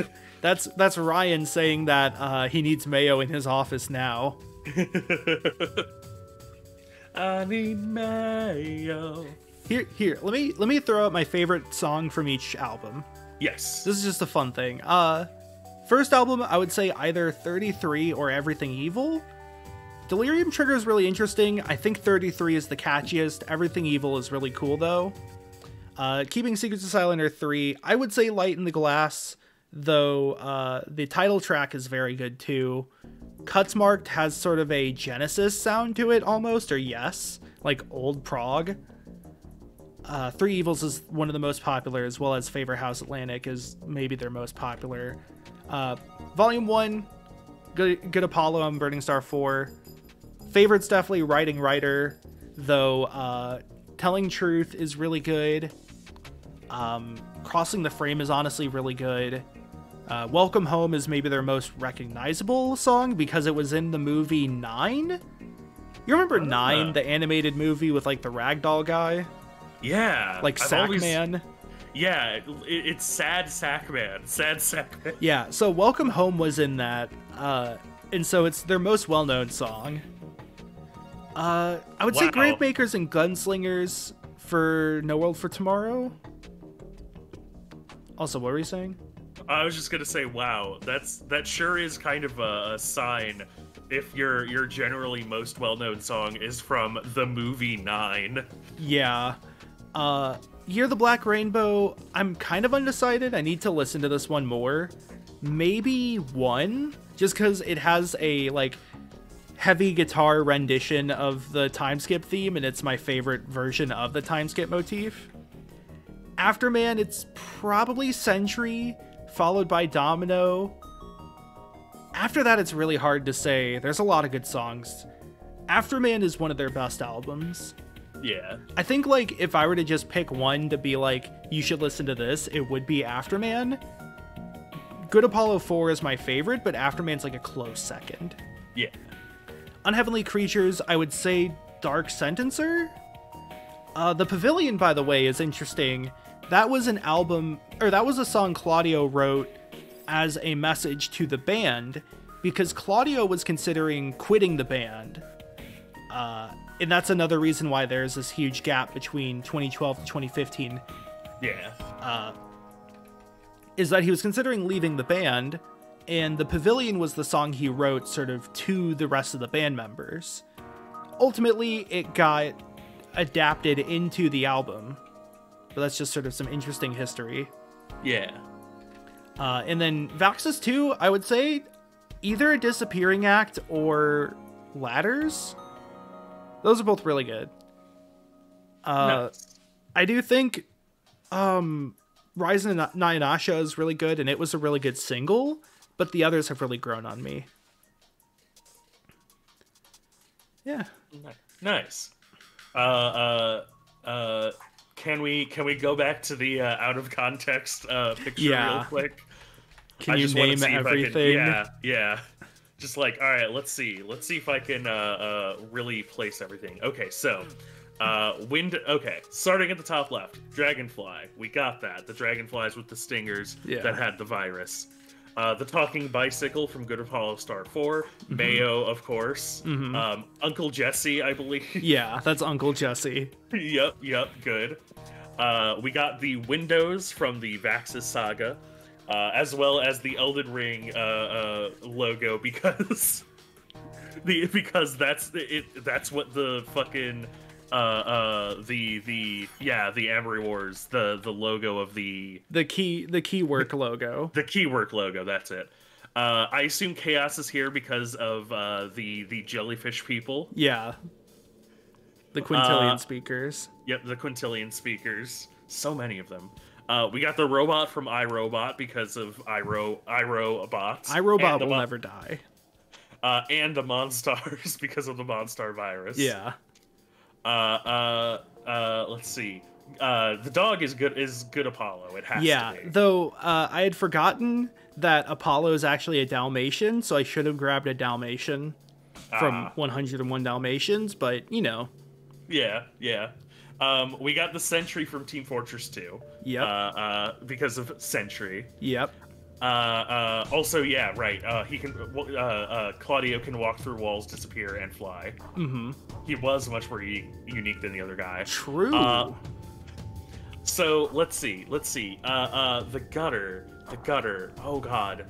That's Ryan saying that he needs mayo in his office now. I need mayo. Here. Let me throw out my favorite song from each album. Yes. This is just a fun thing. First album, I would say either 33 or Everything Evil. Delirium Trigger is really interesting. I think 33 is the catchiest. Everything Evil is really cool, though. Keeping Secrets of Silent are 3. I would say Light in the Glass, though the title track is very good, too. Cuts Marked has sort of a Genesis sound to it, almost, or yes, like old prog. Three Evils is one of the most popular, as well as Favor House Atlantic is maybe their most popular. Volume 1, Good Apollo on Burning Star 4. Favorite's definitely Writing Writer, though Telling Truth is really good. Crossing the Frame is honestly really good. Welcome Home is maybe their most recognizable song because it was in the movie 9? You remember 9, the animated movie with like the ragdoll guy? Yeah. Like Sackman? Yeah, it's Sad Sackman. Sad Sackman. Yeah, so Welcome Home was in that, and so it's their most well-known song. I would say Gravemakers and Gunslingers for No World for Tomorrow. Also, what were you saying? I was just gonna say, wow, that sure is kind of a sign if your generally most well-known song is from the movie 9. Yeah. Year of the Black Rainbow, I'm kind of undecided. I need to listen to this one more. Maybe 1, just because it has a, like, heavy guitar rendition of the time skip theme, and it's my favorite version of the time skip motif. Afterman, it's probably Sentry, followed by Domino. After that, it's really hard to say. There's a lot of good songs. Afterman is one of their best albums. Yeah. I think, like, if I were to just pick one to be like, you should listen to this, it would be Afterman. Good Apollo 4 is my favorite, but Afterman's like a close second. Yeah. Unheavenly Creatures, I would say Dark Sentencer. The Pavilion, by the way, is interesting. That was an album, or that was a song Claudio wrote as a message to the band, because Claudio was considering quitting the band. And that's another reason why there's this huge gap between 2012 to 2015. Yeah. Is that he was considering leaving the band, and The Pavilion was the song he wrote sort of to the rest of the band members. Ultimately, it got adapted into the album, but that's just sort of some interesting history. Yeah. And then Vaxxus 2, I would say either A Disappearing Act or Ladders. Those are both really good. Nice. I do think Rise in Nyanasha is really good, and it was a really good single, but the others have really grown on me. Yeah. Nice. Can we go back to the out of context picture real quick? Can you name everything? Yeah. Just like, all right, let's see if I can really place everything. Okay, so starting at the top left, Dragonfly. We got that. The dragonflies with the stingers that had the virus. The Talking Bicycle from Good Apollo Star 4. Mm-hmm. Mayo, of course. Mm-hmm. Uncle Jesse, I believe. Yeah, that's Uncle Jesse. Yep, good. We got the windows from the Vaxis saga, as well as the Elden Ring logo because that's what the fucking the Amory Wars, the logo of the key work logo. The key work logo, that's it. I assume Chaos is here because of the jellyfish people. Yeah. The Quintillion speakers. Yep, the Quintillion speakers. So many of them. We got the robot from iRobot because of iRobot. iRobot will never die. And the Monstars because of the Monstar virus. Yeah. Let's see. The dog is good Apollo. It has to be. Though I had forgotten that Apollo is actually a Dalmatian, so I should have grabbed a Dalmatian from 101 Dalmatians, but you know. Yeah. We got the Sentry from Team Fortress 2. Yep. Because of Sentry. Yep. Also, yeah, right. He can. Claudio can walk through walls, disappear, and fly. Mm-hmm. He was much more unique than the other guy. True. So let's see. The gutter. Oh God.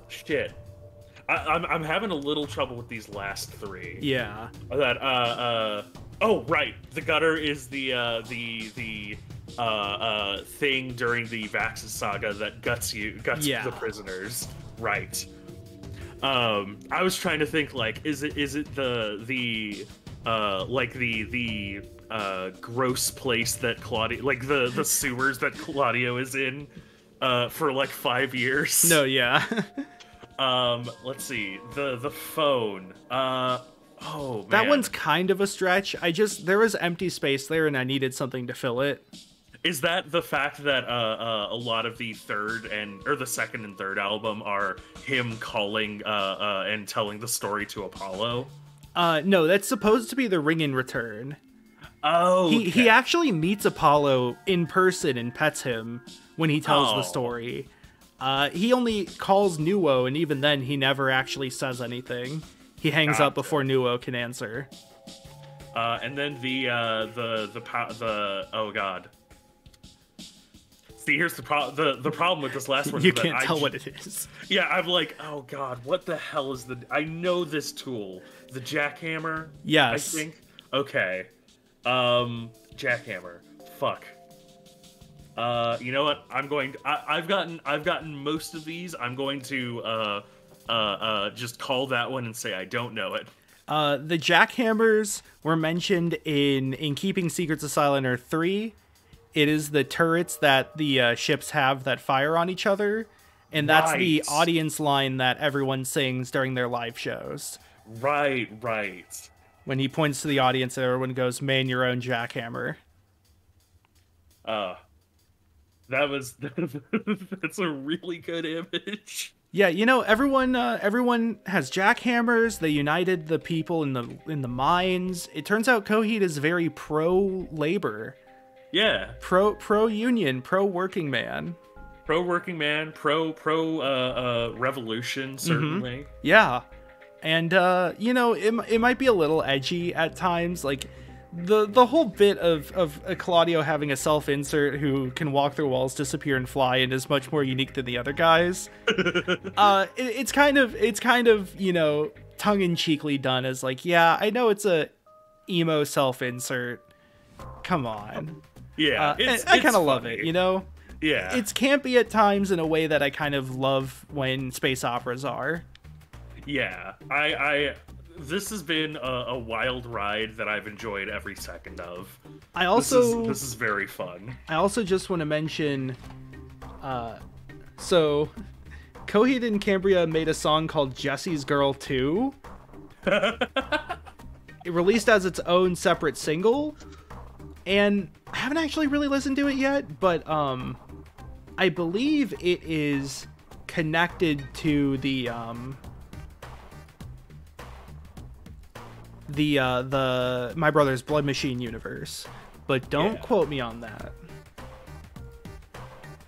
Shit. I'm having a little trouble with these last three. Yeah. Oh right. The gutter is the thing during the Vaxis saga that guts the prisoners. Right. I was trying to think, like, is it the gross place that Claudio, like the sewers that Claudio is in for like 5 years? No, yeah. Let's see. The phone. Oh man. That one's kind of a stretch. There was empty space there and I needed something to fill it. Is that the fact that a lot of the second and third album are him calling and telling the story to Apollo? No, that's supposed to be the Ring in Return. Oh, okay. He actually meets Apollo in person and pets him when he tells the story. He only calls Nuo, and even then, he never actually says anything. He hangs up before Nuo can answer. And then the oh god. See, here's the problem with this last one. You can't tell what it is. Yeah, I'm like, oh god, what the hell is I know this tool, the jackhammer. Yes. I think. Okay. Jackhammer. Fuck. You know what? I've gotten most of these. I'm going to just call that one and say I don't know it. The jackhammers were mentioned in Keeping Secrets of Silent Earth 3. It is the turrets that the ships have that fire on each other, and that's the audience line that everyone sings during their live shows. Right. When he points to the audience, everyone goes, "Man your own jackhammer." That's a really good image. Yeah, you know, everyone has jackhammers. They united the people in the mines. It turns out Coheed is very pro labor. Yeah. Pro union, pro working man. Pro working man, pro revolution, certainly. Mm-hmm. Yeah. And you know, it might be a little edgy at times, like the whole bit of Claudio having a self-insert who can walk through walls, disappear, and fly, and is much more unique than the other guys. It's kind of, you know, tongue-in-cheekly done as like, yeah, I know it's a emo self-insert. Come on. Yeah, I kind of love it, you know? Yeah. It's campy at times in a way that I kind of love when space operas are. Yeah, this has been a wild ride that I've enjoyed every second of. This is very fun. I also just want to mention, so Coheed and Cambria made a song called Jesse's Girl 2. It released as its own separate single, and I haven't actually really listened to it yet, but I believe it is connected to the My Brother's Blood Machine universe, but don't quote me on that.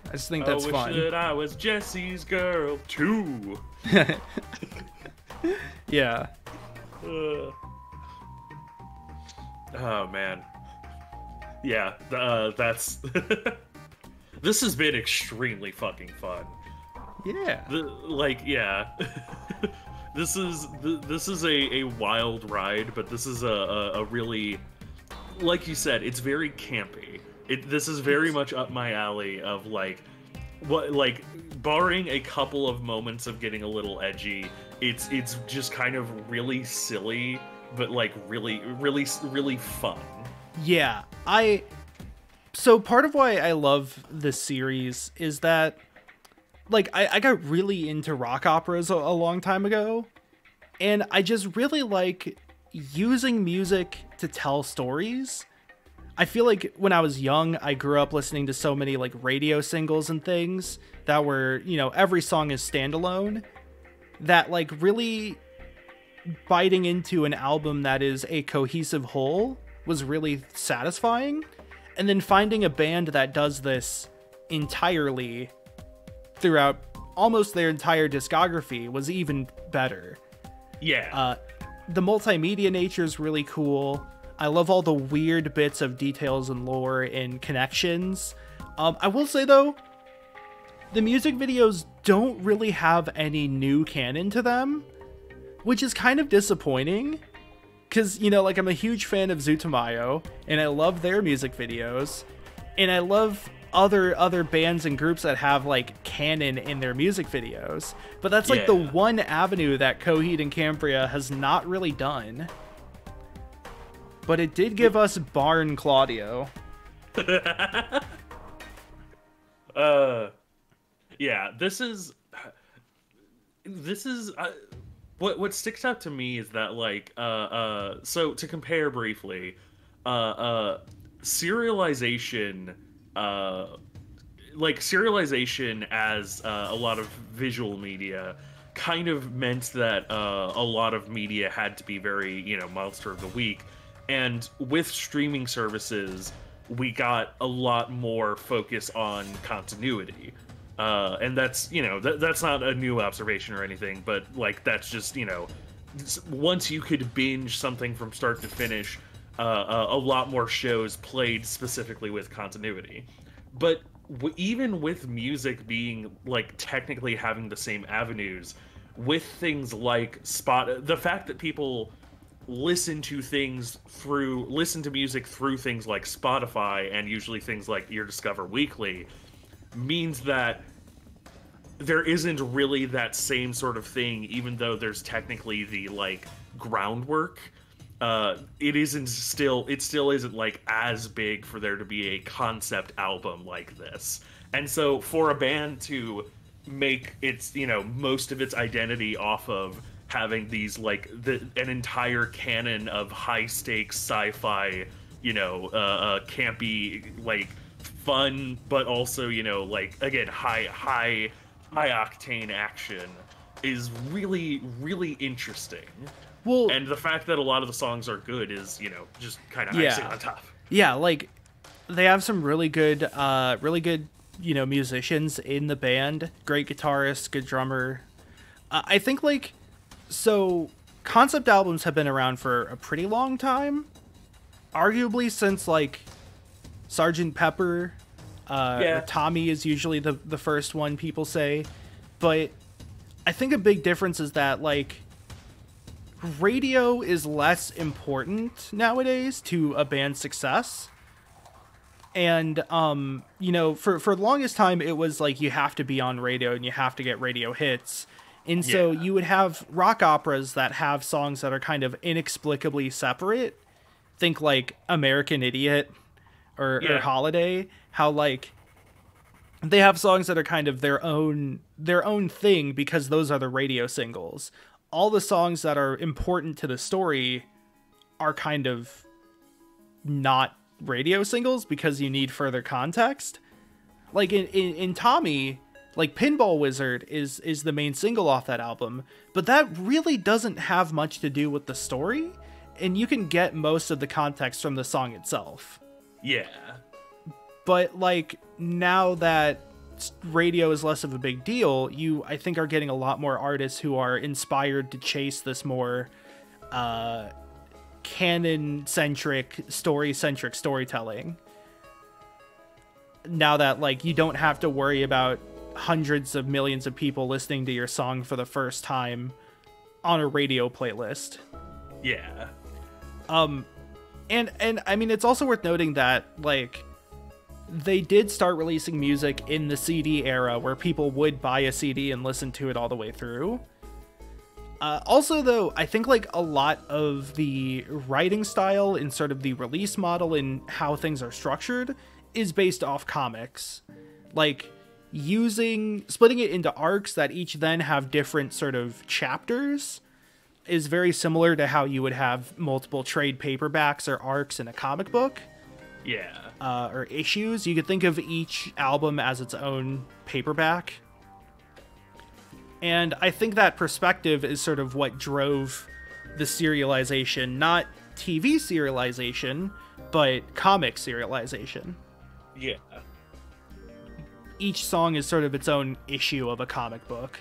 I just think that's fun. That I was Jesse's girl too. Yeah. Oh man, yeah. That's this has been extremely fucking fun. Yeah. Yeah. This is a wild ride, but this is a really, like you said, it's very campy. This is very much up my alley of like, what, like, barring a couple of moments of getting a little edgy, it's just kind of really silly, but like really fun. Yeah. So part of why I love this series is that, like, I got really into rock operas a long time ago, and I just really like using music to tell stories. I feel like when I was young, I grew up listening to so many like radio singles and things that were, you know, every song is standalone, that like really biting into an album that is a cohesive whole was really satisfying. And then finding a band that does this entirely throughout almost their entire discography was even better. Yeah. The multimedia nature is really cool. I love all the weird bits of details and lore and connections. I will say though, the music videos don't really have any new canon to them, which is kind of disappointing. Because, you know, like, I'm a huge fan of Zutomayo, and I love their music videos, and I love other bands and groups that have, like, canon in their music videos. But that's, like, the one avenue that Coheed and Cambria has not really done. But it did give us Barn Claudio. Yeah, this is what sticks out to me is that, like, so to compare briefly, serialization, serialization as a lot of visual media kind of meant that a lot of media had to be very, you know, monster of the week. And with streaming services, we got a lot more focus on continuity. And that's, you know, that's not a new observation or anything, but, like, that's just, you know, once you could binge something from start to finish, a lot more shows played specifically with continuity. But even with music being, like, technically having the same avenues, with things like the fact that people listen to music through things like Spotify and usually things like Your Discover Weekly, means that there isn't really that same sort of thing, even though there's technically the, like, groundwork. It still isn't, like, as big for there to be a concept album like this. And so for a band to make its, you know, most of its identity off of having these, like, an entire canon of high stakes sci-fi, you know, campy, like, fun, but also, you know, like, again, high octane action is really, really interesting. Well, and the fact that a lot of the songs are good is, you know, just kind of icing on top. Yeah, like, they have some really good, you know, musicians in the band. Great guitarist, good drummer. I think, like, so concept albums have been around for a pretty long time. Arguably since, like, Sgt. Pepper. Or Tommy is usually the first one people say. But I think a big difference is that, like, radio is less important nowadays to a band's success. And, you know, for the longest time, it was like you have to be on radio and you have to get radio hits. And so you would have rock operas that have songs that are kind of inexplicably separate. Think like American Idiot or Holiday. How, like, they have songs that are kind of their own thing because those are the radio singles. All the songs that are important to the story are kind of not radio singles because you need further context. Like in Tommy, like, Pinball Wizard is the main single off that album, but that really doesn't have much to do with the story, and you can get most of the context from the song itself. Yeah. But, like, now that radio is less of a big deal, you, I think, are getting a lot more artists who are inspired to chase this more canon-centric, story-centric storytelling. Now that, like, you don't have to worry about hundreds of millions of people listening to your song for the first time on a radio playlist. Yeah. And I mean, it's also worth noting that, like, they did start releasing music in the CD era where people would buy a CD and listen to it all the way through. Also, though, I think, like, a lot of the writing style and sort of the release model and how things are structured is based off comics. Like, splitting it into arcs that each then have different sort of chapters is very similar to how you would have multiple trade paperbacks or arcs in a comic book. Yeah. Or issues. You could think of each album as its own paperback. And I think that perspective is sort of what drove the serialization, not TV serialization, but comic serialization. Yeah. Each song is sort of its own issue of a comic book.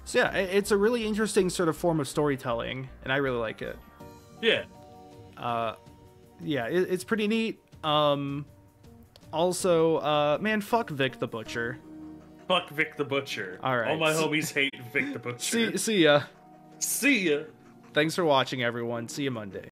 So yeah, it's a really interesting sort of form of storytelling, and I really like it. Yeah. Yeah, it's pretty neat. Also, man, fuck Vic the Butcher. Fuck Vic the Butcher. All right. All my homies hate Vic the Butcher. See ya. See ya. Thanks for watching, everyone. See you Monday.